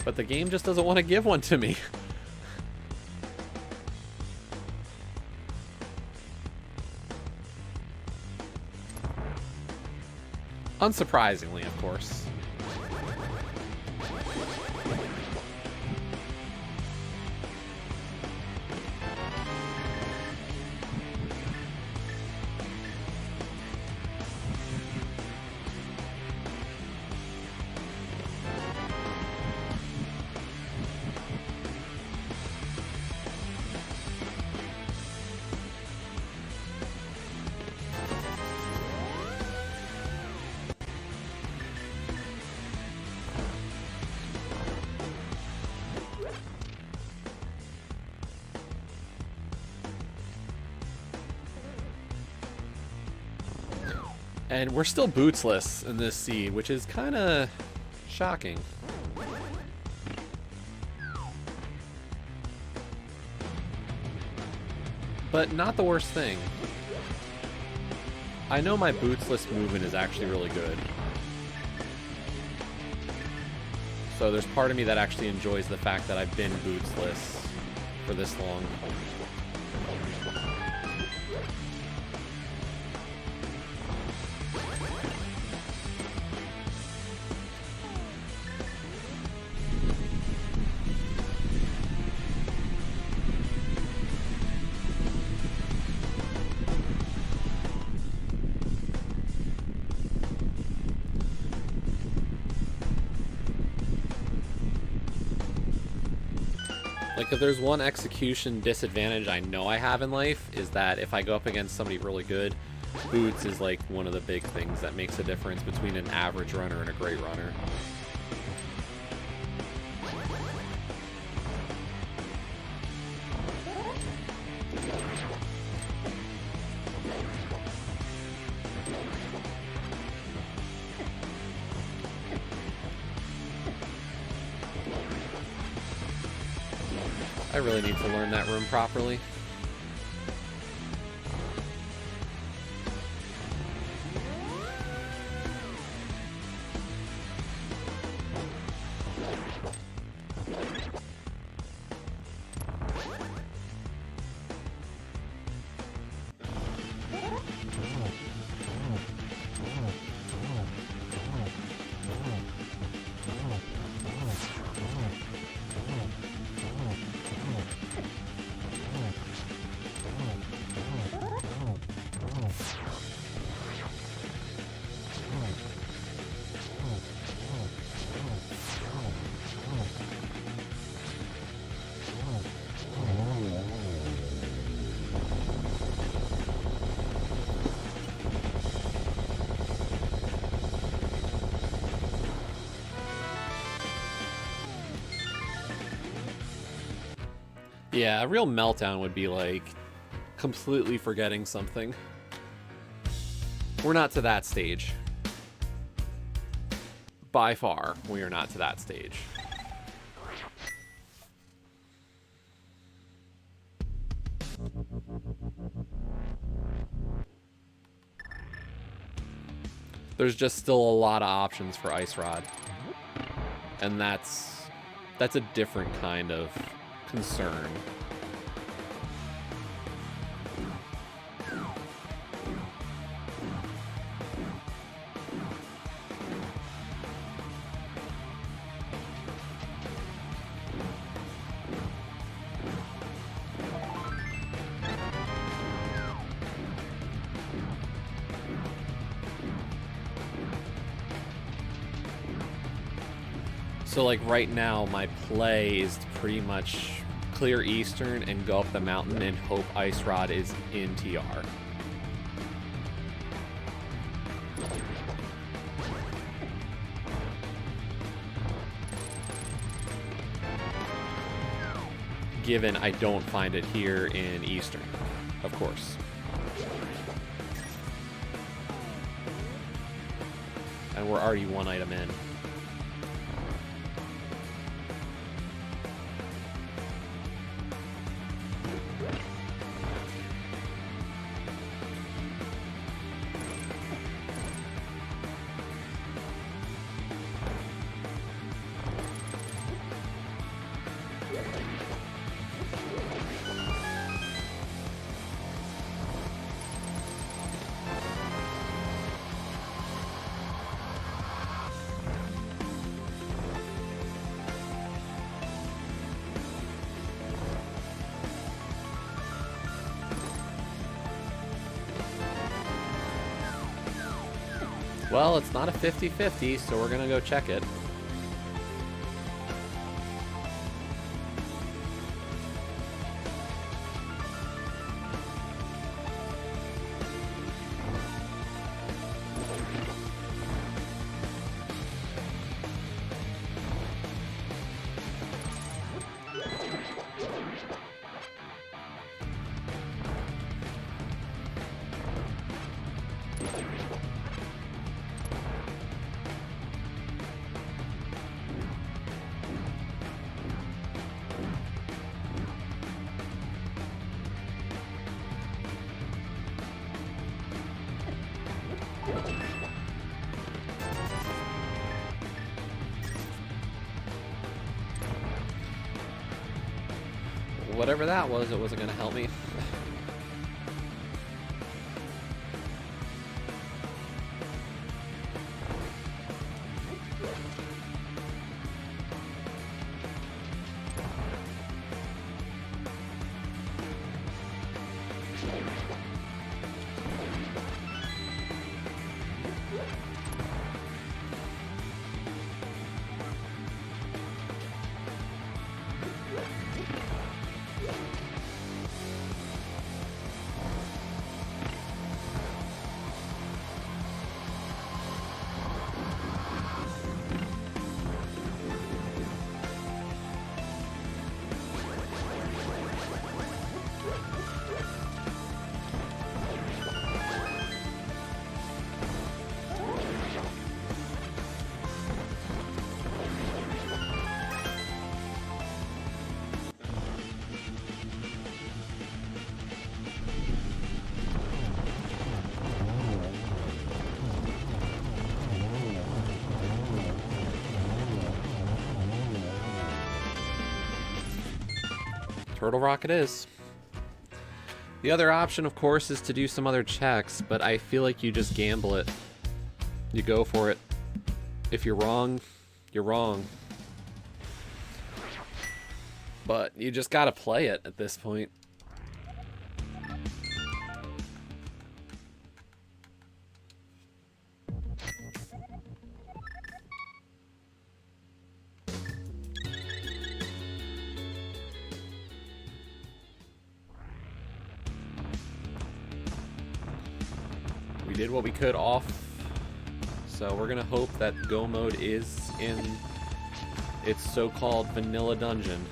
[SPEAKER 1] But the game just doesn't want to give one to me. Unsurprisingly, of course. And we're still bootsless in this seed, which is kind of shocking. But not the worst thing. I know my bootsless movement is actually really good. So there's part of me that actually enjoys the fact that I've been bootsless for this long. Like, if there's one execution disadvantage I know I have in life, is that if I go up against somebody really good, boots is like one of the big things that makes a difference between an average runner and a great runner. I really need to learn that room properly. Yeah, a real meltdown would be like completely forgetting something. We're not to that stage. By far, we are not to that stage. There's just still a lot of options for Ice Rod. And that's a different kind of concern. So like right now my play is pretty much clear Eastern and go up the mountain and hope Ice Rod is in TR. Given I don't find it here in Eastern, of course. And we're already one item in. Well, it's not a 50-50, so we're gonna go check it. Whatever that was, it wasn't gonna help me. Turtle Rock it is. The other option, of course, is to do some other checks, but I feel like you just gamble it. You go for it. If you're wrong, you're wrong. But you just gotta play it at this point. We did what we could off, so we're gonna hope that Go mode is in its so-called vanilla dungeon.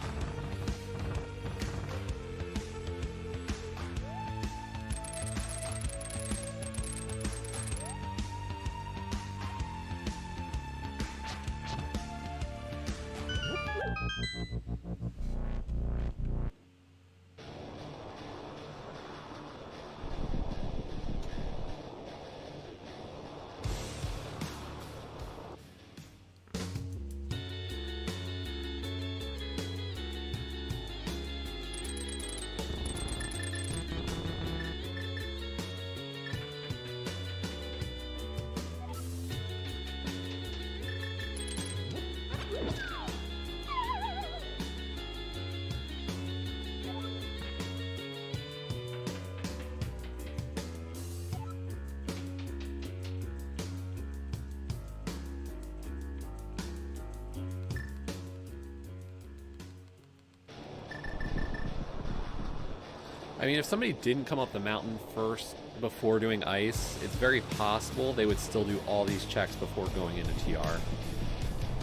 [SPEAKER 1] I mean, if somebody didn't come up the mountain first before doing ice, it's very possible they would still do all these checks before going into TR.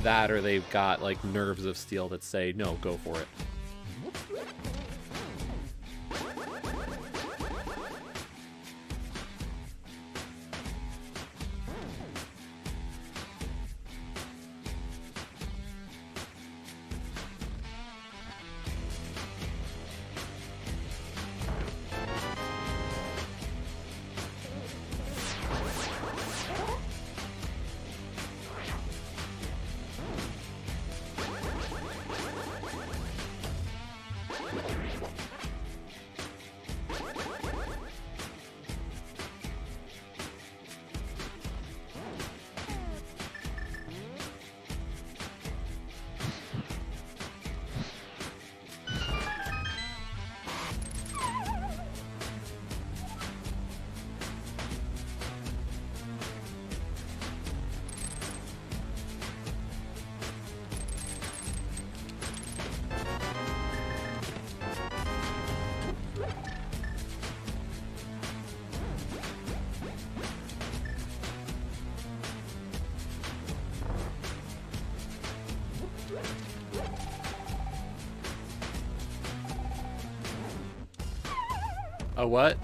[SPEAKER 1] That, or they've got, like, nerves of steel that say, no, go for it. A what?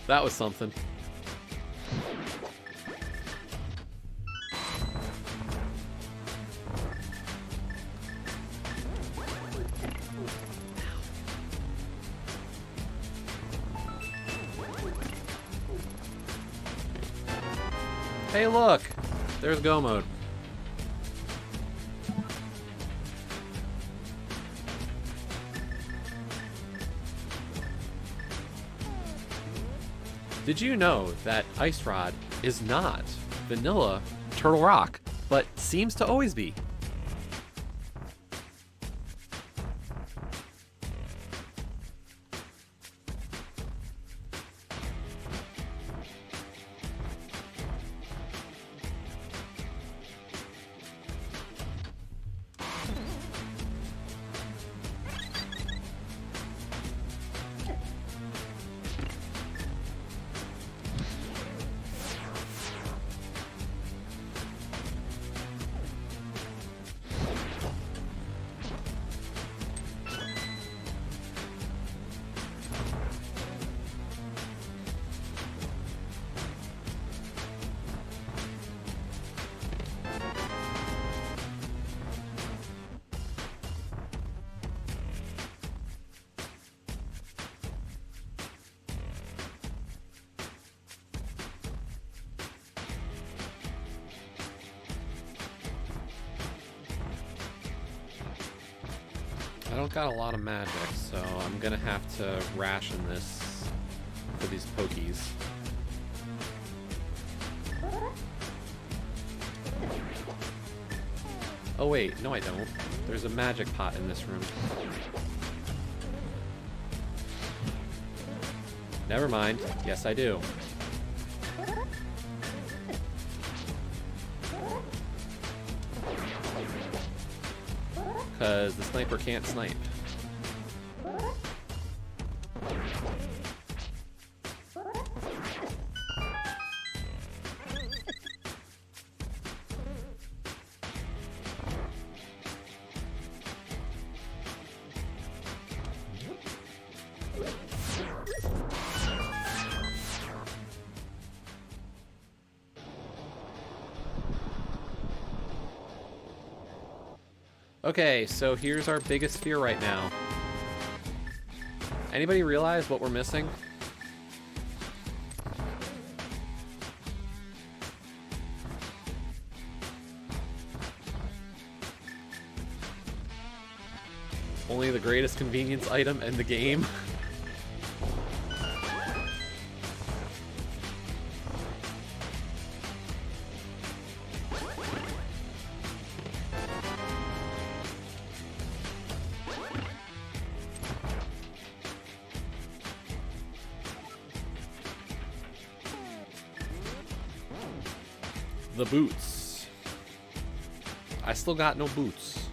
[SPEAKER 1] That was something. Hey, look! There's Go Mode. Did you know that Ice Rod is not vanilla Turtle Rock, but seems to always be? I don't got a lot of magic, so I'm gonna have to ration this for these Pokies. Oh wait, no I don't. There's a magic pot in this room. Never mind. Yes, I do. Because the sniper can't snipe. Okay, so here's our biggest fear right now. Anybody realize what we're missing? Only the greatest convenience item in the game. The boots. I still got no boots.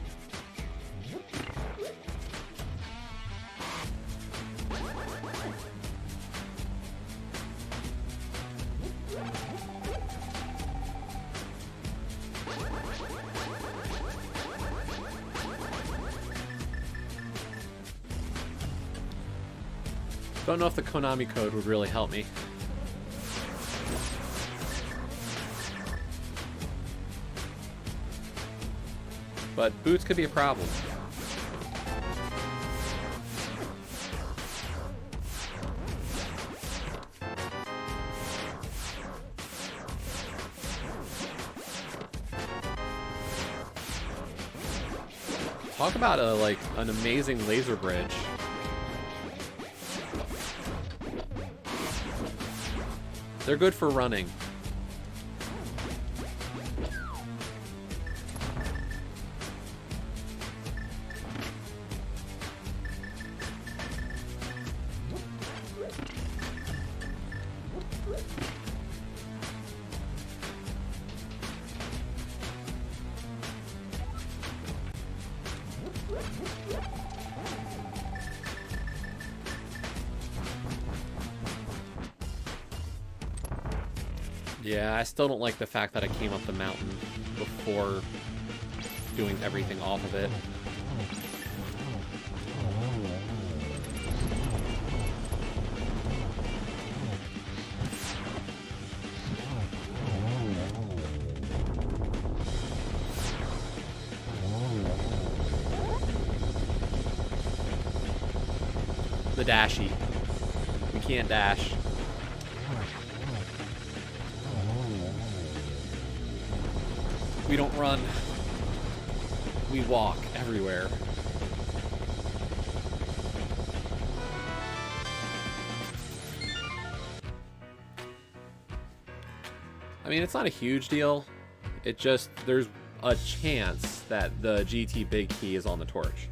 [SPEAKER 1] Don't know if the Konami code would really help me. But boots could be a problem. Talk about an amazing laser bridge. They're good for running. Yeah, I still don't like the fact that I came up the mountain before doing everything off of it. The dashy. We can't dash. We don't run. We walk everywhere. I mean, it's not a huge deal. It just, there's a chance that the GT Big Key is on the torch.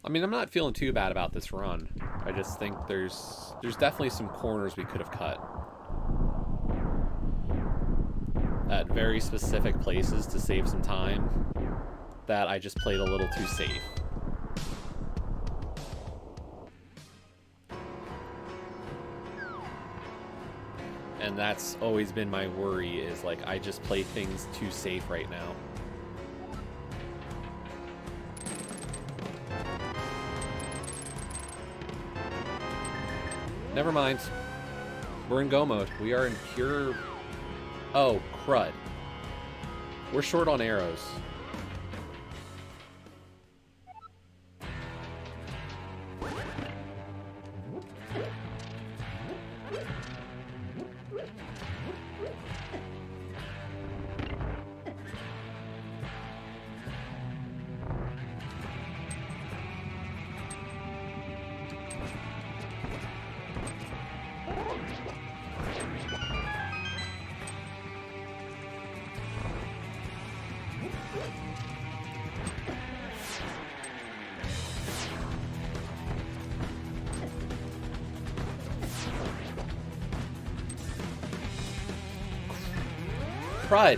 [SPEAKER 1] I mean, I'm not feeling too bad about this run. I just think there's definitely some corners we could have cut at very specific places to save some time that I just played a little too safe. And that's always been my worry, is like I just play things too safe right now. Never mind. We're in go mode. We are in pure... Oh, crud. We're short on arrows. Crud.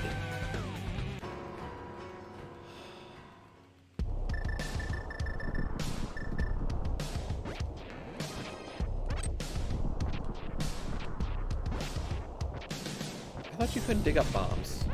[SPEAKER 1] I thought you couldn't dig up bombs.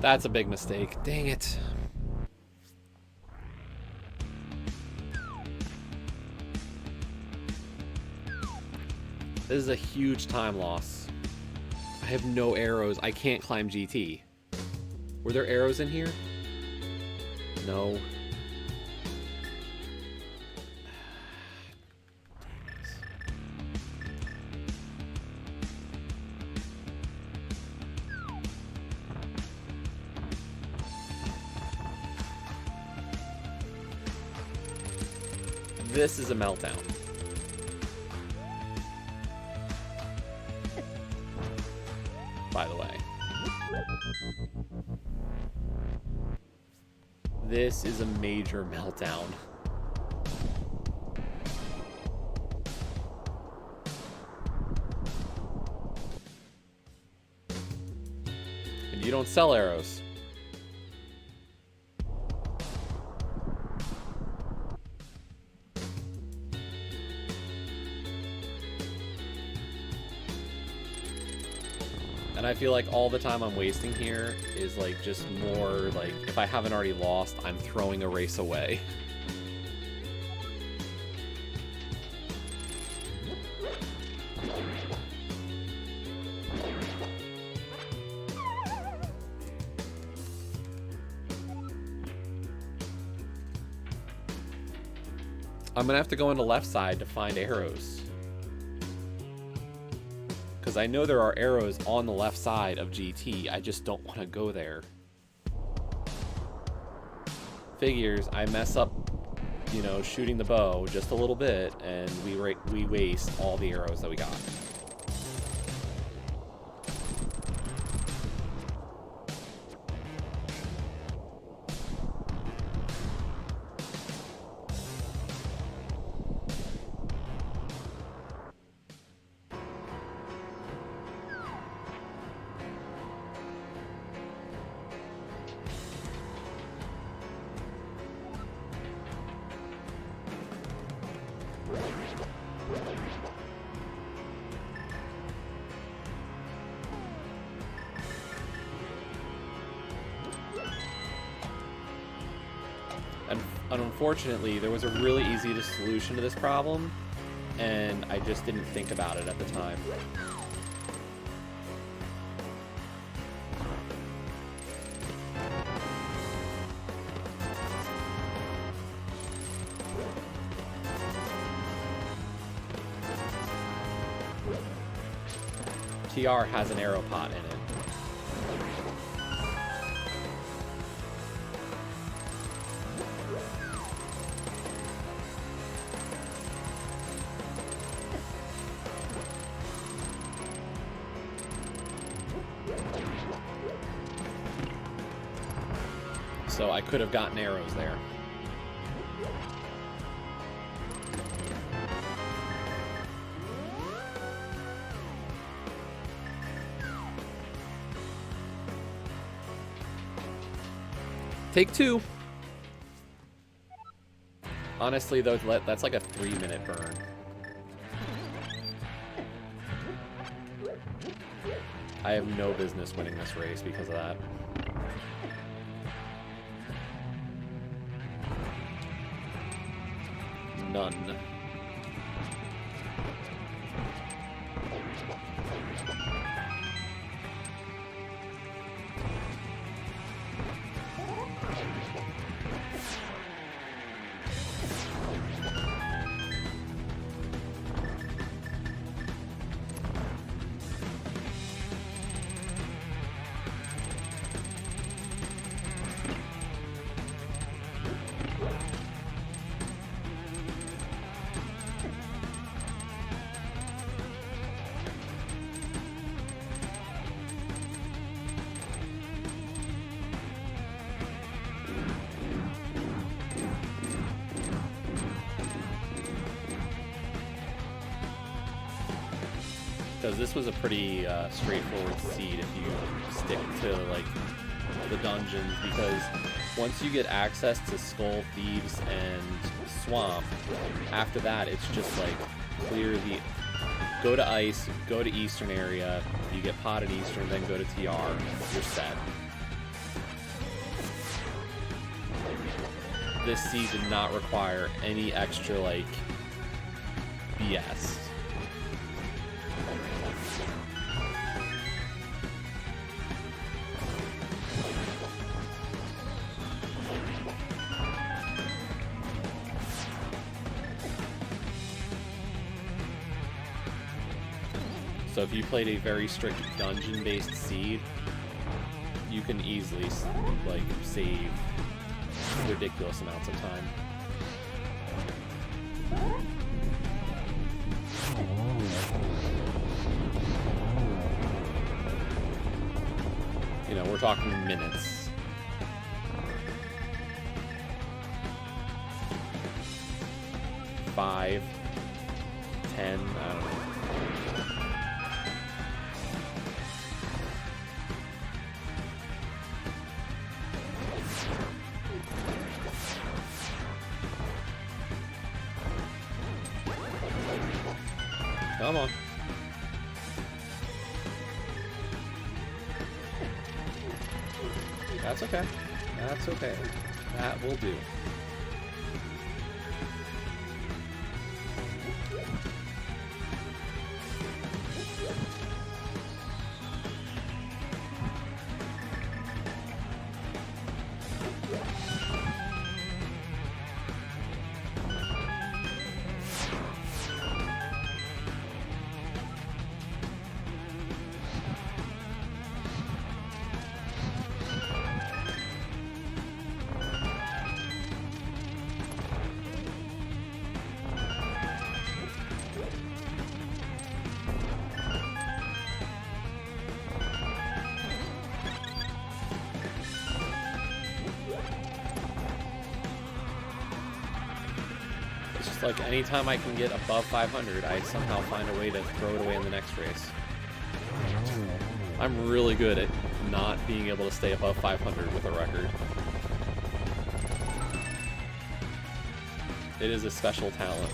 [SPEAKER 1] That's a big mistake. Dang it. This is a huge time loss. I have no arrows. I can't climb GT. Were there arrows in here? No. This is a meltdown. This is a major meltdown. And you don't sell arrows. And I feel like all the time I'm wasting here is like just more like, if I haven't already lost, I'm throwing a race away. I'm gonna have to go into left side to find arrows. Because I know there are arrows on the left side of GT, I just don't want to go there. Figures, I mess up, you know, shooting the bow just a little bit, and we waste all the arrows that we got. And unfortunately, there was a really easy solution to this problem, and I just didn't think about it at the time. TR has an arrow pot in it. So I could have gotten arrows there. Take two. Honestly, though, that's like a 3-minute burn. I have no business winning this race because of that. None. Because this was a pretty straightforward seed if you stick to like the dungeons, because once you get access to Skull, Thieves, and Swamp, after that it's just like clear the... Go to Ice, go to Eastern area, you get potted Eastern, then go to TR, you're set. This seed did not require any extra like BS. So if you played a very strict dungeon-based seed, you can easily like save ridiculous amounts of time. You know, we're talking minutes. Five, 10, I don't know. Come on. That's okay. That's okay. That will do. Like, anytime I can get above 500, I somehow find a way to throw it away in the next race. I'm really good at not being able to stay above 500 with a record. It is a special talent.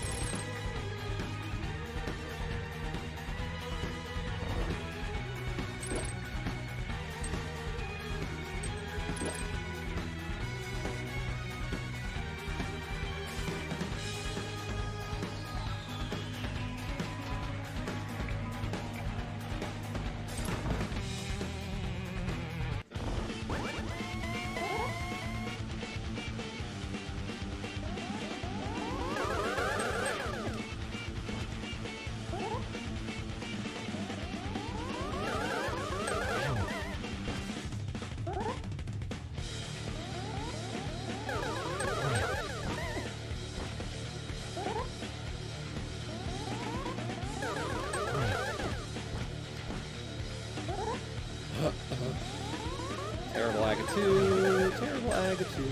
[SPEAKER 1] Terrible Agatu, terrible Agatu.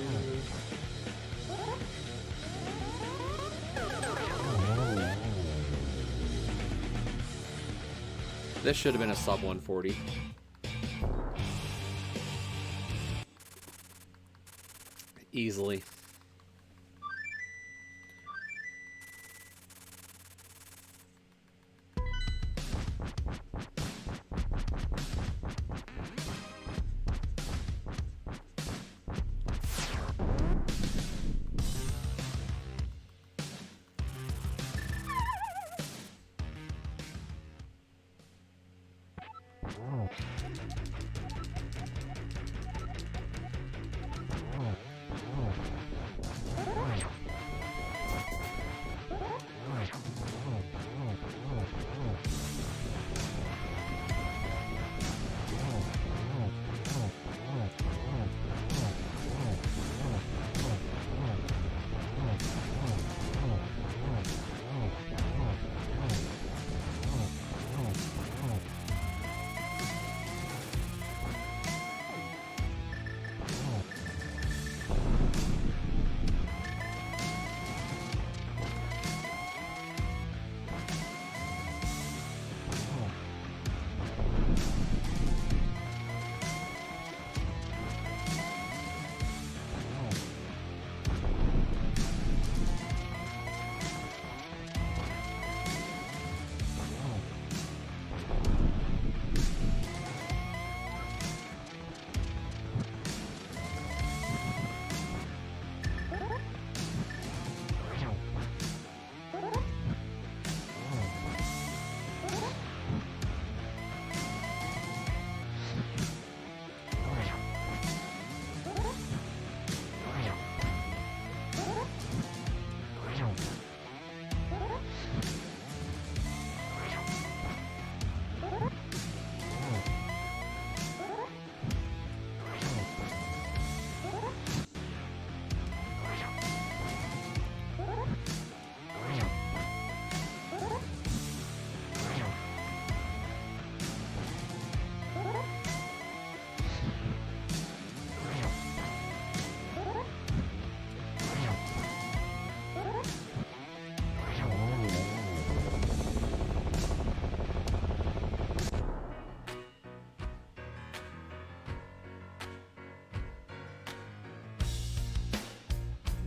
[SPEAKER 1] This should have been a sub 140. Easily.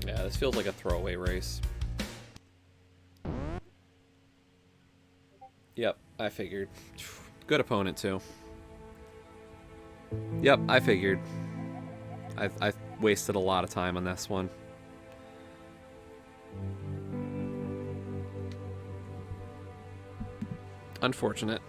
[SPEAKER 1] Yeah, this feels like a throwaway race. Yep, I figured. Good opponent, too. Yep, I figured. I wasted a lot of time on this one. Unfortunate.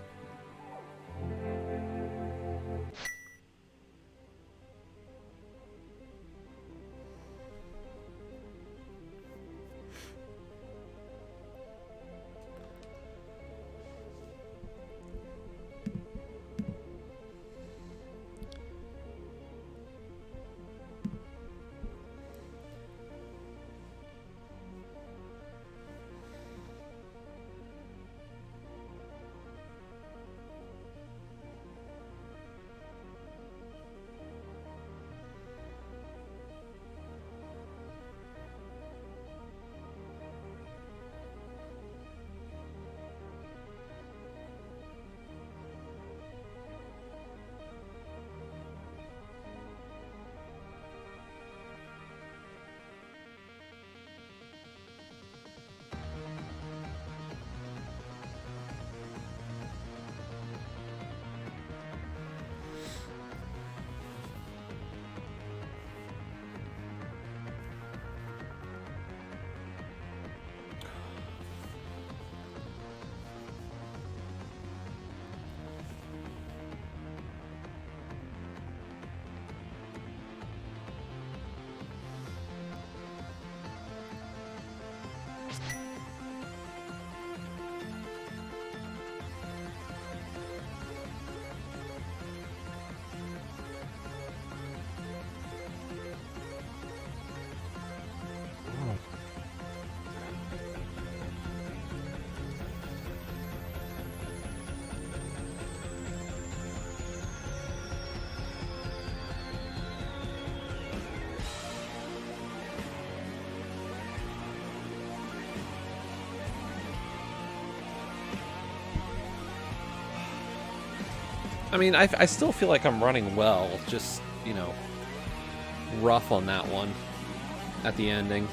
[SPEAKER 1] I mean, I still feel like I'm running well, just, you know, rough on that one at the ending.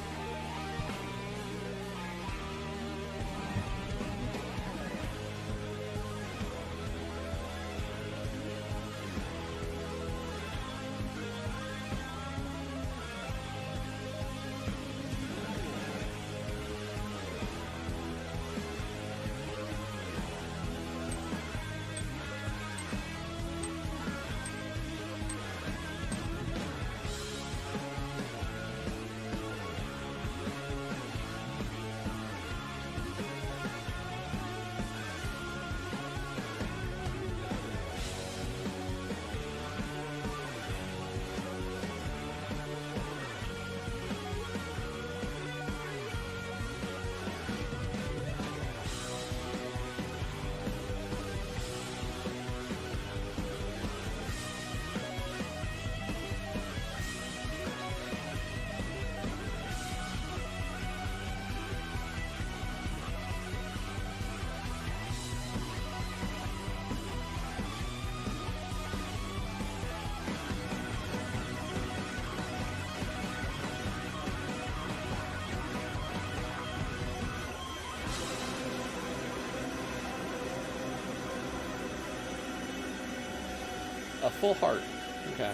[SPEAKER 1] A full heart. Okay.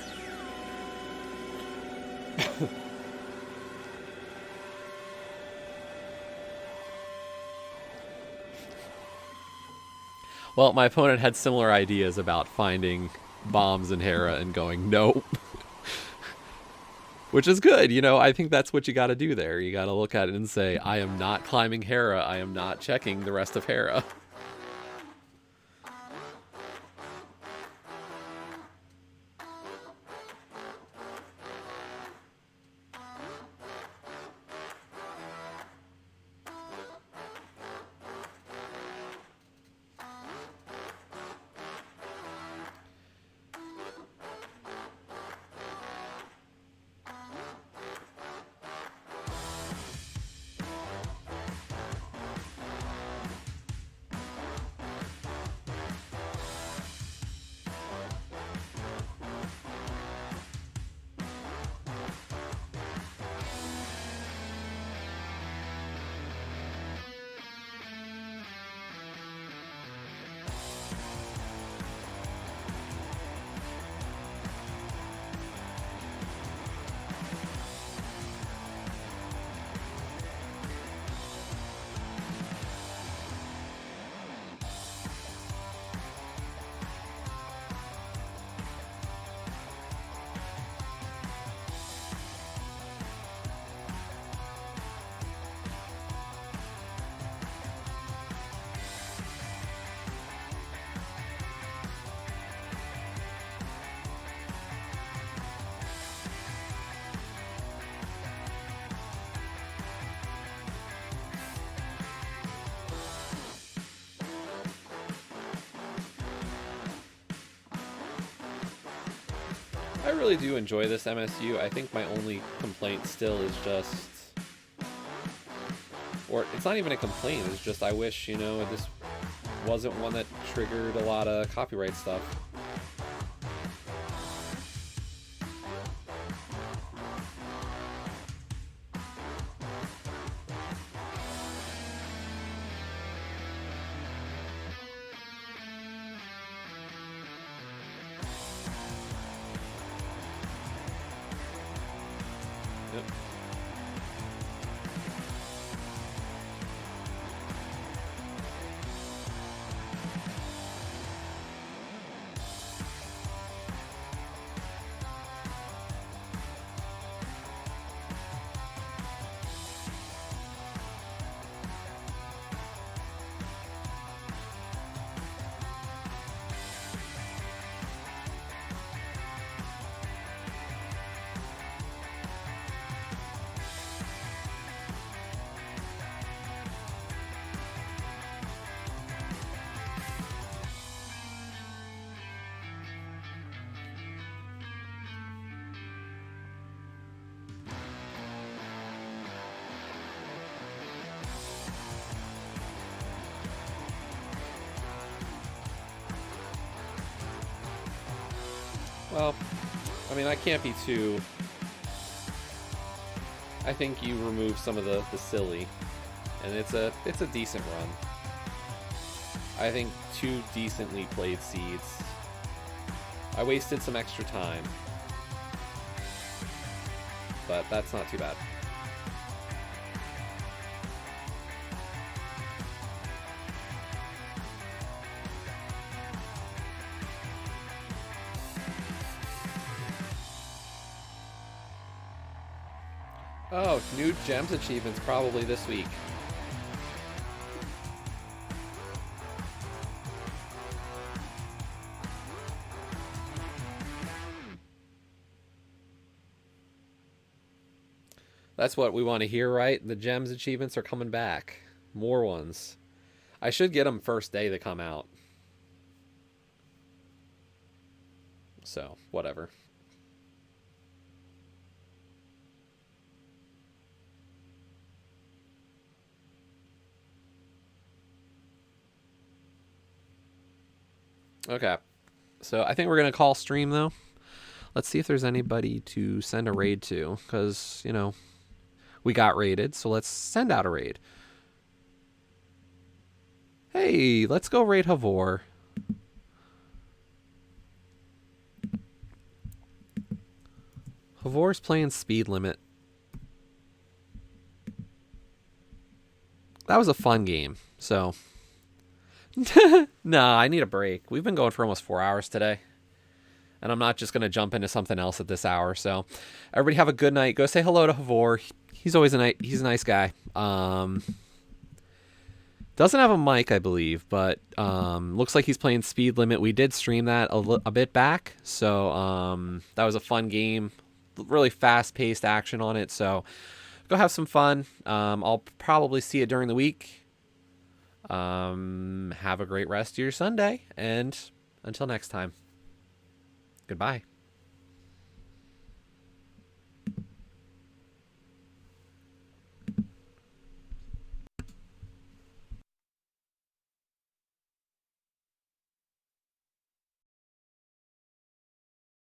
[SPEAKER 1] Well, my opponent had similar ideas about finding bombs in Hera and going, nope. Which is good, you know, I think that's what you gotta do there. You gotta look at it and say, I am not climbing Hera, I am not checking the rest of Hera. I really do enjoy this MSU. I think my only complaint still is just, or it's not even a complaint, it's just I wish, you know, this wasn't one that triggered a lot of copyright stuff. Yep. Well, I mean, I can't be too... I think you remove some of the silly, and it's a decent run. I think 2 decently played seeds. I wasted some extra time, but that's not too bad. Oh, new gems achievements probably this week. That's what we want to hear, right? The gems achievements are coming back. More ones. I should get them first day they come out. So, whatever. Okay. So, I think we're going to call stream, though. Let's see if there's anybody to send a raid to. Because, you know, we got raided. So, let's send out a raid. Hey, let's go raid Havor. Havor's playing Speed Limit. That was a fun game. So... Nah, I need a break. We've been going for almost 4 hours today. And I'm not just going to jump into something else at this hour. So, everybody have a good night. Go say hello to Havor. He's always he's a nice guy. Doesn't have a mic, I believe, but looks like he's playing Speed Limit. We did stream that a bit back. So, that was a fun game. Really fast-paced action on it. So, go have some fun. I'll probably see you during the week. Have a great rest of your Sunday, and until next time, goodbye.